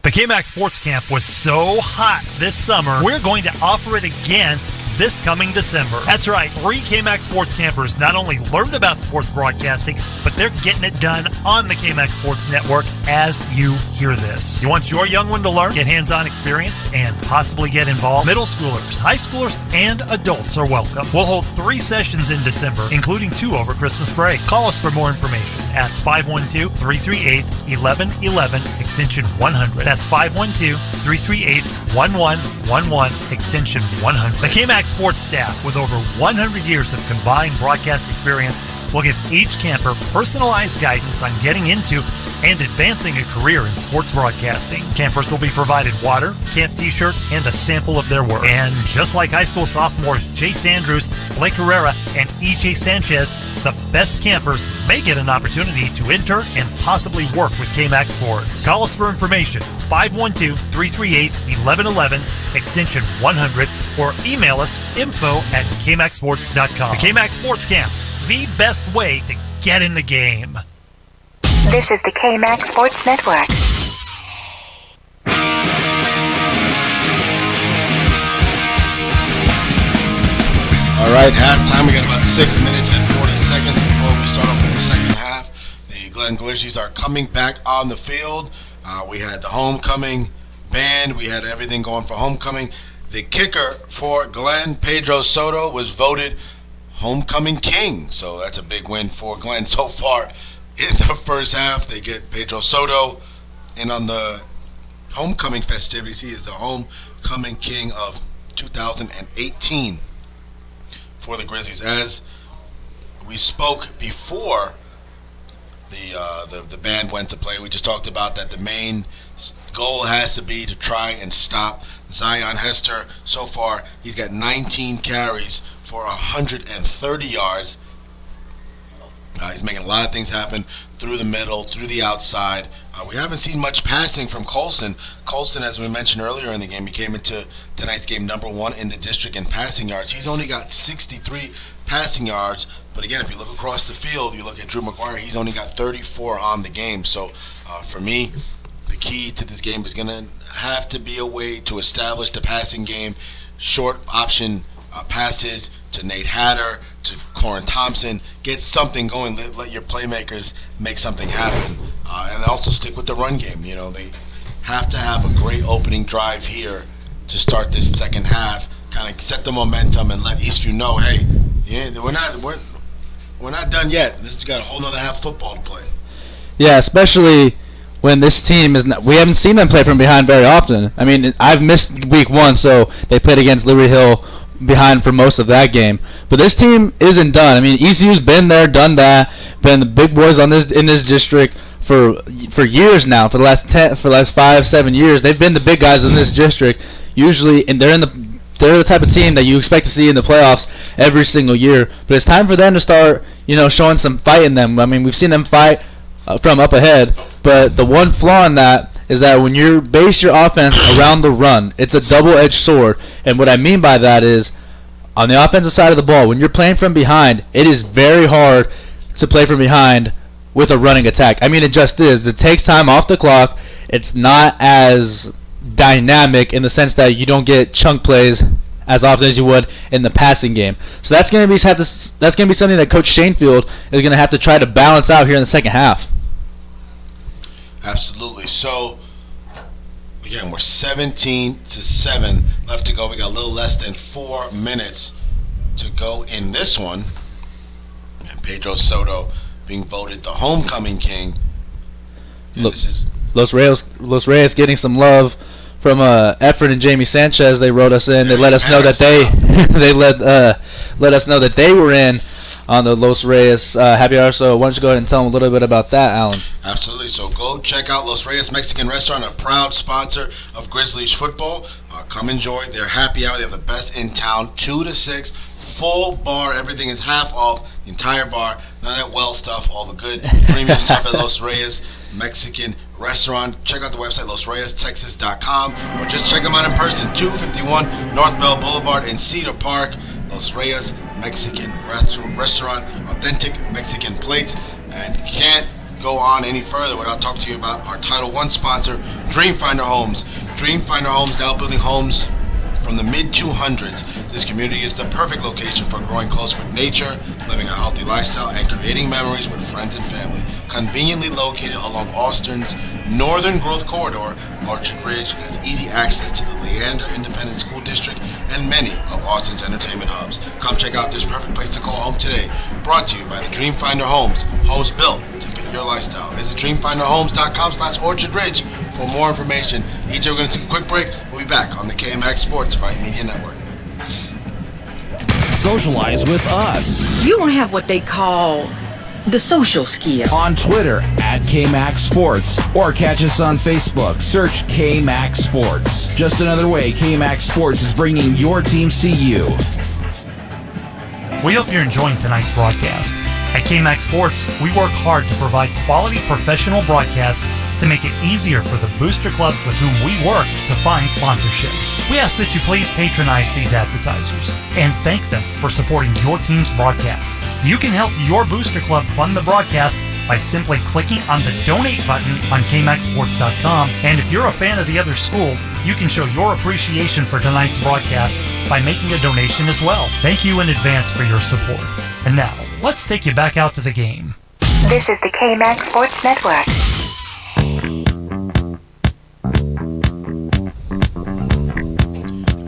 The KMAX Sports Camp was so hot this summer, we're going to offer it again this coming December. That's right, 3 KMAX Sports Campers not only learned about sports broadcasting, but they're getting it done on the KMAX Sports Network as you hear this. You want your young one to learn, get hands-on experience, and possibly get involved? Middle schoolers, high schoolers, and adults are welcome. We'll hold 3 sessions in December, including 2 over Christmas break. Call us for more information at 512-338-1111, extension 100. That's 512-338-1111, extension 100. The KMAX Sports staff, with over 100 years of combined broadcast experience, will give each camper personalized guidance on getting into and advancing a career in sports broadcasting. Campers will be provided water, camp t-shirt, and a sample of their work. And just like high school sophomores Jace Andrews, Blake Herrera, and EJ Sanchez, the best campers may get an opportunity to enter and possibly work with KMAX Sports. Call us for information, 512-338-1111, extension 100, or email us info@kmaxsports.com. The KMAX Sports Camp, the best way to get in the game. This is the KMAX Sports Network. All right, halftime. We got about 6 minutes and 40 seconds before we start off with the second half. The Glen Glizzies are coming back on the field. We had the homecoming band. We had everything going for homecoming. The kicker for Glen, Pedro Soto, was voted homecoming king. So that's a big win for Glen so far in the first half. They get Pedro Soto in on the homecoming festivities. He is the homecoming king of 2018 for the Grizzlies. As we spoke before the band went to play, we just talked about that the main goal has to be to try and stop Zion Hester. So far, he's got 19 carries for 130 yards. He's making a lot of things happen through the middle, through the outside. We haven't seen much passing from Colson. Colson, as we mentioned earlier in the game, he came into tonight's game number 1 in the district in passing yards. He's only got 63 passing yards. But again, if you look across the field, you look at Drew McGuire, he's only got 34 on the game. So for me, the key to this game is going to have to be a way to establish the passing game, short option passes to Nate Hatter, to Corin Thompson. Get something going. Let your playmakers make something happen. And also stick with the run game. You know, they have to have a great opening drive here to start this second half, kind of set the momentum and let Eastview know, hey, yeah, we're not done yet. This has got a whole nother half football to play. Yeah, especially when this team is not, we haven't seen them play from behind very often. I mean, I've missed week 1, so they played against Liberty Hill behind for most of that game. But this team isn't done. I mean, ECU's been there, done that, been the big boys in this district for years now. For the last 5-7 years, they've been the big guys in this district. Usually, and they're in the they're the type of team that you expect to see in the playoffs every single year. But it's time for them to start, showing some fight in them. I mean, we've seen them fight from up ahead, but the one flaw in that is that when you base your offense around the run, it's a double-edged sword. And what I mean by that is, on the offensive side of the ball, when you're playing from behind, it is very hard to play from behind with a running attack. I mean, it just is. It takes time off the clock. It's not as dynamic in the sense that you don't get chunk plays as often as you would in the passing game. So that's going to be something that Coach Shanefield is going to have to try to balance out here in the second half. Absolutely. So again, we're 17-7 left to go. We got a little less than 4 minutes to go in this one. And Pedro Soto being voted the homecoming king. Look, Los Reyes getting some love from Efren and Jamie Sanchez. They wrote us in. They let us know that they let us know that they were in on the Los Reyes happy hour. So why don't you go ahead and tell them a little bit about that, Alan? Absolutely. So go check out Los Reyes Mexican Restaurant, a proud sponsor of Grizzlies football. Come enjoy their happy hour. They have the best in town, 2 to 6. Full bar, everything is half off, the entire bar. None of that well stuff, all the good premium stuff at Los Reyes Mexican Restaurant. Check out the website, losreyestexas.com, or just check them out in person, 251 North Bell Boulevard in Cedar Park. Los Reyes Mexican Restaurant, authentic Mexican plates. And can't go on any further without talking to you about our Title I sponsor, Dreamfinder Homes. Dreamfinder Homes, now building homes from the mid-200s. This community is the perfect location for growing close with nature, living a healthy lifestyle, and creating memories with friends and family. Conveniently located along Austin's northern growth corridor, Orchard Ridge has easy access to the Leander Independent School District and many of Austin's entertainment hubs. Come check out this perfect place to call home today. Brought to you by the Dreamfinder Homes. Homes built to fit your lifestyle. Visit dreamfinderhomes.com/Orchard Ridge for more information. Each we're going to take a quick break. We'll be back on the KMX Sports Vype Media Network. Socialize with us. You don't have what they call the social skill. On Twitter at KMax Sports, or catch us on Facebook. Search KMax Sports. Just another way KMax Sports is bringing your teams to you. We hope you're enjoying tonight's broadcast. At KMax Sports, we work hard to provide quality professional broadcasts to make it easier for the booster clubs with whom we work to find sponsorships. We ask that you please patronize these advertisers and thank them for supporting your team's broadcasts. You can help your booster club fund the broadcast by simply clicking on the donate button on KMaxSports.com. And if you're a fan of the other school, you can show your appreciation for tonight's broadcast by making a donation as well. Thank you in advance for your support. And now, let's take you back out to the game. This is the KMax Sports Network.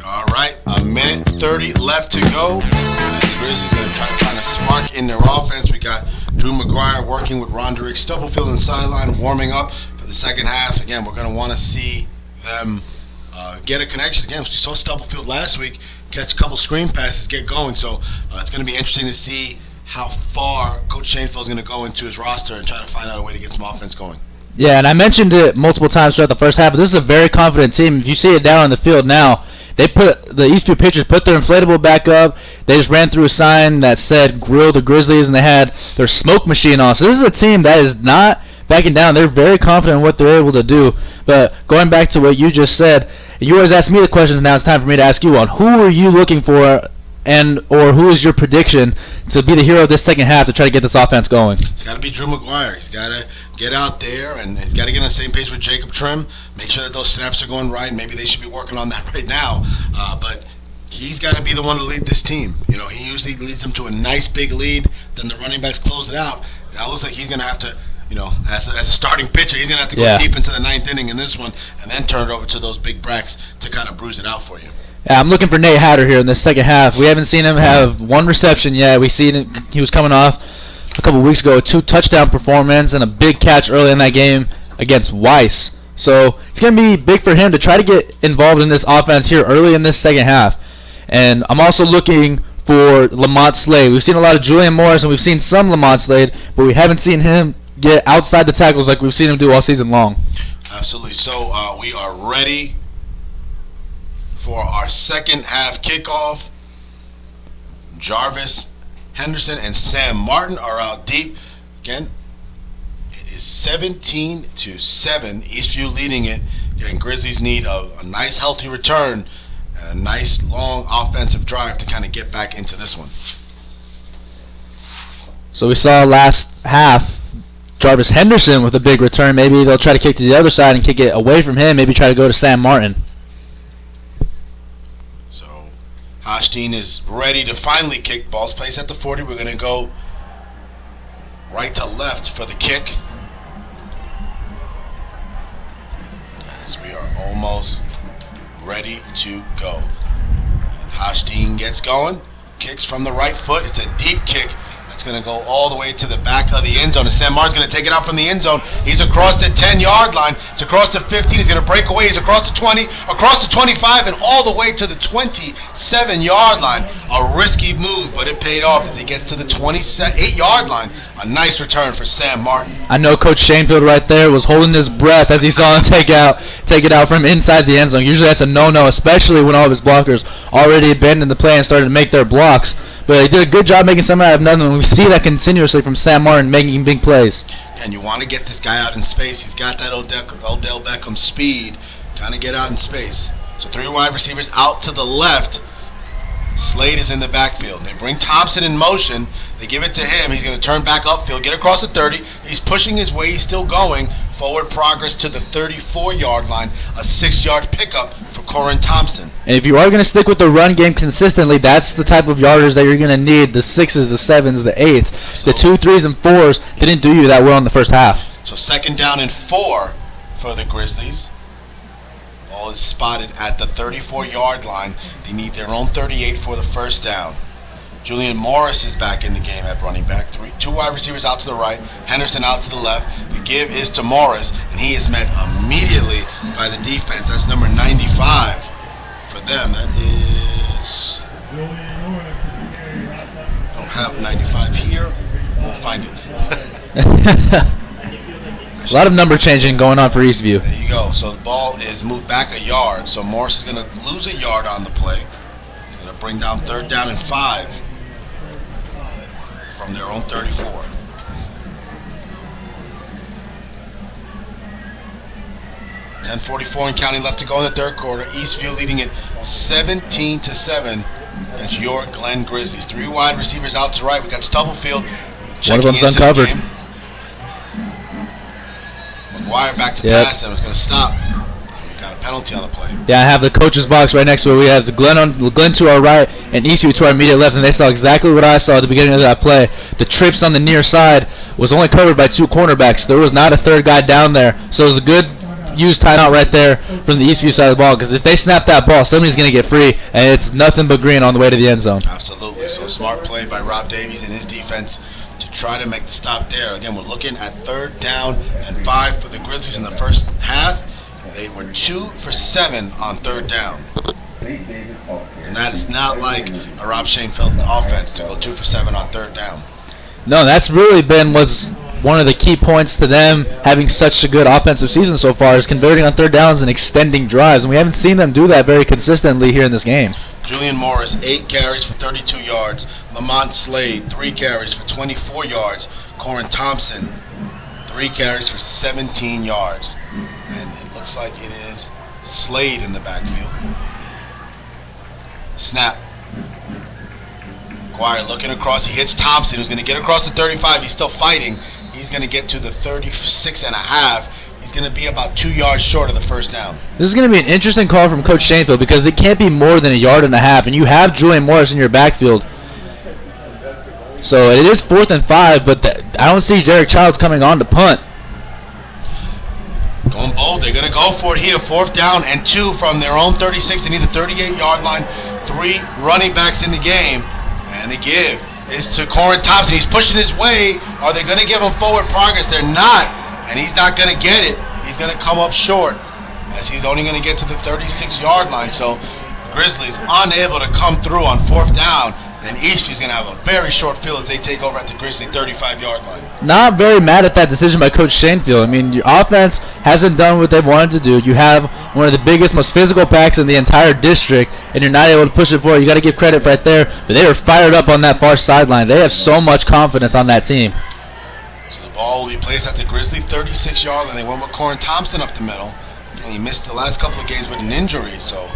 All right, a minute 30 left to go. The Grizzlies are going to try to find a spark in their offense. We got Drew McGuire working with Roderick Stubblefield on the sideline, warming up for the second half. Again, we're going to want to see them get a connection. Again, we saw Stubblefield last week catch a couple screen passes, get going. So it's going to be interesting to see how far Coach Shanefield is going to go into his roster and try to find out a way to get some offense going. Yeah, and I mentioned it multiple times throughout the first half, but this is a very confident team. If you see it down on the field now, the Eastview pitchers put their inflatable back up. They just ran through a sign that said "Grill the Grizzlies," and they had their smoke machine on. So this is a team that is not backing down. They're very confident in what they're able to do. But going back to what you just said, you always ask me the questions. Now it's time for me to ask you one. Who are you looking for, or who is your prediction to be the hero of this second half to try to get this offense going? It's got to be Drew McGuire. He's got to get out there, and he's got to get on the same page with Jacob Trim. Make sure that those snaps are going right. Maybe they should be working on that right now. But he's got to be the one to lead this team. You know, he usually leads them to a nice big lead. Then the running backs close it out. Now it looks like he's going to have to, you know, as a starting pitcher, he's going to have to go deep into the ninth inning in this one, and then turn it over to those big bracks to kind of bruise it out for you. Yeah, I'm looking for Nate Hatter here in this second half. We haven't seen him have one reception yet. We seen it, he was coming off a couple weeks ago, 2 touchdown performance and a big catch early in that game against Weiss. So it's going to be big for him to try to get involved in this offense here early in this second half. And I'm also looking for Lamont Slade. We've seen a lot of Julian Morris and we've seen some Lamont Slade, but we haven't seen him get outside the tackles like we've seen him do all season long. Absolutely. So we are ready for for our second half kickoff. Jarvis Henderson and Sam Martin are out deep. Again, it is 17-7. Eastview leading it. And Grizzlies need a nice healthy return and a nice long offensive drive to kind of get back into this one. So we saw last half Jarvis Henderson with a big return. Maybe they'll try to kick to the other side and kick it away from him. Maybe try to go to Sam Martin. So Hosteen is ready to finally kick. Ball's placed at the 40. We're going to go right to left for the kick. As we are almost ready to go. And Hosteen gets going. Kicks from the right foot. It's a deep kick. It's going to go all the way to the back of the end zone. And Sam Martin's going to take it out from the end zone. He's across the 10-yard line. It's across the 15. He's going to break away. He's across the 20, across the 25, and all the way to the 27-yard line. A risky move, but it paid off as he gets to the 28-yard line. A nice return for Sam Martin. I know Coach Shanefield right there was holding his breath as he saw him take it out from inside the end zone. Usually that's a no-no, especially when all of his blockers already abandoned the play and started to make their blocks. But he did a good job making something out of nothing. And we see that continuously from Sam Martin making big plays. And you want to get this guy out in space. He's got that Odell Beckham speed. Kind of get out in space. So 3 wide receivers out to the left. Slade is in the backfield. They bring Thompson in motion. They give it to him. He's going to turn back upfield, get across the 30. He's pushing his way. He's still going. Forward progress to the 34-yard line. A 6-yard pickup for Corin Thompson. And if you are going to stick with the run game consistently, that's the type of yardage that you're going to need. The 6s, the 7s, the 8s. Absolutely. The 2, 3s, and 4s didn't do you that well in the first half. So 2nd down and 4 for the Grizzlies. Ball is spotted at the 34-yard line. They need their own 38 for the first down. Julian Morris is back in the game at running back. 2 wide receivers out to the right. Henderson out to the left. The give is to Morris, and he is met immediately by the defense. That's number 95 for them. That is... I don't have 95 here. We'll find it. A lot of number changing going on for Eastview. There you go. So the ball is moved back a yard. So Morris is going to lose a yard on the play. He's going to bring down 3rd down and 5 from their own 34. .44 and counting left to go in the 3rd quarter. Eastview leading it 17-7 against your Glen Grizzlies. 3 wide receivers out to right. We got Stubblefield. One of them's uncovered. McGuire back to pass and was going to stop. We got a penalty on the play. Yeah, I have the coach's box right next to it. We have Glenn to our right and Eastview to our immediate left, and they saw exactly what I saw at the beginning of that play. The trips on the near side was only covered by 2 cornerbacks. There was not a 3rd guy down there, so it was a good used timeout right there from the Eastview side of the ball, because if they snap that ball, somebody's going to get free, and it's nothing but green on the way to the end zone. Absolutely. So smart play by Rob Davies and his defense to try to make the stop there. Again, we're looking at 3rd down and 5 for the Grizzlies in the first half. They were 2 for 7 on 3rd down. And that is not like a Rob Shanefield offense to go 2 for 7 on 3rd down. No, that's really been what's one of the key points to them having such a good offensive season so far, is converting on 3rd downs and extending drives. And we haven't seen them do that very consistently here in this game. Julian Morris, 8 carries for 32 yards. Lamont Slade, 3 carries for 24 yards. Corin Thompson, 3 carries for 17 yards. And it looks like it is Slade in the backfield. Snap. McGuire looking across. He hits Thompson, who's going to get across the 35. He's still fighting. He's going to get to the 36 and a half. He's going to be about 2 yards short of the first down. This is going to be an interesting call from Coach Shanefield, because it can't be more than 1.5 yards, and you have Julian Morris in your backfield. So it is 4th and 5, but I don't see Derek Childs coming on to punt. Going bold. They're going to go for it here. 4th down and 2 from their own 36. They need the 38-yard line. 3 running backs in the game. And the give is to Corin Thompson. He's pushing his way. Are they going to give him forward progress? They're not. And he's not going to get it. He's going to come up short, as he's only going to get to the 36-yard line. So Grizzlies unable to come through on 4th down. And Eastview's going to have a very short field as they take over at the Grizzly 35-yard line. Not very mad at that decision by Coach Shanefield. I mean, your offense hasn't done what they wanted to do. You have one of the biggest, most physical packs in the entire district, and you're not able to push it forward. You got to give credit right there. But they were fired up on that far sideline. They have so much confidence on that team. So the ball will be placed at the Grizzly 36-yard line. They went with Corin Thompson up the middle. And he missed the last couple of games with an injury, so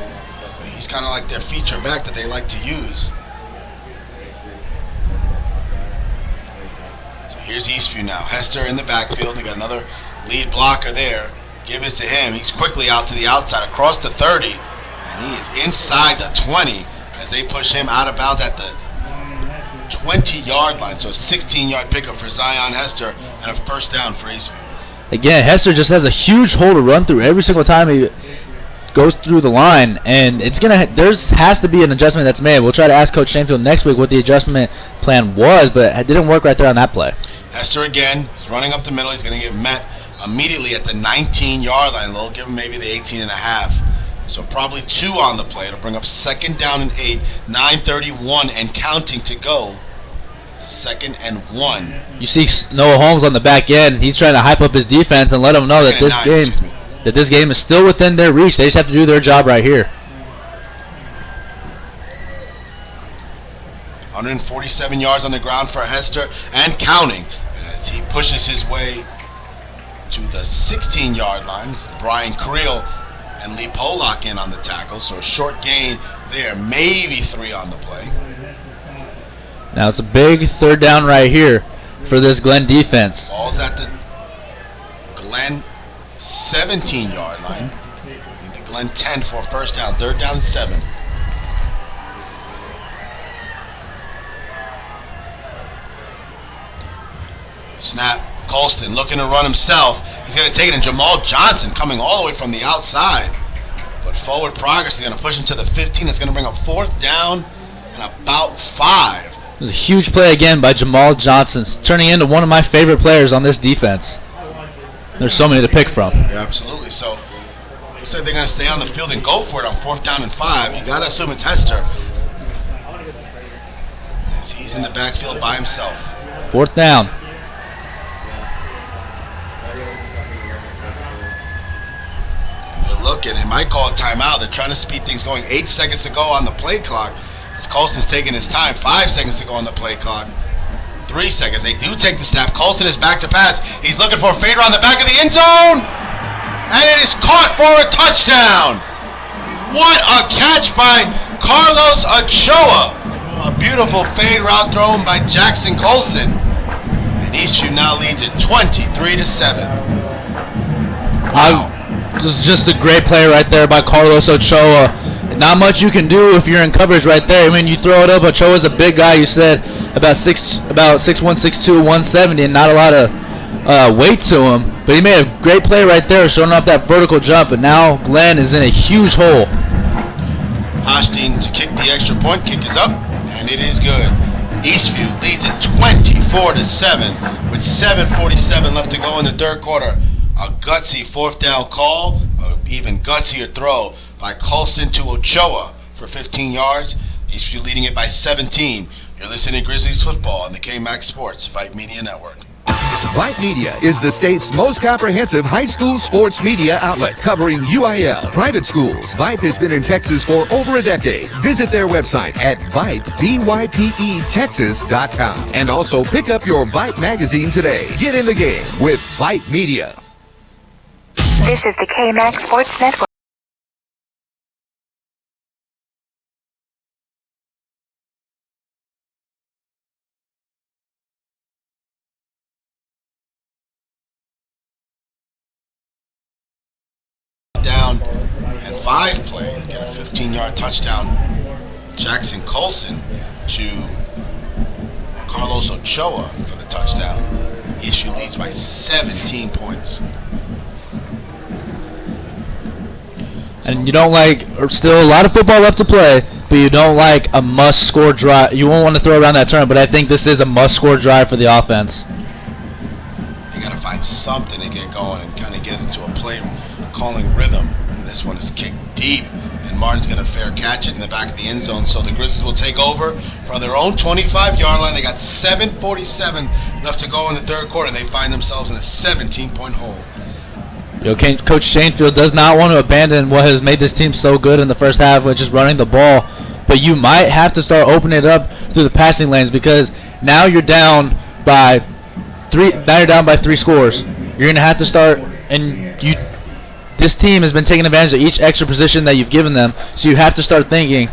he's kind of like their feature back that they like to use. Here's Eastview now. Hester in the backfield. They got another lead blocker there. Give it to him. He's quickly out to the outside across the 30. And he is inside the 20 as they push him out of bounds at the 20-yard line. So a 16-yard pickup for Zion Hester and a first down for Eastview. Again, Hester just has a huge hole to run through every single time he goes through the line, and there has to be an adjustment that's made. We'll try to ask Coach Shanefield next week what the adjustment plan was, but it didn't work right there on that play. Hester again. He's running up the middle. He's going to get met immediately at the 19-yard line. They'll give him maybe the 18.5. So probably 2 on the play. It'll bring up 2nd down and 8, 9:31 and counting to go. 2nd and 1. You see Noah Holmes on the back end. He's trying to hype up his defense and let them know that this game is still within their reach. They just have to do their job right here. 147 yards on the ground for Hester and counting as he pushes his way to the 16-yard line. Brian Creel and Lee Pollock in on the tackle, so a short gain there, maybe 3 on the play. Now it's a big 3rd down right here for this Glenn defense. Ball's at the Glenn 17-yard line. The Glenn 10 for a first down. 3rd down and 7. Snap. Colston looking to run himself. He's going to take it, and Jamal Johnson coming all the way from the outside. But forward progress is going to push him to the 15. It's going to bring a 4th down and about 5. It was a huge play again by Jamal Johnson, turning into one of my favorite players on this defense. There's so many to pick from. Yeah, absolutely. So, looks like they're going to stay on the field and go for it on 4th down and 5. You got to assume it's Hester. As he's in the backfield by himself. 4th down. They're looking. They might call a timeout. They're trying to speed things going. 8 seconds to go on the play clock. As Colston's taking his time. 5 seconds to go on the play clock. 3 seconds. They do take the snap. Colston is back to pass. He's looking for a fader on the back of the end zone. And it is caught for a touchdown. What a catch by Carlos Ochoa. A beautiful fade route thrown by Jackson Colston. And Eastview now leads it 23-7. Wow. This is just a great play right there by Carlos Ochoa. Not much you can do if you're in coverage right there. I mean, you throw it up. Ochoa's a big guy. You said about 6'1", 6'2", 170, and not a lot of weight to him. But he made a great play right there, showing off that vertical jump. And now Glenn is in a huge hole. Osteen to kick the extra point. Kick is up, and it is good. Eastview leads it 24-7 with 7:47 left to go in the 3rd quarter. A gutsy 4th down call, an even gutsier throw by Colston to Ochoa for 15 yards. Eastview leading it by 17. You're listening to Grizzlies football on the KMAX Sports Vype Media Network. Vype Media is the state's most comprehensive high school sports media outlet covering UIL, private schools. Vype has been in Texas for over a decade. Visit their website at Vype, VYPE, and also pick up your Vype magazine today. Get in the game with Vype Media. This is the KMAX Sports Network. Down and 5 play, get a 15-yard touchdown. Jackson Colson to Carlos Ochoa for the touchdown. Issue leads by 17 points. And you don't still a lot of football left to play, but you don't like a must-score drive. You won't want to throw around that term, but I think this is a must-score drive for the offense. You got to find something to get going and kind of get into a play calling rhythm. And this one is kicked deep, and and Martin's going to fair catch it in the back of the end zone. So the Grizzlies will take over from their own 25-yard line. They got 7:47 left to go in the third quarter. They find themselves in a 17-point hole. Coach Shanefield does not want to abandon what has made this team so good in the first half, which is running the ball. But you might have to start opening it up through the passing lanes, because now you're down by three scores. You're going to have to start, and this team has been taking advantage of each extra position that you've given them, so you have to start thinking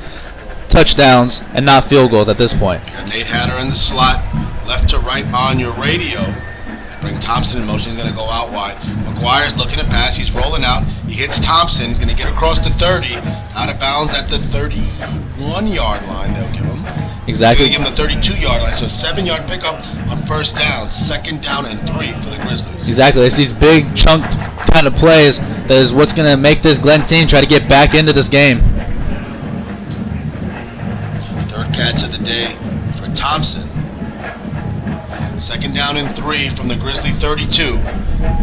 touchdowns and not field goals at this point. You got Nate Hatter in the slot, left to right on your radio. Bring Thompson in motion. He's going to go out wide. McGuire's looking to pass. He's rolling out. He hits Thompson. He's going to get across the 30. Out of bounds at the 31-yard line, they'll give him. Exactly. They're going to give him the 32-yard line. So 7-yard pickup on first down. 2nd down and 3 for the Grizzlies. Exactly. It's these big chunk kind of plays that is what's going to make this Glenn team try to get back into this game. Third catch of the day for Thompson. 2nd down and 3 from the Grizzly 32.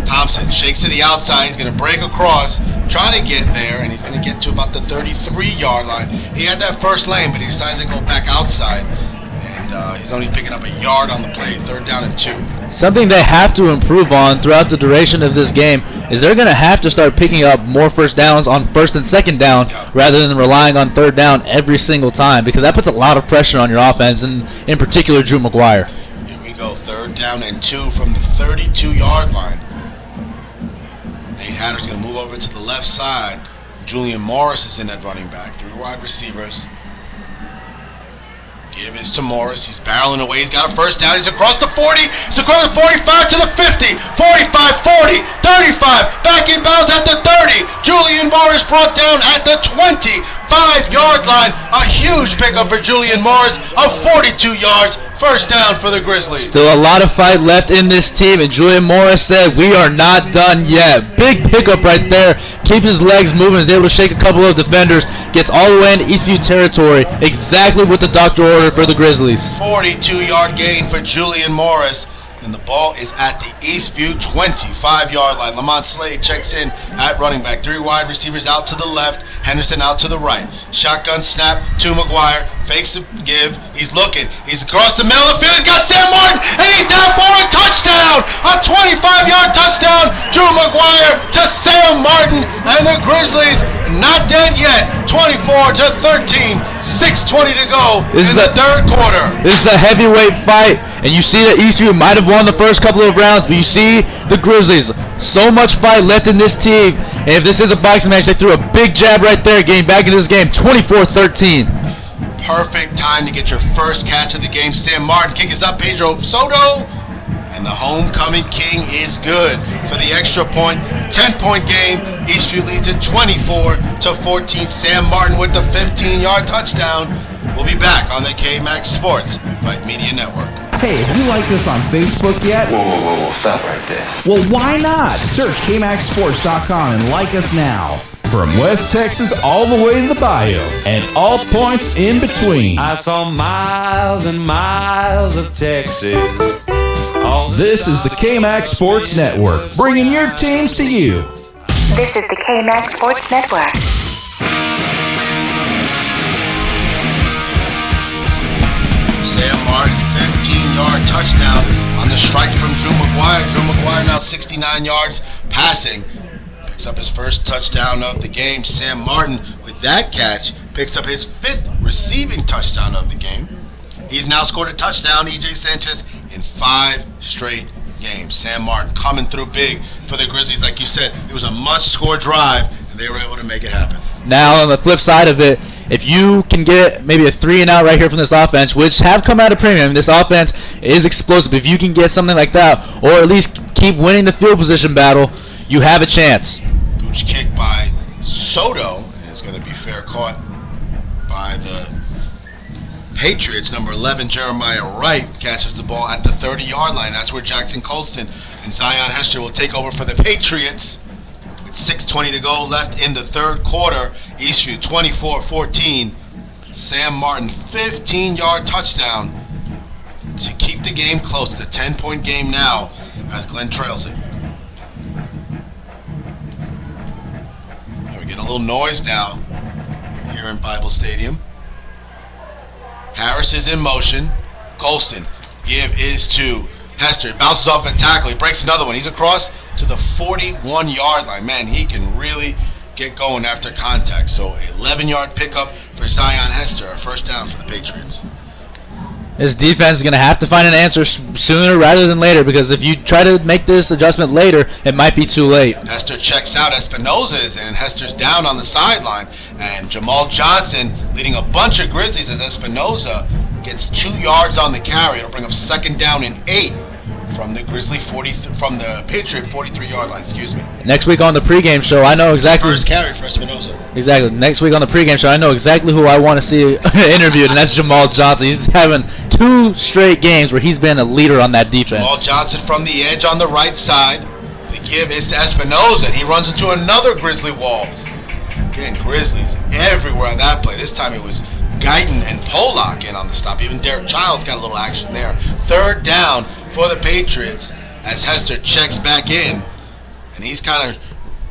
Thompson shakes to the outside. He's going to break across, trying to get there, and he's going to get to about the 33-yard line. He had that first lane, but he decided to go back outside, and he's only picking up a yard on the play. 3rd down and 2. Something they have to improve on throughout the duration of this game is they're going to have to start picking up more first downs on 1st and 2nd down rather than relying on 3rd down every single time, because that puts a lot of pressure on your offense, and in particular Drew McGuire. Go 3rd down and 2 from the 32-yard line. Nate Hatter's going to move over to the left side. Julian Morris is in at running back. 3 wide receivers. Give is to Morris. He's barreling away. He's got a first down. He's across the 40. He's across the 45 to the 50. 45, 40, 35. Back in bounds at the 30. Julian Morris brought down at the 25-yard line. A huge pickup for Julian Morris of 42 yards. First down for the Grizzlies. Still a lot of fight left in this team, and Julian Morris said, "We are not done yet." Big pickup right there. Keeps his legs moving, is able to shake a couple of defenders, gets all the way into Eastview territory. Exactly what the doctor ordered for the Grizzlies. 42-yard gain for Julian Morris. And the ball is at the Eastview 25-yard line. Lamont Slade checks in at running back. 3 wide receivers out to the left. Henderson out to the right. Shotgun snap to McGuire. Fakes a give. He's looking. He's across the middle of the field. He's got Sam Martin. And he's down for a touchdown. A 25-yard touchdown. Drew McGuire to Sam Martin. And the Grizzlies not dead yet. 24-13. 6:20 to go in the third quarter. This is a heavyweight fight. And you see that Eastview might have won the first couple of rounds, but you see the Grizzlies. So much fight left in this team. And if this is a boxing match, they threw a big jab right there, getting back into this game, 24-13. Perfect time to get your first catch of the game. Sam Martin kick is up. Pedro Soto. And the homecoming king is good for the extra point. 10-point game. Eastview leads it 24-14. Sam Martin with the 15-yard touchdown. We'll be back on the KMAX Sports Vype Media Network. Hey, have you liked us on Facebook yet? Whoa, stop right there. Well, why not? Search KMAXSports.com and like us now. From West Texas all the way to the bayou and all points in between. I saw miles and miles of Texas. This is the KMAX Sports Network, bringing your teams to you. This is the KMAX Sports Network. Sam Martin, 15-yard touchdown on the strike from Drew McGuire. Drew McGuire now 69 yards passing. Picks up his first touchdown of the game. Sam Martin, with that catch, picks up his 5th receiving touchdown of the game. He's now scored a touchdown, E.J. Sanchez, in 5 straight games. Sam Martin coming through big for the Grizzlies. Like you said, it was a must-score drive, and they were able to make it happen. Now, on the flip side of it, if you can get maybe a 3-and-out right here from this offense, which have come out of premium, this offense is explosive. If you can get something like that, or at least keep winning the field position battle, you have a chance. Booch kick by Soto, and it's going to be fair caught by the Patriots. Number 11, Jeremiah Wright, catches the ball at the 30-yard line. That's where Jackson Colston and Zion Hester will take over for the Patriots. With 6:20 to go left in the third quarter. Eastview 24-14. Sam Martin, 15-yard touchdown to keep the game close. The 10-point game now as Glenn trails it. We get a little noise now here in Bible Stadium. Harris is in motion. Colston, give is to Hester. Bounces off a tackle. He breaks another one. He's across to the 41-yard line. Man, he can really get going after contact. So 11-yard pickup for Zion Hester, a first down for the Patriots. His defense is going to have to find an answer sooner rather than later, because if you try to make this adjustment later, it might be too late. Hester checks out. Espinoza is in, and Hester's down on the sideline. And Jamal Johnson leading a bunch of Grizzlies as Espinoza gets 2 yards on the carry. It'll bring up second down and 8 from the from the Patriot 43-yard line. Excuse me. Next week on the pregame show, I know exactly. First carry for Espinoza. Exactly. Next week on the pregame show, I know exactly who I want to see interviewed, and that's Jamal Johnson. He's having 2 straight games where he's been a leader on that defense. Jamal Johnson from the edge on the right side. The give is to Espinoza, and he runs into another Grizzly wall. Again, Grizzlies everywhere on that play. This time it was Guyton and Pollock in on the stop. Even Derek Childs got a little action there. Third down for the Patriots as Hester checks back in. And he's kind of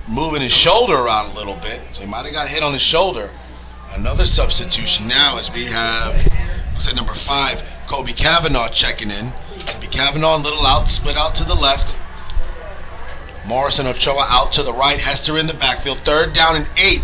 moving his shoulder around a little bit. So he might have got hit on his shoulder. Another substitution now as we have, looks like number 5, Kobe Kavanaugh checking in. Kobe Kavanaugh a little out, split out to the left. Morrison Ochoa out to the right. Hester in the backfield. Third down and 8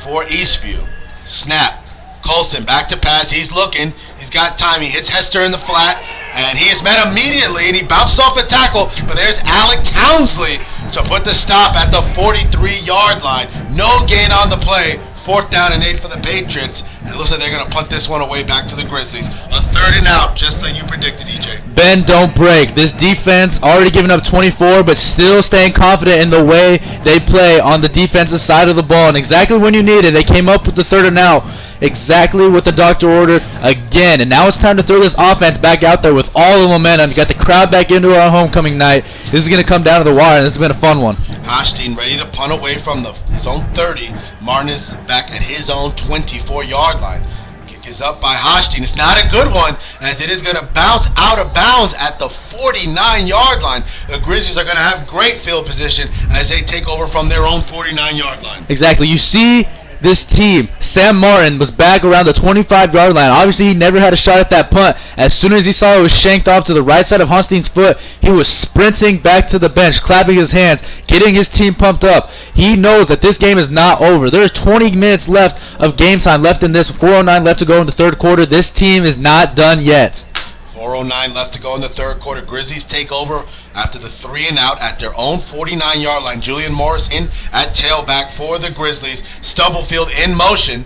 for Eastview. Snap. Colston back to pass. He's looking. He's got time. He hits Hester in the flat. And he is met immediately. And he bounced off a tackle. But there's Alec Townsley to put the stop at the 43-yard line. No gain on the play. Fourth down and 8 for the Patriots. And it looks like they're going to punt this one away back to the Grizzlies. A third and out, just like you predicted, EJ. Bend, don't break. This defense already giving up 24, but still staying confident in the way they play on the defensive side of the ball. And exactly when you need it, they came up with the third and out. Exactly what the doctor ordered again. And now it's time to throw this offense back out there with all the momentum. You got the crowd back into our homecoming night. This is going to come down to the wire, and this has been a fun one. Hochstein ready to punt away from his own 30. Martin is back at his own 24-yard line. Kick is up by Hochstein. It's not a good one, as it is going to bounce out of bounds at the 49-yard line. The Grizzlies are going to have great field position as they take over from their own 49-yard line. Exactly. You see this team, Sam Martin was back around the 25-yard line. Obviously, he never had a shot at that punt. As soon as he saw it was shanked off to the right side of Hochstein's foot, he was sprinting back to the bench, clapping his hands, getting his team pumped up. He knows that this game is not over. There's 20 minutes left of game time left in this. 4:09 left to go in the third quarter. This team is not done yet. 4:09 left to go in the third quarter. Grizzlies take over after the 3 and out at their own 49-yard line. Julian Morris in at tailback for the Grizzlies. Stubblefield in motion.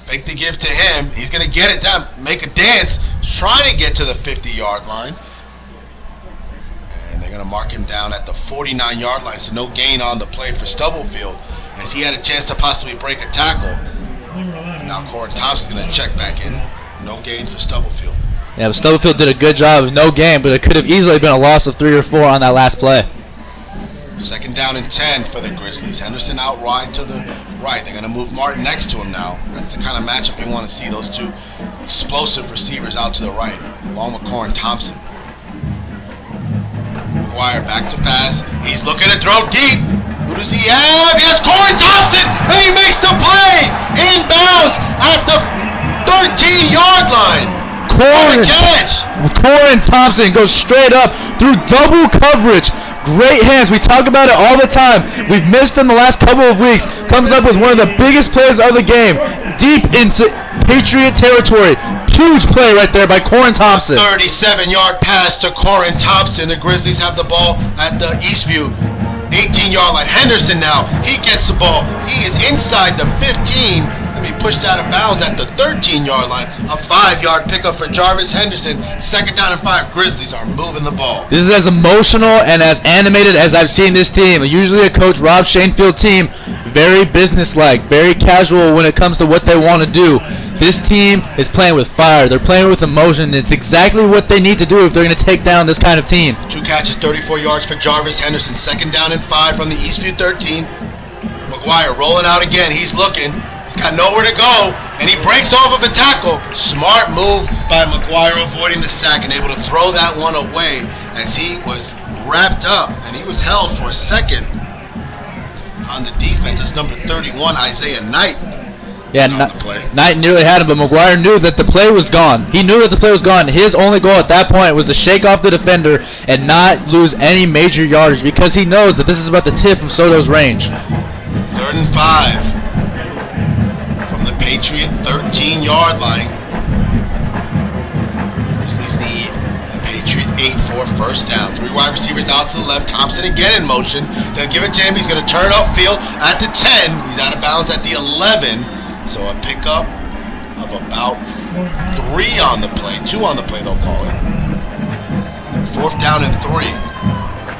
Fake the give to him. He's going to get it down, make a dance, trying to get to the 50-yard line. And they're going to mark him down at the 49-yard line, so no gain on the play for Stubblefield, as he had a chance to possibly break a tackle. Now Corin Thompson's going to check back in. No gain for Stubblefield. Yeah, but Stubblefield did a good job of no gain, but it could have easily been a loss of 3 or 4 on that last play. Second down and 10 for the Grizzlies. Henderson out wide to the right. They're going to move Martin next to him now. That's the kind of matchup you want to see, those two explosive receivers out to the right, along with Corin Thompson. McGuire back to pass. He's looking to throw deep. Who does he have? He has Corin Thompson, and he makes the play. Inbounds at the 13-yard line. Corin Thompson goes straight up through double coverage. Great hands. We talk about it all the time. We've missed him the last couple of weeks. Comes up with one of the biggest plays of the game. Deep into Patriot territory. Huge play right there by Corin Thompson. 37-yard pass to Corin Thompson. The Grizzlies have the ball at the Eastview 18-yard line. Henderson now. He gets the ball. He is inside the 15. He pushed out of bounds at the 13-yard line. A 5-yard pickup for Jarvis Henderson. Second down and 5. Grizzlies are moving the ball. This is as emotional and as animated as I've seen this team. Usually a Coach Rob Shanefield team, very businesslike, very casual when it comes to what they want to do. This team is playing with fire. They're playing with emotion. It's exactly what they need to do if they're going to take down this kind of team. 2 catches, 34 yards for Jarvis Henderson. Second down and 5 from the Eastview 13. McGuire rolling out again. He's looking. He's got nowhere to go, and he breaks off of a tackle. Smart move by McGuire, avoiding the sack and able to throw that one away as he was wrapped up, and he was held for a second on the defense. That's number 31, Isaiah Knight. Yeah, Knight nearly had him, but McGuire knew that the play was gone. He knew that the play was gone. His only goal at that point was to shake off the defender and not lose any major yardage because he knows that this is about the tip of Soto's range. 3rd and 5 from the Patriot 13-yard line. Grizzlies need the Patriot 8 for first down. 3 wide receivers out to the left. Thompson again in motion. They'll give it to him. He's going to turn upfield at the 10. He's out of bounds at the 11. So a pickup of about 3 on the play. 2 on the play, they'll call it. 4th down and 3.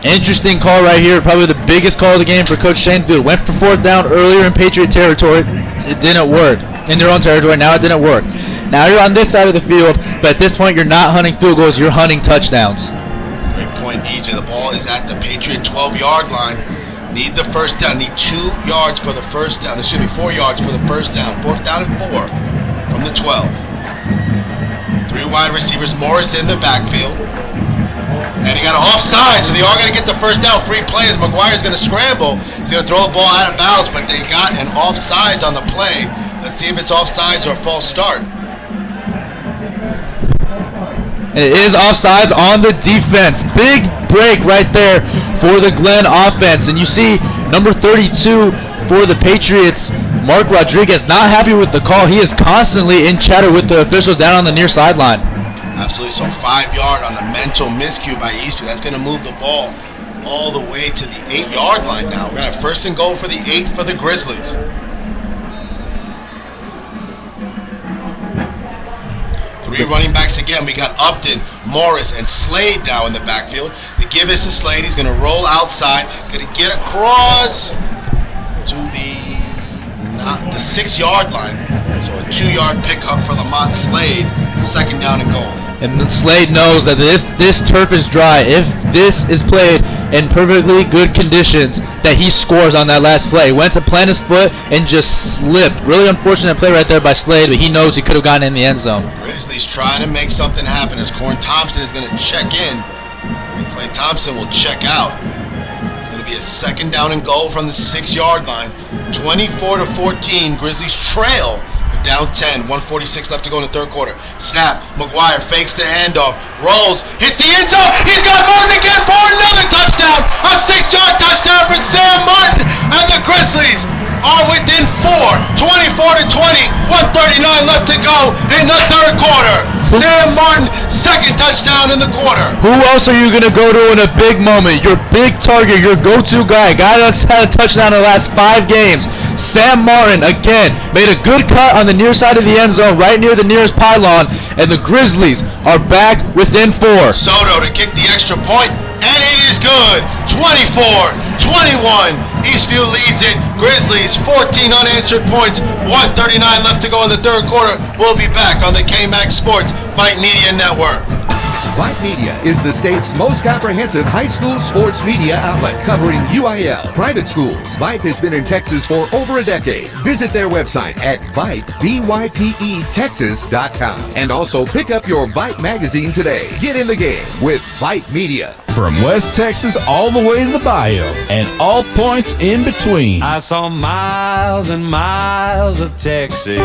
Interesting call right here. Probably the biggest call of the game for Coach Shanefield. Went for 4th down earlier in Patriot territory. It didn't work. In their own territory, now it didn't work. Now you're on this side of the field, but at this point you're not hunting field goals, you're hunting touchdowns. Great point, EJ. The ball is at the Patriot 12-yard line. Need the first down. Need 2 yards for the first down. There should be 4 yards for the first down. 4th down and 4 from the 12. 3 wide receivers. Morris in the backfield. And he got an offside, so they are going to get the first down. Free play as McGuire's going to scramble. He's going to throw the ball out of bounds, but they got an offsides on the play. Let's see if it's offsides or a false start. It is offsides on the defense. Big break right there for the Glenn offense. And you see number 32 for the Patriots, Mark Rodriguez, not happy with the call. He is constantly in chatter with the officials down on the near sideline. Absolutely. So 5-yard on the mental miscue by Eastview. That's going to move the ball all the way to the 8-yard line now. We're going to have 1st and goal for the 8 for the Grizzlies. 3 running backs again. We got Upton, Morris, and Slade now in the backfield. The give is to Slade. He's going to roll outside. Going to get across to the 6-yard line. So a 2-yard pickup for Lamont Slade. 2nd down and goal. And Slade knows that if this turf is dry, if this is played in perfectly good conditions, that he scores on that last play. Went to plant his foot and just slipped. Really unfortunate play right there by Slade, but he knows he could have gotten in the end zone. Grizzlies trying to make something happen as Corn Thompson is going to check in. And Clay Thompson will check out. It's going to be a 2nd down and goal from the 6-yard line. 24-14, Grizzlies trail. Down 10, 1:46 left to go in the 3rd quarter. Snap, McGuire fakes the handoff, rolls, hits the end zone. He's got Martin again for another touchdown. A 6-yard touchdown for Sam Martin. And the Grizzlies are within 4, 24-20, 1:39 left to go in the 3rd quarter. Sam Martin, 2nd touchdown in the quarter. Who else are you going to go to in a big moment? Your big target, your go-to guy that's had a touchdown in the last 5 games. Sam Martin, again, made a good cut on the near side of the end zone, right near the nearest pylon, and the Grizzlies are back within 4. Soto to kick the extra point, and it is good. 24-21. Eastview leads it. Grizzlies, 14 unanswered points, 1:39 left to go in the 3rd quarter. We'll be back on the KMAX Sports Vype Media Network. Vype Media is the state's most comprehensive high school sports media outlet covering UIL, private schools. Vype has been in Texas for over a decade. Visit their website at Vype, VYPE-Texas.com. And also pick up your Vype magazine today. Get in the game with Vype Media. From West Texas all the way to the bayou and all points in between. I saw miles and miles of Texas.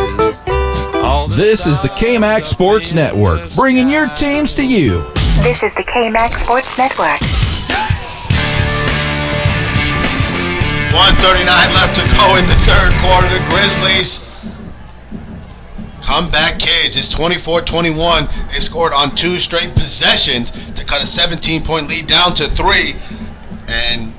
This is the KMAX Sports Network, bringing your teams to you. This is the KMAX Sports Network. 1:39 left to go in the 3rd quarter. The Grizzlies comeback kids. It's 24-21. They scored on 2 straight possessions to cut a 17-point lead down to 3. And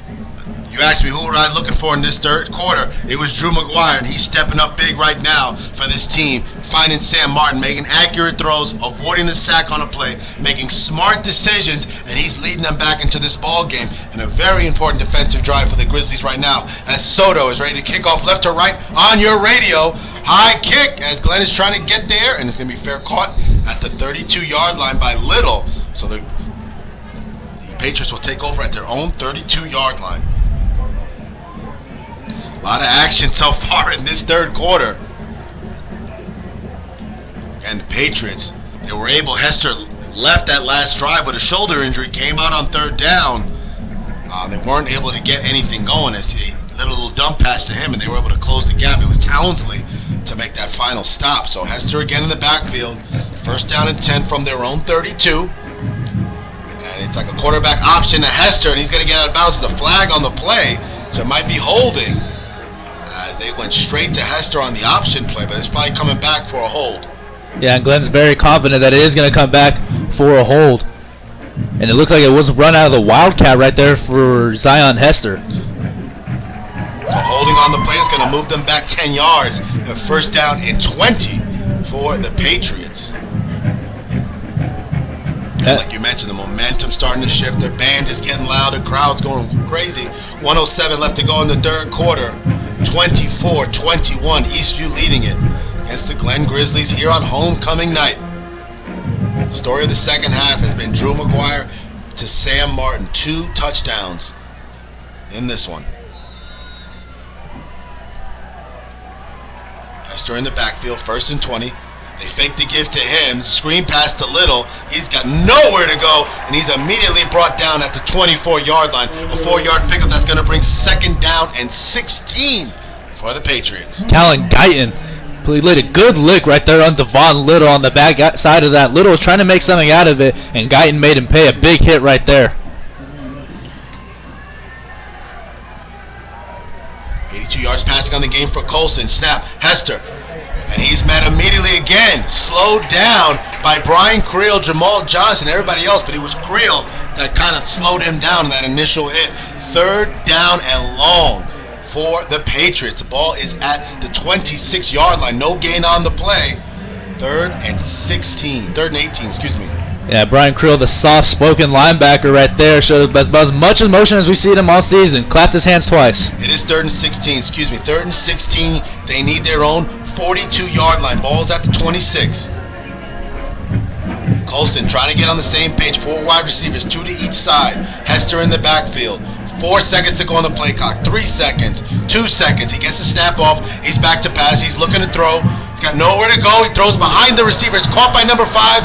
you asked me who was I looking for in this 3rd quarter. It was Drew McGuire, and he's stepping up big right now for this team. Finding Sam Martin, making accurate throws, avoiding the sack on a play, making smart decisions, and he's leading them back into this ball game. And a very important defensive drive for the Grizzlies right now as Soto is ready to kick off left to right on your radio. High kick as Glenn is trying to get there, and it's going to be fair caught at the 32-yard line by Little. So the Patriots will take over at their own 32-yard line. A lot of action so far in this 3rd quarter. And the Patriots, they were able, Hester left that last drive with a shoulder injury, came out on 3rd down. They weren't able to get anything going as he let a little dump pass to him, and they were able to close the gap. It was Townsley to make that final stop. So Hester again in the backfield. First down and 10 from their own 32. And it's like a quarterback option to Hester, and he's going to get out of bounds. There's a flag on the play, so it might be holding. As they went straight to Hester on the option play, but it's probably coming back for a hold. Yeah, and Glenn's very confident that it is going to come back for a hold. And it looks like it was run out of the Wildcat right there for Zion Hester. So holding on the play is going to move them back 10 yards. A first down and 20 for the Patriots. Like you mentioned, the momentum starting to shift. Their band is getting louder. Crowd's going crazy. 107 left to go in the third quarter. 24-21. Eastview leading it against the Glen Grizzlies here on homecoming night. The story of the second half has been Drew McGuire to Sam Martin. 2 touchdowns in this one. Hester in the backfield, 1st and 20. They fake the give to him. Screen pass to Little. He's got nowhere to go, and he's immediately brought down at the 24-yard line. A 4-yard pickup that's going to bring 2nd down and 16 for the Patriots. Callan Guyton laid a good lick right there on Devon Little on the back side of that. Little was trying to make something out of it, and Guyton made him pay a big hit right there. 82 yards passing on the game for Colson. Snap. Hester. And he's met immediately again. Slowed down by Brian Creel, Jamal Johnson, everybody else. But it was Creel that kind of slowed him down in that initial hit. 3rd down and long for the Patriots. The ball is at the 26-yard line. No gain on the play. 3rd and 18, excuse me. Yeah, Brian Creel, the soft-spoken linebacker right there, showed as much emotion as we've seen him all season. Clapped his hands twice. It is 3rd and 16, excuse me. 3rd and 16. They need their own 42-yard line. Ball's at the 26. Colston trying to get on the same page. 4 wide receivers, 2 to each side. Hester in the backfield. 4 seconds to go on the play clock. 3 seconds. 2 seconds. He gets the snap off. He's back to pass. He's looking to throw. He's got nowhere to go. He throws behind the receiver. It's caught by number 5,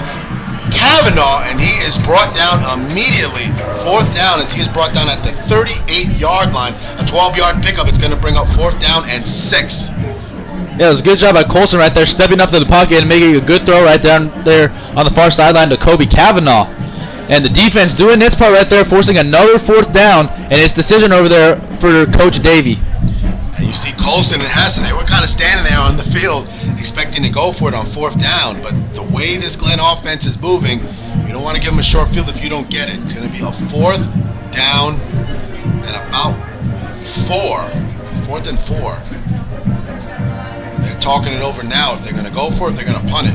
Kavanaugh, and he is brought down immediately. 4th down as he is brought down at the 38-yard line. A 12-yard pickup is going to bring up 4th down and 6. Yeah, it was a good job by Colson right there, stepping up to the pocket and making a good throw right down there on the far sideline to Kobe Kavanaugh. And the defense doing its part right there, forcing another 4th down, and it's decision over there for Coach Davey. And you see Colson and Hester, they were kind of standing there on the field expecting to go for it on 4th down. But the way this Glen offense is moving, you don't want to give them a short field if you don't get it. It's going to be a 4th down and about 4th and 4. They're talking it over now. If they're going to go for it, they're going to punt it.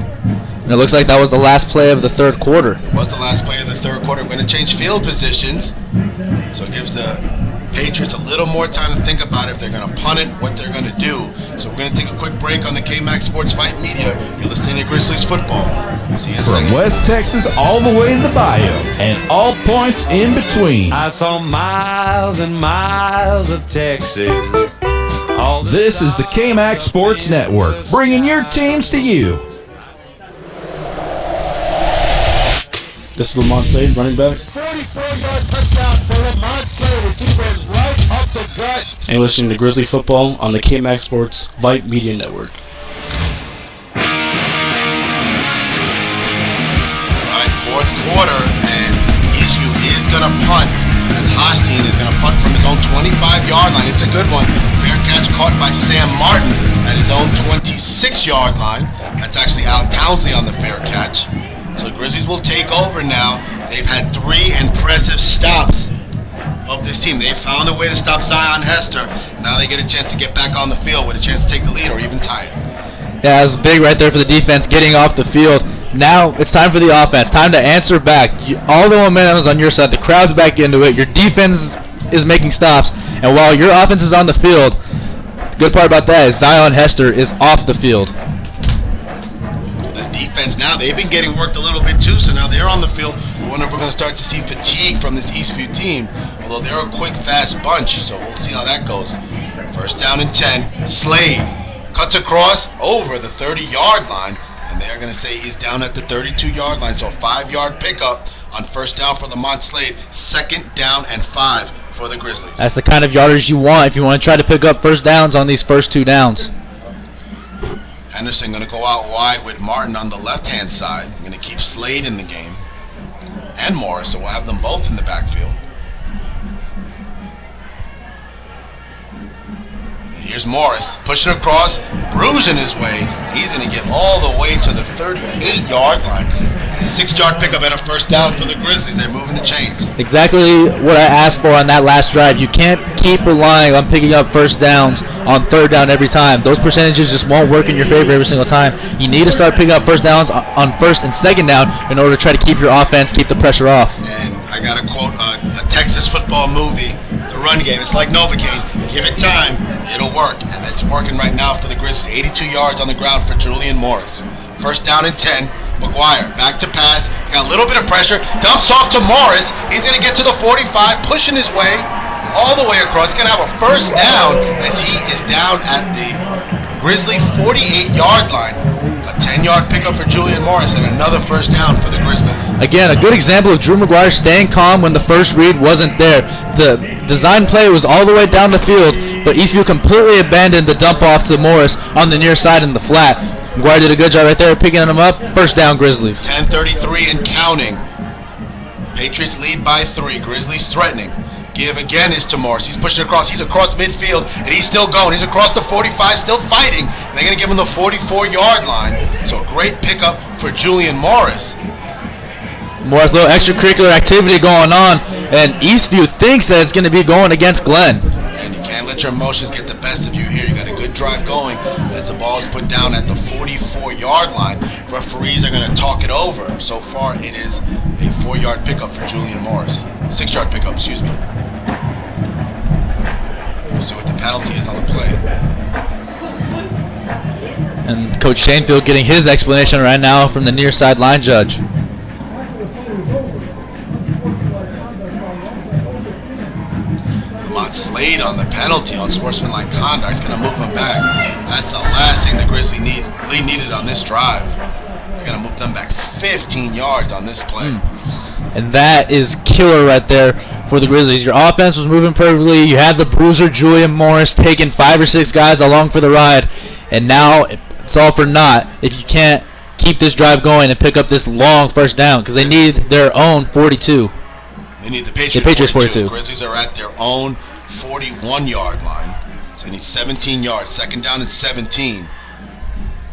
And it looks like that was the last play of the third quarter. It was the last play of the third quarter. We're going to change field positions. So it gives the Patriots a little more time to think about if they're going to punt it, what they're going to do. So we're going to take a quick break on the K-Max Sports Vype Media. You're listening to Grizzlies Football. See you in a second. From West Texas all the way to the bayou and all points in between. I saw miles and miles of Texas. This is the K-Max Sports Network, bringing your teams to you. This is Lamont Slade, running back. 44-yard touchdown for Lamont Slade as he went right up the gut. And you're listening to Grizzly Football on the K-Max Sports Vype Media Network. All right, fourth quarter, and Eastview is going to punt as Hosteen is going to punt from his own 25-yard line. It's a good one. Fair catch caught by Sam Martin at his own 26-yard line. That's actually Al Townsley on the fair catch. So the Grizzlies will take over now. They've had 3 impressive stops of this team. They've found a way to stop Zion Hester. Now they get a chance to get back on the field with a chance to take the lead or even tie it. Yeah, it was big right there for the defense getting off the field. Now it's time for the offense. Time to answer back. All the momentum is on your side. The crowd's back into it. Your defense is making stops. And while your offense is on the field, the good part about that is Zion Hester is off the field. Defense now, they've been getting worked a little bit too, so now they're on the field. I wonder if we're going to start to see fatigue from this Eastview team, although they're a quick, fast bunch, so we'll see how that goes. First down and 10. Slade cuts across over the 30-yard line, and they're going to say he's down at the 32-yard line, so a 5-yard pickup on first down for Lamont Slade. 2nd down and 5 for the Grizzlies. That's the kind of yardage you want if you want to try to pick up first downs on these first 2 downs. Henderson going to go out wide with Martin on the left-hand side. Going to keep Slade in the game. And Morris, so we'll have them both in the backfield. And here's Morris, pushing across, bruising his way. He's going to get all the way to the 38-yard line. 6-yard pickup and a first down for the Grizzlies. They're moving the chains. Exactly what I asked for on that last drive. You can't keep relying on picking up first downs on third down every time. Those percentages just won't work in your favor every single time. You need to start picking up first downs on first and second down in order to try to keep your offense, keep the pressure off. And I got to quote a Texas football movie, the run game. It's like Novocaine. Give it time, it'll work. And it's working right now for the Grizzlies. 82 yards on the ground for Julian Morris. First down and 10. McGuire back to pass. He's got a little bit of pressure. Dumps off to Morris. He's going to get to the 45, pushing his way all the way across. He's going to have a first down as he is down at the Grizzly 48-yard line. A 10-yard pickup for Julian Morris and another first down for the Grizzlies. Again, a good example of Drew McGuire staying calm when the first read wasn't there. The design play was all the way down the field, but Eastview completely abandoned the dump off to Morris on the near side in the flat. McGuire did a good job right there picking him up. First down, Grizzlies. 10:33 and counting. Patriots lead by 3. Grizzlies threatening. Give again is to Morris. He's pushing across. He's across midfield, and he's still going. He's across the 45, still fighting. And they're going to give him the 44-yard line. So a great pickup for Julian Morris. Morris, little extracurricular activity going on, and Eastview thinks that it's going to be going against Glenn. And you can't let your emotions get the best of you here. You got a good drive going as the ball is put down at the 44-yard line. Referees are going to talk it over. So far, it is a 4-yard pickup for Julian Morris. 6-yard pickup, excuse me. We'll see what the penalty is on the play. And Coach Shanefield getting his explanation right now from the near sideline judge. Slade on the penalty on sportsmanlike conduct is going to move him back. That's the last thing the Grizzlies needed on this drive. They're going to move them back 15 yards on this play. And that is killer right there for the Grizzlies. Your offense was moving perfectly. You had the bruiser Julian Morris taking 5 or 6 guys along for the ride. And now it's all for naught if you can't keep this drive going and pick up this long first down because they need their own 42. They need the Patriots 42. Grizzlies are at their own 41-yard line. So they need 17 yards. Second down and 17.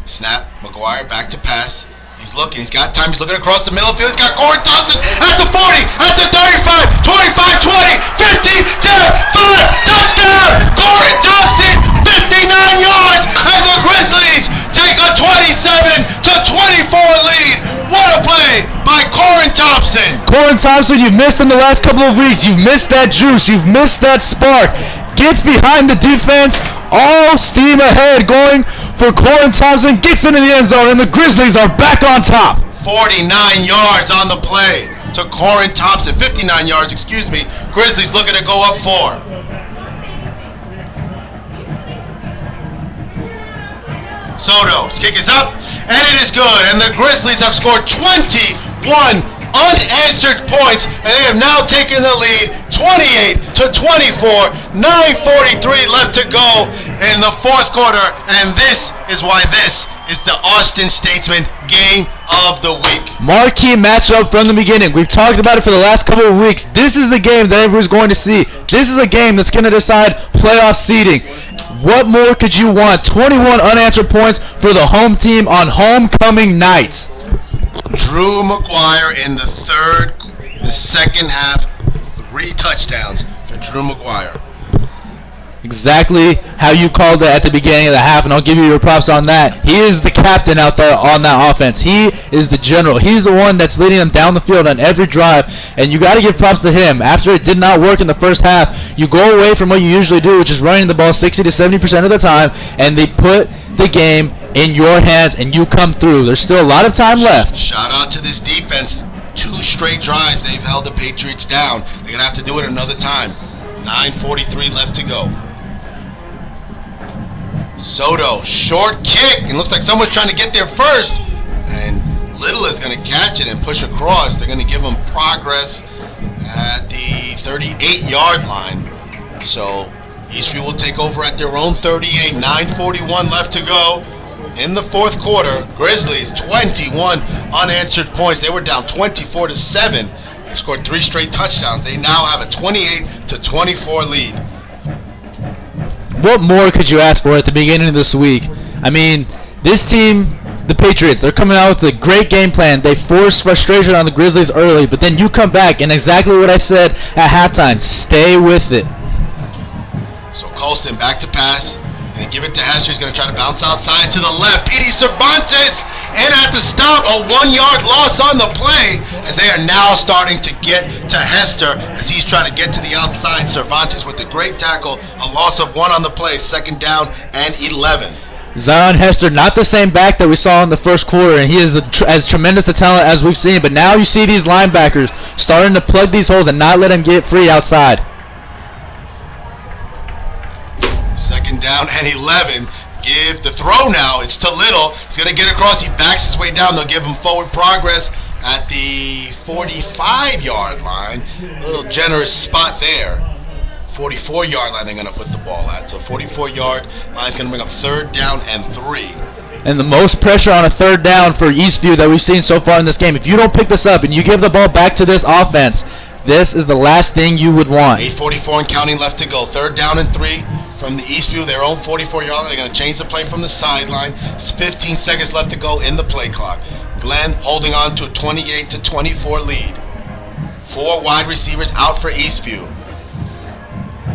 Snap. McGuire back to pass. He's looking. He's got time. He's looking across the middle of the field. He's got Corey Thompson at the 40, at the 35, 25, 20, 50, 10, 5. Touchdown! Corey Thompson, 59 yards, and the Grizzlies take a 27-24 lead. What a play by Corey Thompson. Corey Thompson, you've missed in the last couple of weeks. You've missed that juice. You've missed that spark. Gets behind the defense. All steam ahead going for Corey Thompson. Gets into the end zone, and the Grizzlies are back on top. 49 yards on the play to Corey Thompson. 59 yards, excuse me. Grizzlies looking to go up 4. Soto's kick is up, and it is good. And the Grizzlies have scored 21 unanswered points, and they have now taken the lead 28-24. 9:43 left to go in the fourth quarter, and this is why this is the Austin Statesman Game of the Week. Marquee matchup from the beginning. We've talked about it for the last couple of weeks. This is the game that everyone's going to see. This is a game that's going to decide playoff seeding. What more could you want? 21 unanswered points for the home team on homecoming night. Drew McGuire in the second half, 3 touchdowns for Drew McGuire. Exactly how you called it at the beginning of the half, and I'll give you your props on that. He is the captain out there on that offense. He is the general. He's the one that's leading them down the field on every drive, and you got to give props to him. After it did not work in the first half, you go away from what you usually do, which is running the ball 60 to 70% of the time, and they put the game in your hands, and you come through. There's still a lot of time left. Shout out to this defense. 2 straight drives, they've held the Patriots down. They're going to have to do it another time. 9:43 left to go. Soto, short kick. It looks like someone's trying to get there first. And Little is going to catch it and push across. They're going to give him progress at the 38-yard line. So Eastview will take over at their own 38. 9:41 left to go. in the fourth quarter. Grizzlies 21 unanswered points. They were down 24-7. They've scored 3 straight touchdowns. They now have a 28-24 lead. What more could you ask for at the beginning of this week? I mean, this team, the Patriots, they're coming out with a great game plan. They force frustration on the Grizzlies early, but then you come back and exactly what I said at halftime, stay with it. So Colston back to pass. And give it to Hester. He's going to try to bounce outside to the left. Petey Cervantes in at the stop. A 1-yard loss on the play as they are now starting to get to Hester as he's trying to get to the outside. Cervantes with the great tackle. A loss of 1 on the play. 2nd down and 11. Zion Hester, not the same back that we saw in the first quarter, and he is as tremendous a talent as we've seen. But now you see these linebackers starting to plug these holes and not let him get free outside. 2nd down and 11. Give the throw now. It's to Little. He's going to get across. He backs his way down. They'll give him forward progress at the 45-yard line. A little generous spot there. 44-yard line they're going to put the ball at. So 44-yard line is going to bring up 3rd down and 3. And the most pressure on a 3rd down for Eastview that we've seen so far in this game. If you don't pick this up and you give the ball back to this offense, this is the last thing you would want. 8:44 and counting left to go. 3rd down and 3 from the Eastview, their own 44-yard line. They're going to change the play from the sideline. It's 15 seconds left to go in the play clock. Glenn holding on to a 28-24 lead. 4 wide receivers out for Eastview.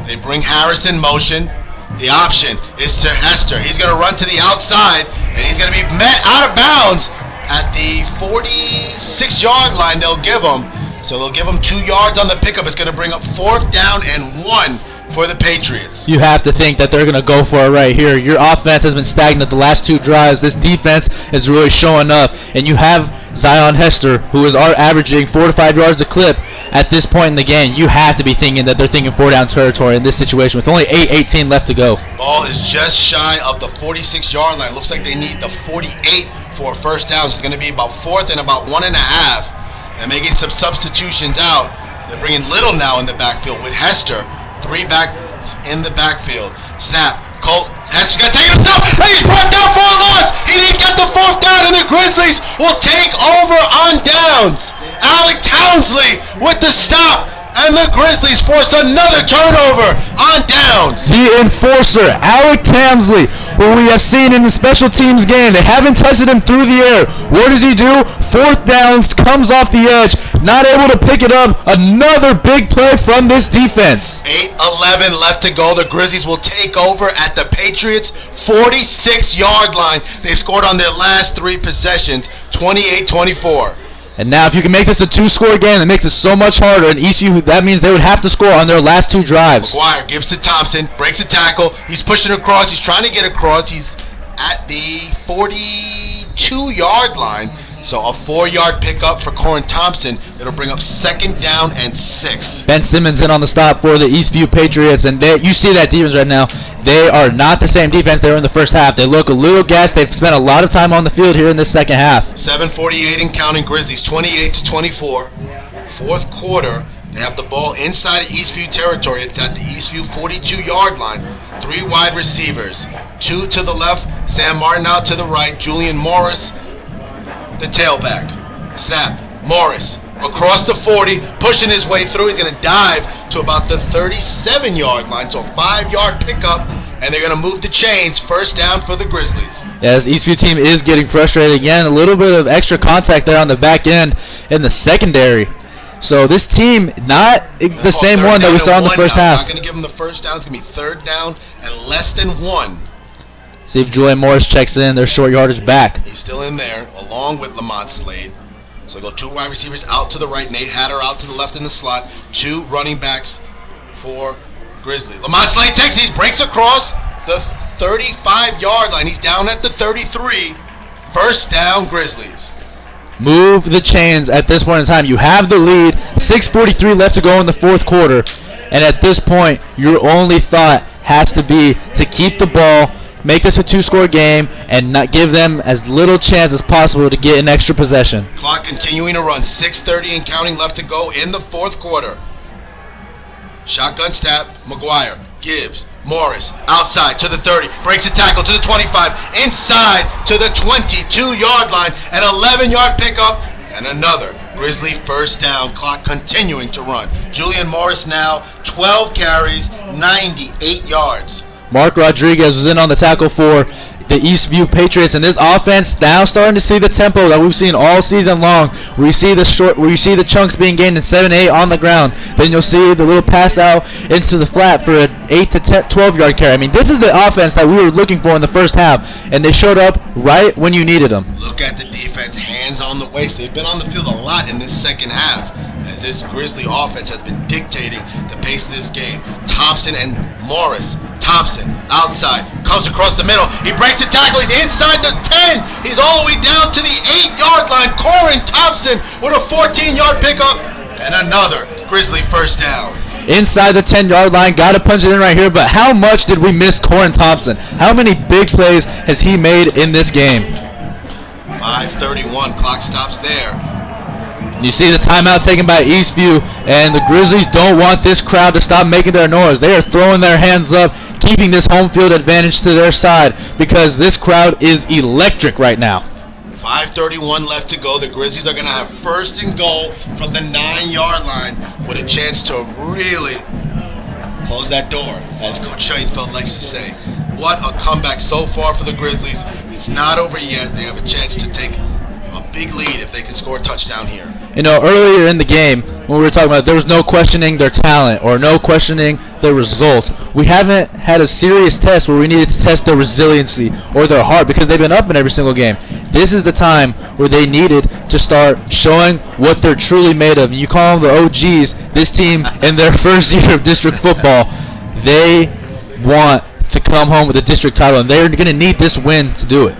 They bring Harris in motion. The option is to Hester. He's going to run to the outside, and he's going to be met out of bounds at the 46-yard line. They'll give him. So they'll give him 2 yards on the pickup. It's going to bring up 4th down and 1 for the Patriots. You have to think that they're going to go for it right here. Your offense has been stagnant the last 2 drives. This defense is really showing up. And you have Zion Hester, who is averaging 4 to 5 yards a clip at this point in the game. You have to be thinking that they're thinking 4-down territory in this situation with only 8:18 left to go. Ball is just shy of the 46-yard line. Looks like they need the 48 for a 1st down. It's going to be about 4th and about 1.5. They're making some substitutions out. They're bringing Little now in the backfield with Hester. 3 backs in the backfield. Snap. Colt. Hester's got to take it himself. And he's brought down for a loss. He didn't get the 4th down, and the Grizzlies will take over on downs. Alec Townsley with the stop. And the Grizzlies force another turnover on downs. The enforcer, Alec Townsley, who we have seen in the special teams game. They haven't tested him through the air. What does he do? 4th downs, comes off the edge, not able to pick it up. Another big play from this defense. 8:11 left to go. The Grizzlies will take over at the Patriots' 46-yard line. They've scored on their last 3 possessions, 28-24. And now if you can make this a 2-score game, it makes it so much harder. And Eastview, that means they would have to score on their last 2 drives. McGuire gives to Thompson, breaks a tackle. He's pushing across. He's trying to get across. He's at the 42-yard line. So a 4-yard pickup for Corin Thompson. It'll bring up 2nd down and 6. Ben Simmons in on the stop for the Eastview Patriots. And you see that defense right now. They are not the same defense they were in the first half. They look a little gassed. They've spent a lot of time on the field here in this second half. 7:48 and counting. Grizzlies 28-24. 4th quarter. They have the ball inside of Eastview territory. It's at the Eastview 42-yard line. 3 wide receivers. 2 to the left. Sam Martin out to the right. Julian Morris, the tailback. Snap. Morris across the 40, pushing his way through. He's going to dive to about the 37-yard line. So a 5-yard pickup, and they're going to move the chains. 1st down for the Grizzlies. Yeah, this Eastview team is getting frustrated again. A little bit of extra contact there on the back end in the secondary. So this team, not the same one that we saw in the first half. Not going to give them the 1st down. It's going to be 3rd down and less than 1. See if Julian Morris checks in, their short yardage back. He's still in there, along with Lamont Slade. So go 2 wide receivers out to the right. Nate Hatter out to the left in the slot. 2 running backs for Grizzly. Lamont Slade takes, he breaks across the 35-yard line. He's down at the 33. 1st down, Grizzlies. Move the chains at this point in time. You have the lead. 6:43 left to go in the 4th quarter. And at this point, your only thought has to be to keep the ball, make this a 2-score game, and not give them as little chance as possible to get an extra possession. Clock continuing to run. 6:30 and counting left to go in the 4th quarter. Shotgun snap. McGuire gives. Morris, outside to the 30, breaks a tackle to the 25, inside to the 22-yard line, an 11-yard pickup, and another Grizzly first down. Clock continuing to run. Julian Morris now 12 carries, 98 yards. Mark Rodriguez was in on the tackle for the Eastview Patriots, and this offense now starting to see the tempo that we've seen all season long. Where you see the chunks being gained in 7-8 on the ground, then you'll see the little pass out into the flat for an 8 to 12-yard carry. I mean, this is the offense that we were looking for in the first half, and they showed up right when you needed them. Look at the defense, hands on the waist. They've been on the field a lot in this second half, as this Grizzly offense has been dictating the pace of this game. Thompson and Morris. Thompson outside, comes across the middle. He breaks a tackle. He's inside the 10. He's all the way down to the 8-yard line. Corin Thompson with a 14-yard pickup and another Grizzly first down. Inside the 10-yard line, got to punch it in right here, but how much did we miss Corin Thompson? How many big plays has he made in this game? 5:31, clock stops there. You see the timeout taken by Eastview, and the Grizzlies don't want this crowd to stop making their noise. They are throwing their hands up, keeping this home field advantage to their side because this crowd is electric right now. 5:31 left to go. The Grizzlies are going to have first and goal from the 9-yard line with a chance to really close that door, as Coach Schoenfeld likes to say. What a comeback so far for the Grizzlies. It's not over yet. They have a chance to take a big lead if they can score a touchdown here. You know, earlier in the game, when we were talking about there was no questioning their talent or no questioning their results, we haven't had a serious test where we needed to test their resiliency or their heart because they've been up in every single game. This is the time where they needed to start showing what they're truly made of. And you call them the OGs, this team in their first year of district football, they want to come home with a district title, and they're going to need this win to do it.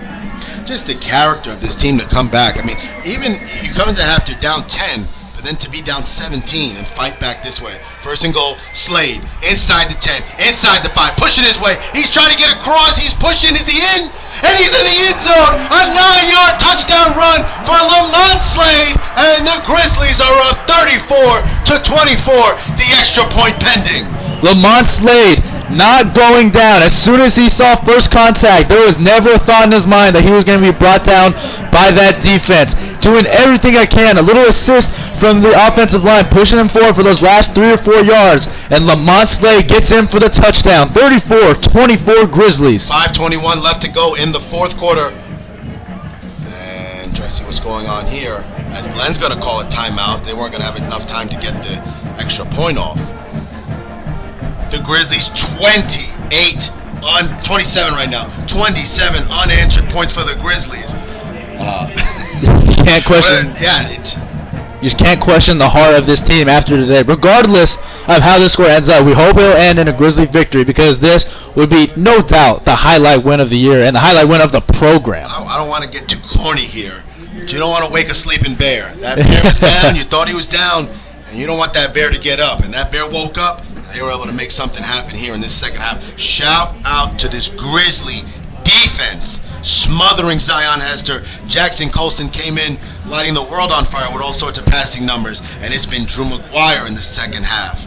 Just the character of this team to come back. I mean, even you come into half, you're down 10, but then to be down 17 and fight back this way. First and goal, Slade, inside the 10, inside the 5, pushing his way. He's trying to get across, he's pushing, is he in? And he's in the end zone. A 9-yard touchdown run for Lamont Slade, and the Grizzlies are up 34-24, the extra point pending. Lamont Slade not going down. As soon as he saw first contact, there was never a thought in his mind that he was going to be brought down by that defense. Doing everything I can. A little assist from the offensive line, pushing him forward for those last 3 or 4 yards. And Lamont Slade gets in for the touchdown. 34-24 Grizzlies. 5:21 left to go in the fourth quarter. And try to see what's going on here. As Glenn's going to call a timeout. They weren't going to have enough time to get the extra point off. The Grizzlies 27 right now. 27 unanswered points for the Grizzlies. You can't question. You just can't question the heart of this team after today, regardless of how this score ends up. We hope it'll end in a Grizzly victory because this would be no doubt the highlight win of the year and the highlight win of the program. I don't want to get too corny here, but you don't want to wake a sleeping bear. That bear was down. You thought he was down, and you don't want that bear to get up. And that bear woke up. They were able to make something happen here in this second half. Shout out to this Grizzly defense, smothering Zion Hester. Jackson Colston came in, lighting the world on fire with all sorts of passing numbers, and it's been Drew McGuire in the second half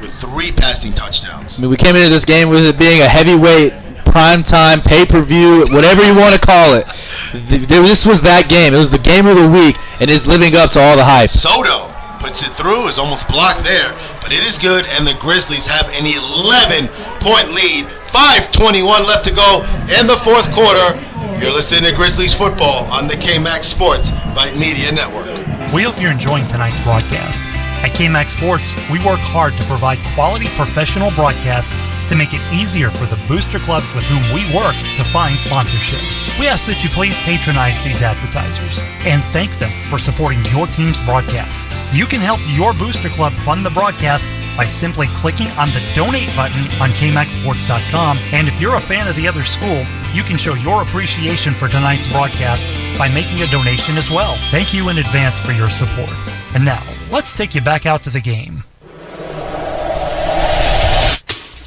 with 3 passing touchdowns. I mean, we came into this game with it being a heavyweight, primetime, pay-per-view, whatever you want to call it. This was that game. It was the game of the week, and it's living up to all the hype. Soto puts it through, is almost blocked there, but it is good, and the Grizzlies have an 11-point lead. 5:21 left to go in the fourth quarter. You're listening to Grizzlies football on the KMAX Sports Vype Media Network. We hope you're enjoying tonight's broadcast. At KMAX Sports, we work hard to provide quality professional broadcasts to make it easier for the booster clubs with whom we work to find sponsorships. We ask that you please patronize these advertisers and thank them for supporting your team's broadcasts. You can help your booster club fund the broadcast by simply clicking on the donate button on KMAXSports.com. And if you're a fan of the other school, you can show your appreciation for tonight's broadcast by making a donation as well. Thank you in advance for your support. And now, let's take you back out to the game.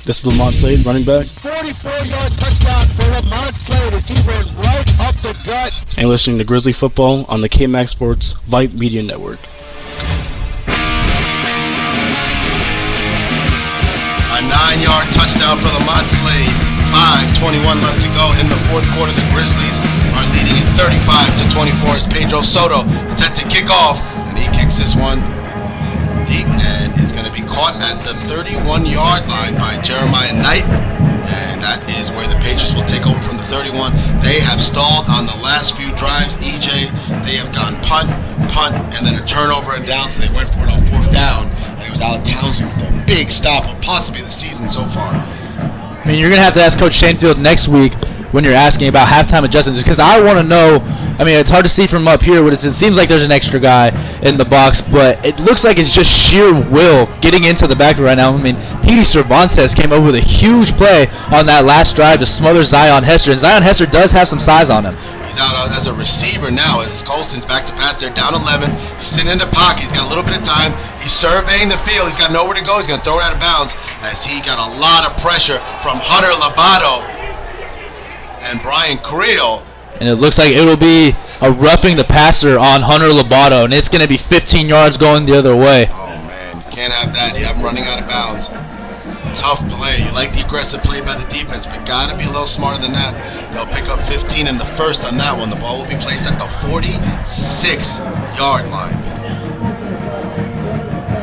This is Lamont Slade, running back. 44-yard touchdown for Lamont Slade as he ran right up the gut. And listening to Grizzly football on the KMAX Sports Vype Media Network. A 9-yard touchdown for Lamont Slade. 5:21 left to go in the fourth quarter. The Grizzlies are leading at 35-24 as Pedro Soto set to kick off, and he kicks this one deep and is going to be caught at the 31-yard line by Jeremiah Knight, and that is where the Patriots will take over from the 31. They have stalled on the last few drives, EJ. They have gone punt, and then a turnover and down, so they went for it on fourth down, and it was Alec Townsend with a big stop of possibly the season so far. I mean, you're going to have to ask Coach Shanefield next week when you're asking about halftime adjustments, because I want to know. I mean, it's hard to see from up here, but it seems like there's an extra guy in the box, but it looks like it's just sheer will getting into the back right now. I mean, Petey Cervantes came up with a huge play on that last drive to smother Zion Hester, and Zion Hester does have some size on him. He's out as a receiver now as Colston's back to pass. They're down 11. He's sitting in the pocket. He's got a little bit of time. He's surveying the field. He's got nowhere to go. He's going to throw it out of bounds as he got a lot of pressure from Hunter Lobato and Brian Creel. And it looks like it'll be a roughing the passer on Hunter Lobato, and it's going to be 15 yards going the other way. Oh, man. Can't have that. You have him running out of bounds. Tough play. You like the aggressive play by the defense, but got to be a little smarter than that. They'll pick up 15 in the first on that one. The ball will be placed at the 46-yard line.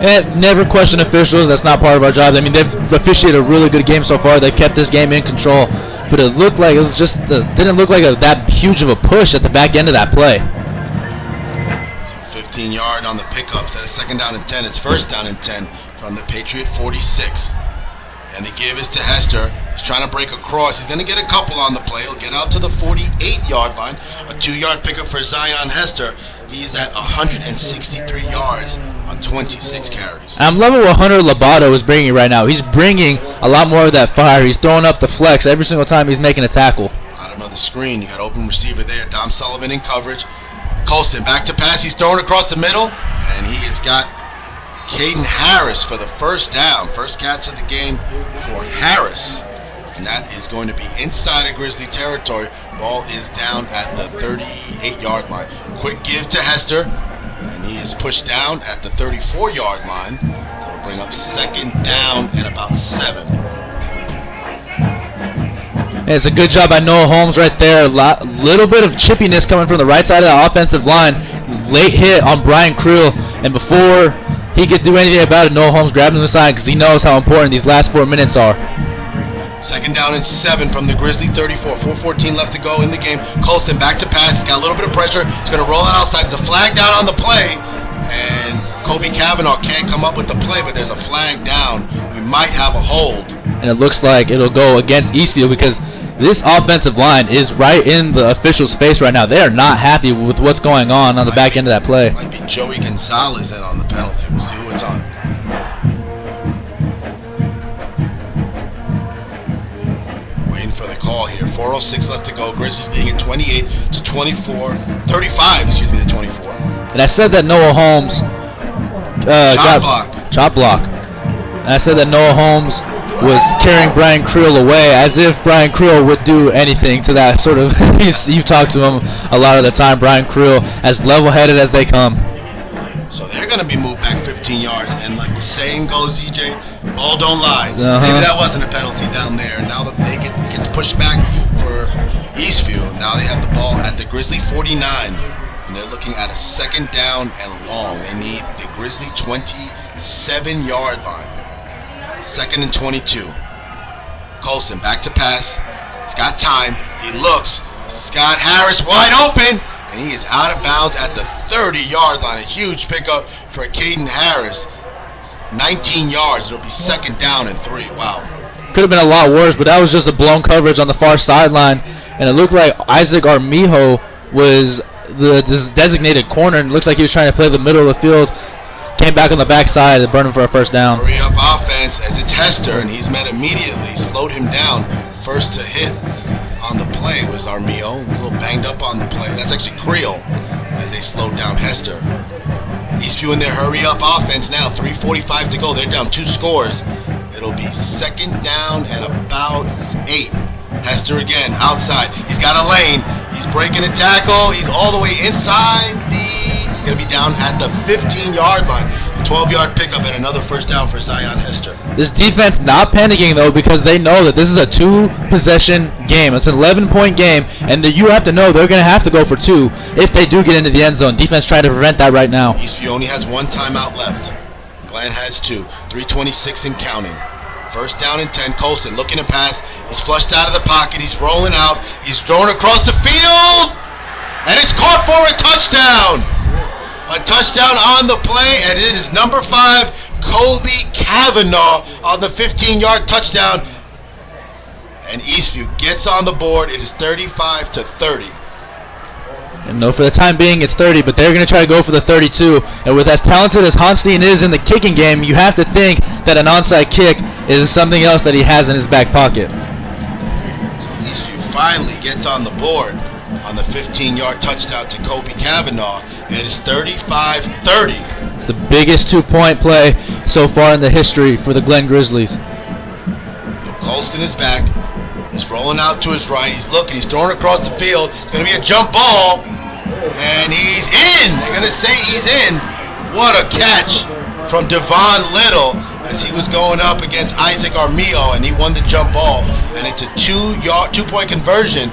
And never question officials. That's not part of our job. I mean, they've officiated a really good game so far. They kept this game in control. But it looked like it was just didn't look like that huge of a push at the back end of that play. 15-yard on the pickups. At a second down and 10. It's first down and 10 from the Patriot 46. And the give is to Hester. He's trying to break across. He's going to get a couple on the play. He'll get out to the 48-yard line. A 2-yard pickup for Zion Hester. He's at 163 yards on 26 carries. I'm loving what Hunter Lobato is bringing right now. He's bringing a lot more of that fire. He's throwing up the flex every single time he's making a tackle. Out another screen. You got open receiver there. Dom Sullivan in coverage. Colston back to pass. He's throwing across the middle. And he has got Caden Harris for the first down. First catch of the game for Harris. And that is going to be inside of Grizzly territory. Ball is down at the 38-yard line. Quick give to Hester. And he is pushed down at the 34-yard line. So it'll bring up second down and about 7. Yeah, it's a good job by Noah Holmes right there. Little bit of chippiness coming from the right side of the offensive line. Late hit on Brian Creel. And before he could do anything about it, Noah Holmes grabbed him aside because he knows how important these last 4 minutes are. Second down and 7 from the Grizzly 34. 4:14 left to go in the game. Colston back to pass. He's got a little bit of pressure. He's going to roll it outside. There's a flag down on the play. And Kobe Cavanaugh can't come up with the play, but there's a flag down. We might have a hold. And it looks like it'll go against Eastfield because this offensive line is right in the official's face right now. They are not happy with what's going on the back end of that play. Might be Joey Gonzalez in on the penalty. We'll see who it's on. For the call here. 4:06 left to go. Grizzlies leading at 35 to 24. And I said that Noah Holmes chop block. And I said that Noah Holmes was carrying Brian Creel away as if Brian Creel would do anything to that sort of you've talked to him a lot of the time. Brian Creel as level-headed as they come. So they're going to be moved back 15 yards, and like the saying goes, EJ, ball don't lie. Maybe that wasn't a penalty down there. Now that it gets pushed back for Eastfield, now they have the ball at the Grizzly 49, and they're looking at a second down and long. They need the Grizzly 27-yard line. Second and 22. Colson back to pass. He's got time. He looks. Scott Harris wide open. And he is out of bounds at the 30-yard line. A huge pickup for Caden Harris. 19 yards. It'll be second down and 3. Wow. Could have been a lot worse, but that was just a blown coverage on the far sideline. And it looked like Isaac Armijo was the designated corner. And it looks like he was trying to play the middle of the field. Came back on the backside and burned him for a first down. Hurry up offense as it's Hester, and he's met immediately. Slowed him down. First to hit on the play was Armijo, a little banged up on the play. That's actually Creel as they slowed down Hester. Eastview in their hurry-up offense now. 3:45 to go. They're down 2 scores. It'll be second down and about 8. Hester again, outside. He's got a lane. He's breaking a tackle. He's all the way inside the... He's going to be down at the 15-yard line. 12-yard pickup and another first down for Zion Hester. This defense not panicking, though, because they know that this is a 2-possession game. It's an 11-point game, and you have to know they're going to have to go for 2 if they do get into the end zone. Defense trying to prevent that right now. Eastview only has 1 timeout left. Glenn has 2. 3:26 and counting. First down and 10. Colston looking to pass. He's flushed out of the pocket. He's rolling out. He's thrown across the field. And it's caught for a touchdown. A touchdown on the play. And it is number 5, Kobe Kavanaugh on the 15-yard touchdown. And Eastview gets on the board. It is 35-30. And no, for the time being, it's 30, but they're going to try to go for the 32. And with as talented as Honstein is in the kicking game, you have to think that an onside kick is something else that he has in his back pocket. So Eastview finally gets on the board on the 15-yard touchdown to Kobe Kavanaugh. It is 35-30. It's the biggest 2-point play so far in the history for the Glen Grizzlies. Colston is back. He's rolling out to his right. He's looking. He's throwing across the field. It's going to be a jump ball. And he's in. They're going to say he's in. What a catch from Devon Little as he was going up against Isaac Armillo, and he won the jump ball. And it's a 2-point conversion,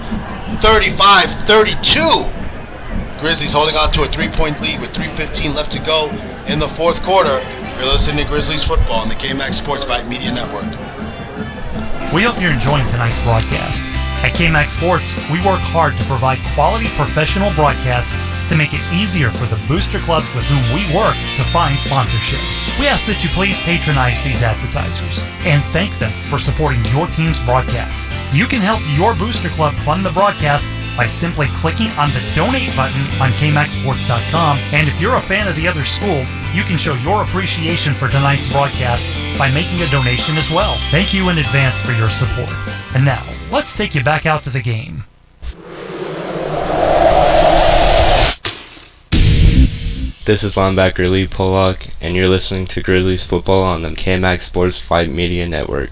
35-32. Grizzlies holding on to a 3-point lead with 3:15 left to go in the fourth quarter. You're listening to Grizzlies football on the KMAX Sports Vype Media Network. We hope you're enjoying tonight's broadcast. At KMAX Sports, we work hard to provide quality professional broadcasts to make it easier for the booster clubs with whom we work to find sponsorships. We ask that you please patronize these advertisers and thank them for supporting your team's broadcasts. You can help your booster club fund the broadcasts by simply clicking on the donate button on KMAXSports.com. And if you're a fan of the other school, you can show your appreciation for tonight's broadcast by making a donation as well. Thank you in advance for your support. And now, let's take you back out to the game. This is linebacker Lee Pollock, and you're listening to Grizzlies football on the KMAX Sports Vype Media Network.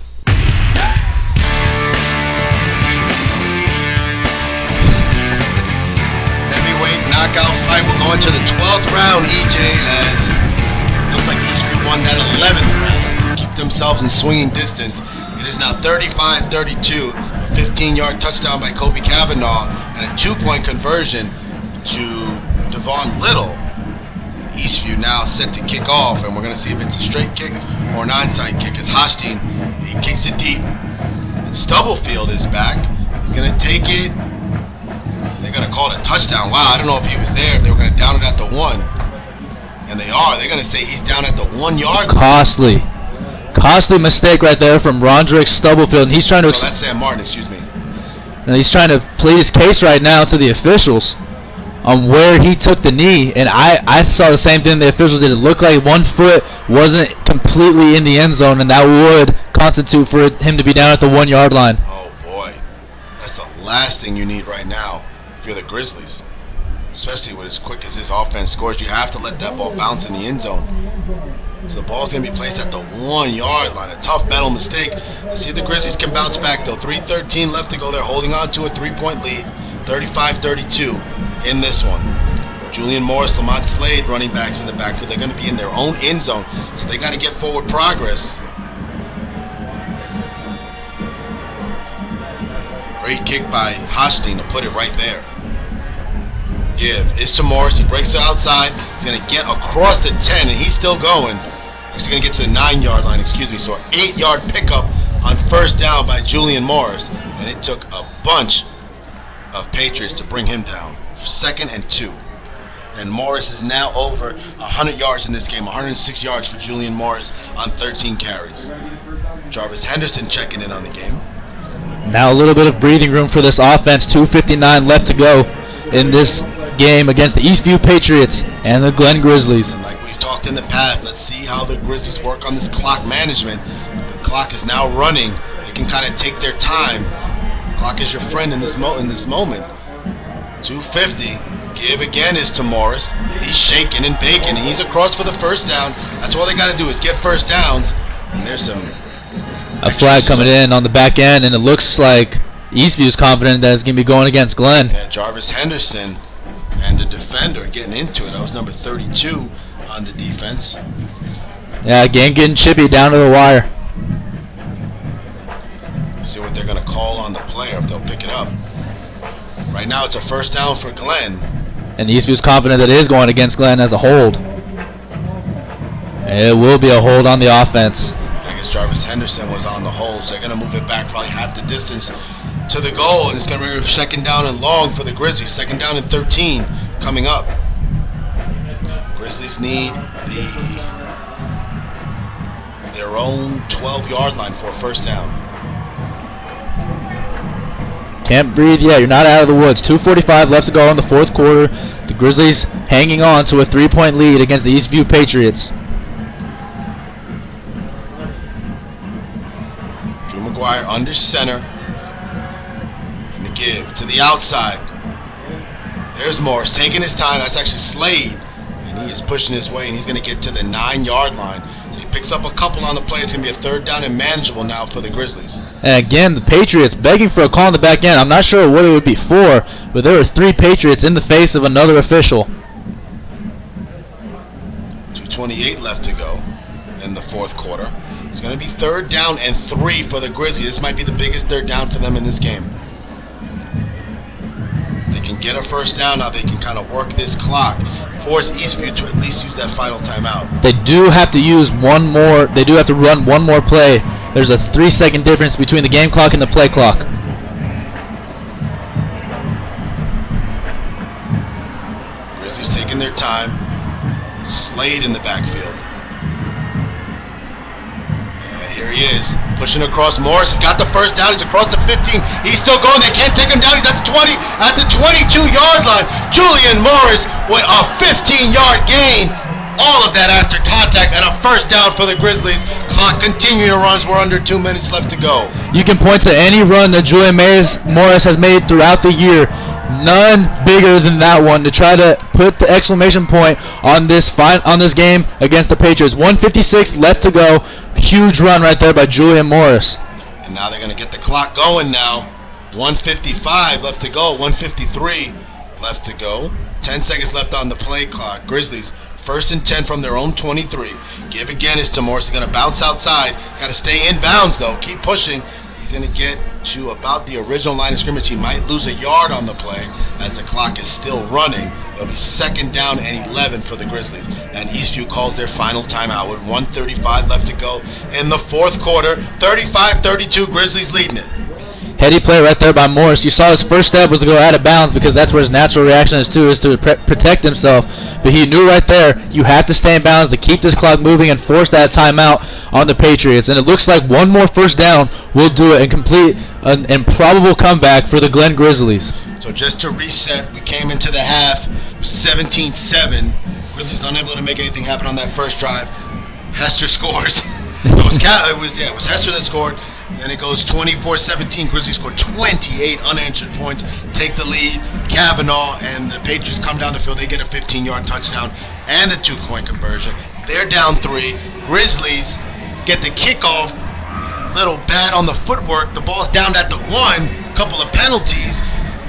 Heavyweight knockout fight. We're going to the 12th round, EJ, as looks like Eastview won that 11th round to keep themselves in swinging distance. It is now 35-32, a 15-yard touchdown by Kobe Kavanaugh, and a 2-point conversion to Devon Little. Eastview now set to kick off, and we're going to see if it's a straight kick or an onside kick as Hochstein, he kicks it deep. And Stubblefield is back. He's going to take it. They're going to call it a touchdown. Wow, I don't know if he was there. If they were going to down it at the 1. And they are. They're going to say he's down at the 1-yard line. Costly mistake right there from Rondrick Stubblefield, and he's trying to... So that's Sam Martin, excuse me. And he's trying to plead his case right now to the officials on where he took the knee, and I saw the same thing the officials did. It looked like one foot wasn't completely in the end zone, and that would constitute for him to be down at the 1-yard line. Oh boy, that's the last thing you need right now if you're the Grizzlies, especially with as quick as his offense scores. You have to let that ball bounce in the end zone. So the ball's going to be placed at the 1-yard line. A tough mental mistake. Let's see if the Grizzlies can bounce back though. 3:13 left to go. They're holding on to a 3-point lead, 35-32. In this one, Julian Morris, Lamont Slade, running backs in the backfield. They're going to be in their own end zone, so they got to get forward progress. Great kick by Hochstein to put it right there. Give is to Morris. He breaks it outside. He's going to get across the 10, and he's still going. He's going to get to the 9-yard line. Excuse me. So an 8-yard pickup on first down by Julian Morris, and it took a bunch of Patriots to bring him down. 2nd and 2. And Morris is now over 100 yards in this game. 106 yards for Julian Morris on 13 carries. Jarvis Henderson checking in on the game. Now a little bit of breathing room for this offense. 2:59 left to go in this game against the Eastview Patriots and the Glen Grizzlies. And like we've talked in the past, let's see how the Grizzlies work on this clock management. The clock is now running. They can kind of take their time. Clock is your friend in this moment. 2:50. Give again is to Morris. He's shaking and baking, and he's across for the first down. That's all they got to do is get first downs. And there's a flag coming in on the back end, and it looks like Eastview's confident that it's going to be going against Glen. Yeah, Jarvis Henderson and the defender getting into it. That was number 32 on the defense. Yeah, again getting chippy down to the wire. See what they're going to call on the play, or if they'll pick it up. Right now it's a first down for Glenn. And Eastview's confident that it is going against Glenn as a hold. It will be a hold on the offense. I guess Jarvis Henderson was on the hold, so they're going to move it back probably half the distance to the goal, and it's going to bring a second down and long for the Grizzlies. Second down and 13 coming up. Grizzlies need their own 12-yard line for a first down. Can't breathe yet. You're not out of the woods. 2:45 left to go in the fourth quarter. The Grizzlies hanging on to a 3-point lead against the Eastview Patriots. Drew McGuire under center. And the give to the outside. There's Morris taking his time. That's actually Slade. And he is pushing his way, and he's going to get to the 9-yard line. So he picks up a couple on the play. It's going to be a third down and manageable now for the Grizzlies. And again, the Patriots begging for a call in the back end. I'm not sure what it would be for, but there were 3 Patriots in the face of another official. 2:28 left to go in the fourth quarter. It's going to be third down and 3 for the Grizzlies. This might be the biggest third down for them in this game. They can get a first down now. They can kind of work this clock. Force Eastview to at least use that final timeout. They do have to use one more. They do have to run one more play. There's a 3-second difference between the game clock and the play clock. Grizzlies taking their time. Slade in the backfield. And here he is, pushing across. Morris has got the first down. He's across the 15. He's still going. They can't take him down. He's at the 20, at the 22-yard line. Julian Morris with a 15-yard gain. All of that after contact and a first down for the Grizzlies. Clock continuing to run. We're under 2 minutes left to go. You can point to any run that Julian Morris has made throughout the year. None bigger than that one to try to put the exclamation point on this game against the Patriots. 1:56 left to go. Huge run right there by Julian Morris. And now they're going to get the clock going now. 1:55 left to go. 1:53 left to go. 10 seconds left on the play clock. Grizzlies first and 10 from their own 23. Give again is to Morris. He's going to bounce outside. He's got to stay in bounds, though. Keep pushing. He's going to get to about the original line of scrimmage. He might lose a yard on the play as the clock is still running. It'll be second down and 11 for the Grizzlies. And Eastview calls their final timeout with 1:35 left to go in the fourth quarter. 35-32, Grizzlies leading it. Heady play right there by Morris. You saw his first step was to go out of bounds because that's where his natural reaction is to protect himself. But he knew right there you have to stay in bounds to keep this clock moving and force that timeout on the Patriots. And it looks like one more first down will do it and complete an improbable comeback for the Glen Grizzlies. So just to reset, we came into the half 17-7. Grizzlies unable to make anything happen on that first drive. Hester scores. It was Hester that scored. Then it goes 24-17. Grizzlies score 28 unanswered points, take the lead. Kavanaugh and the Patriots come down the field. They get a 15-yard touchdown and a 2-point conversion. They're down 3. Grizzlies get the kickoff. Little bad on the footwork. The ball's down at the 1. Couple of penalties.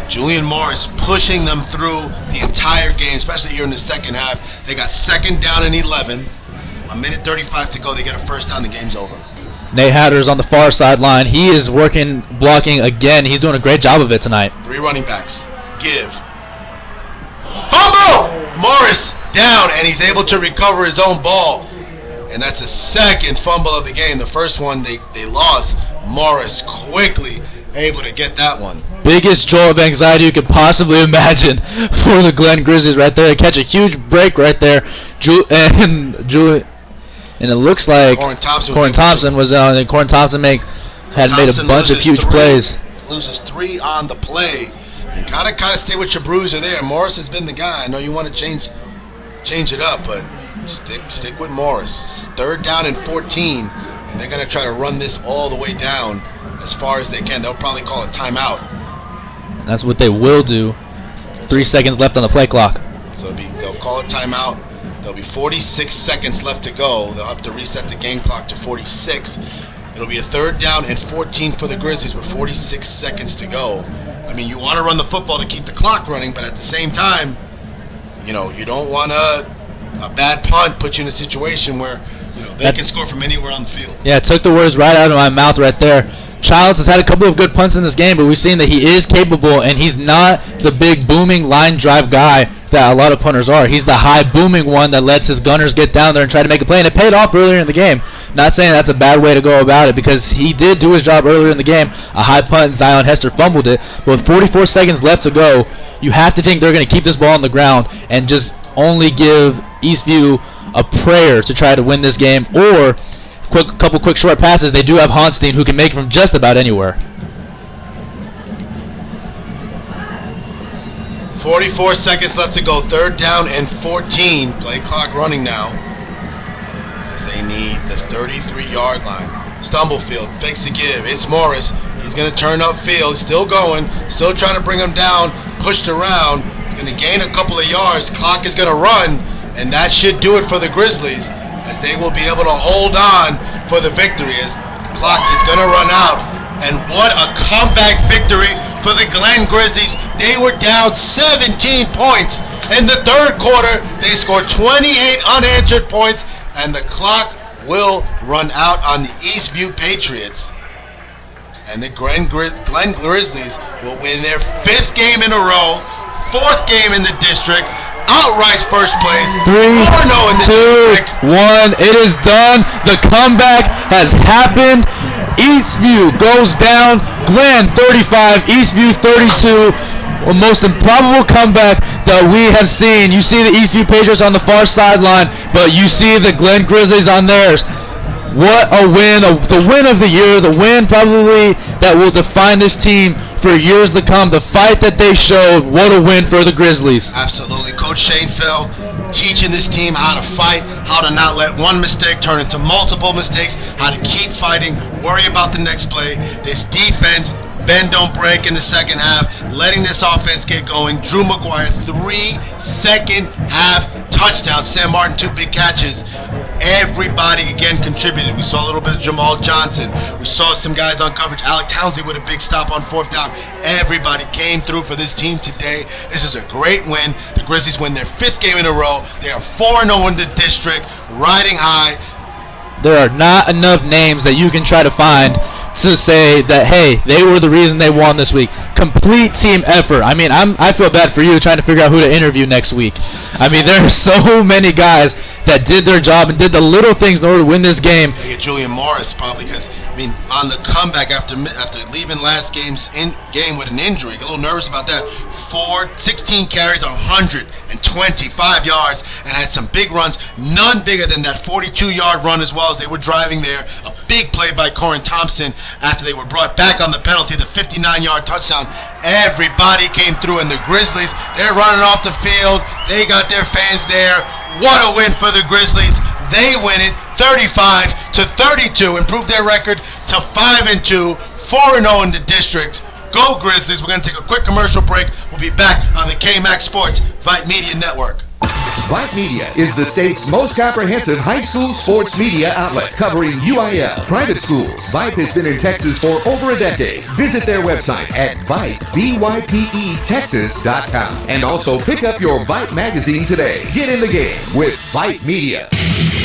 Julian Morris pushing them through the entire game, especially here in the second half. They got second down and 11. A minute 35 to go. They get a first down. The game's over. Nate Hatter's on the far sideline. He is blocking again. He's doing a great job of it tonight. 3 running backs. Give. Fumble! Morris down, and he's able to recover his own ball. And that's the second fumble of the game. The first one they lost. Morris quickly able to get that one. Biggest jolt of anxiety you could possibly imagine for the Glen Grizzlies right there. They catch a huge break right there. And it looks like Corin Thompson was on, and Corin Thompson made a bunch of huge plays. Loses 3 on the play. You gotta stay with your bruiser there. Morris has been the guy. I know you want to change it up, but stick with Morris. Third down and 14, and they're gonna try to run this all the way down as far as they can. They'll probably call a timeout. And that's what they will do. 3 seconds left on the play clock. So they'll call a timeout. There'll be 46 seconds left to go. They'll have to reset the game clock to 46. It'll be a third down and 14 for the Grizzlies with 46 seconds to go. I mean, you want to run the football to keep the clock running, but at the same time, you don't want a bad punt put you in a situation where, They can score from anywhere on the field. Yeah, took the words right out of my mouth right there. Childs has had a couple of good punts in this game, but we've seen that he is capable, and he's not the big booming line drive guy that a lot of punters are. He's the high booming one that lets his gunners get down there and try to make a play, and it paid off earlier in the game. Not saying that's a bad way to go about it, because he did do his job earlier in the game. A high punt, and Zion Hester fumbled it, but with 44 seconds left to go, you have to think they're going to keep this ball on the ground and just only give Eastview a prayer to try to win this game, or couple quick short passes. They do have Honstein, who can make from just about anywhere. 44 seconds left to go. 3rd down and 14. Play clock running now, as they need the 33-yard line. Stumblefield fakes a give. It's Morris. He's going to turn upfield. Still going. Still trying to bring him down. Pushed around. He's going to gain a couple of yards. Clock is going to run, and that should do it for the Grizzlies, as they will be able to hold on for the victory, as the clock is going to run out. And what a comeback victory for the Glen Grizzlies. They were down 17 points in the 3rd quarter. They scored 28 unanswered points, and the clock will run out on the Eastview Patriots. And the Glen Grizzlies will win their 5th game in a row, 4th game in the district, outright first place. 3, 2, 1. It is done. The comeback has happened. Eastview goes down. Glen 35, Eastview 32. The most improbable comeback that we have seen. You see the Eastview Patriots on the far sideline, but you see the Glen Grizzlies on theirs. What a win. The win of the year. The win probably that will define this team for years to come. The fight that they showed, what a win for the Grizzlies. Absolutely. Coach Shanefield teaching this team how to fight, how to not let one mistake turn into multiple mistakes, how to keep fighting, worry about the next play. This defense, bend don't break in the second half, letting this offense get going. Drew McGuire, 3 second half touchdowns. Sam Martin, 2 big catches. Everybody again contributed. We saw a little bit of Jamal Johnson. We saw some guys on coverage. Alec Townsley with a big stop on 4th down. Everybody came through for this team today. This is a great win. The Grizzlies win their 5th game in a row. They are 4-0 in the district, riding high. There are not enough names that you can try to find to say that, hey, they were the reason they won this week. Complete team effort. I mean, I feel bad for you trying to figure out who to interview next week. I mean, there are so many guys that did their job and did the little things in order to win this game. They get Julian Morris probably, because I mean, on the comeback after leaving last game with an injury, a little nervous about that. 16 carries, 125 yards, and had some big runs. None bigger than that 42-yard run as well as they were driving there. A big play by Corin Thompson after they were brought back on the penalty, the 59-yard touchdown. Everybody came through, and the Grizzlies, they're running off the field. They got their fans there. What a win for the Grizzlies. They win it 35-32, improve their record to 5-2, 4-0 in the district. Go Grizzlies. We're going to take a quick commercial break. We'll be back on the KMAX Sports Vype Media Network. Vype Media is the state's most comprehensive high school sports media outlet, covering UIL, private schools. Vype has been in Texas for over a decade. Visit their website at Vype, Texas.com, and also pick up your Vype magazine today. Get in the game with Vype Media.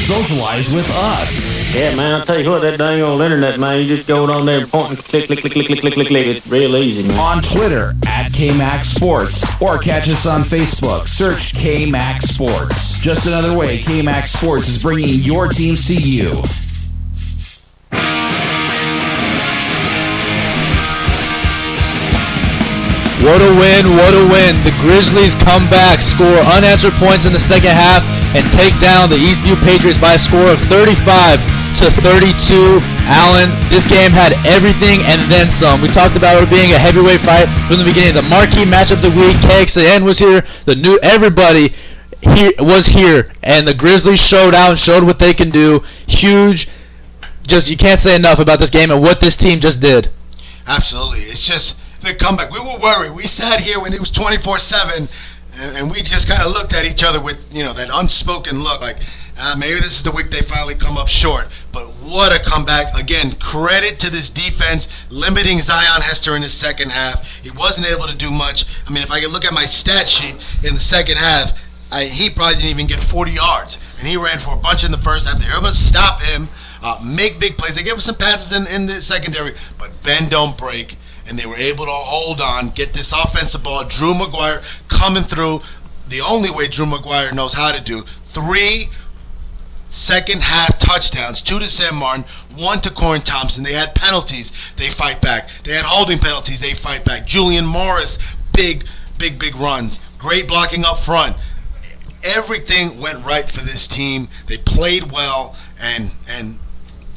Socialize with us. Yeah, man, I'll tell you what, that dang old internet, man, you just go on there and point and click. It's real easy, man. On Twitter, at KMAX Sports, or catch us on Facebook. Search KMAX Sports. Just another way KMAX Sports is bringing your teams to you. What a win, what a win. The Grizzlies come back, score unanswered points in the second half, and take down the Eastview Patriots by a score of 35-32. Allen, this game had everything and then some. We talked about it being a heavyweight fight from the beginning. The marquee match of the week, KXAN was here. Everybody was here, and the Grizzlies showed out and showed what they can do. Huge. Just, you can't say enough about this game and what this team just did. Absolutely. It's just the comeback. We were worried. We sat here when it was 24/7, and we just kind of looked at each other with, that unspoken look, like, maybe this is the week they finally come up short. But what a comeback. Again, credit to this defense, limiting Zion Hester in the second half. He wasn't able to do much. I mean, if I could look at my stat sheet in the second half, he probably didn't even get 40 yards. and he ran for a bunch in the first half. They were able to stop him, make big plays. They gave him some passes in the secondary, but bend don't break, and they were able to hold on, get this offensive ball. Drew Maguire coming through the only way Drew Maguire knows how to do. 3 second half touchdowns, 2 to Sam Martin, 1 to Corey Thompson. They had penalties, they fight back. They had holding penalties, they fight back. Julian Morris, big runs. Great blocking up front. Everything went right for this team. They played well, and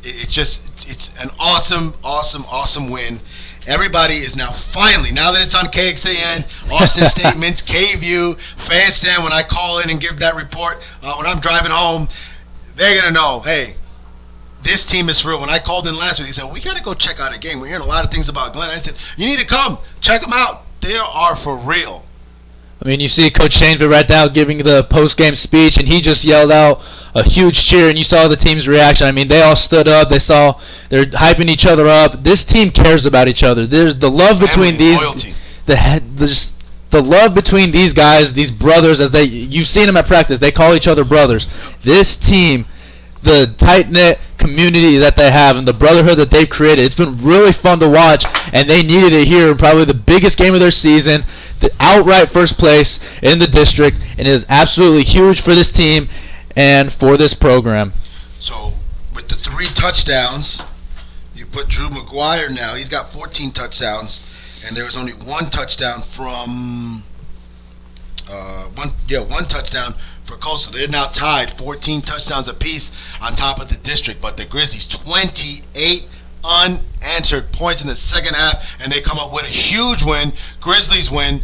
it's an awesome win. Everybody is now finally, now that it's on KXAN, Austin Statements, KView, FanStan, when I call in and give that report when I'm driving home, they're going to know, hey, this team is for real. When I called in last week, they said, we got to go check out a game. We're hearing a lot of things about Glenn. I said, you need to come. Check them out. They are for real. I mean, you see Coach Shanefield right now giving the post-game speech, and he just yelled out a huge cheer, and you saw the team's reaction. I mean, they all stood up. They're hyping each other up. This team cares about each other. There's the love between these, the love between these guys, these brothers. You've seen them at practice. They call each other brothers. This team, the tight-knit community that they have and the brotherhood that they've created, it's been really fun to watch, and they needed it here in probably the biggest game of their season, the outright first place in the district, and it is absolutely huge for this team and for this program. So with the 3 touchdowns, you put Drew Maguire now. He's got 14 touchdowns, and there was only 1 touchdown from one touchdown for Coastal. They're now tied 14 touchdowns apiece on top of the district, but the Grizzlies 28 unanswered points in the second half, and they come up with a huge win. Grizzlies win.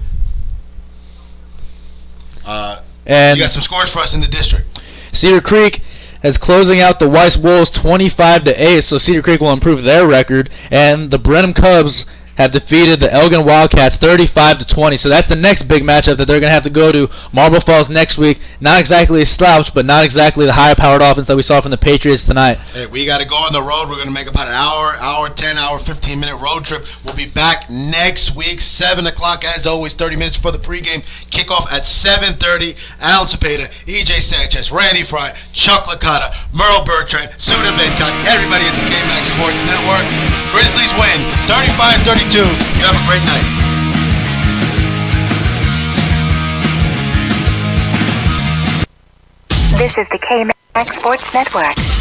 And you got some scores for us in the district. Cedar Creek is closing out the Weiss Wolves 25-8, so Cedar Creek will improve their record, and the Brenham Cubs have defeated the Elgin Wildcats 35-20. So that's the next big matchup that they're going to have to go to Marble Falls next week. Not exactly a slouch, but not exactly the high-powered offense that we saw from the Patriots tonight. Hey, we got to go on the road. We're going to make about an hour 10, hour 15-minute road trip. We'll be back next week, 7 o'clock, as always, 30 minutes before the pregame. Kickoff at 7:30. Alan Cepeda, EJ Sanchez, Randy Fry, Chuck Licata, Merle Bertrand, Suda Vidcock, everybody at the K-Max Sports Network. Grizzlies win 35-32. You have a great night. This is the K-Max Sports Network.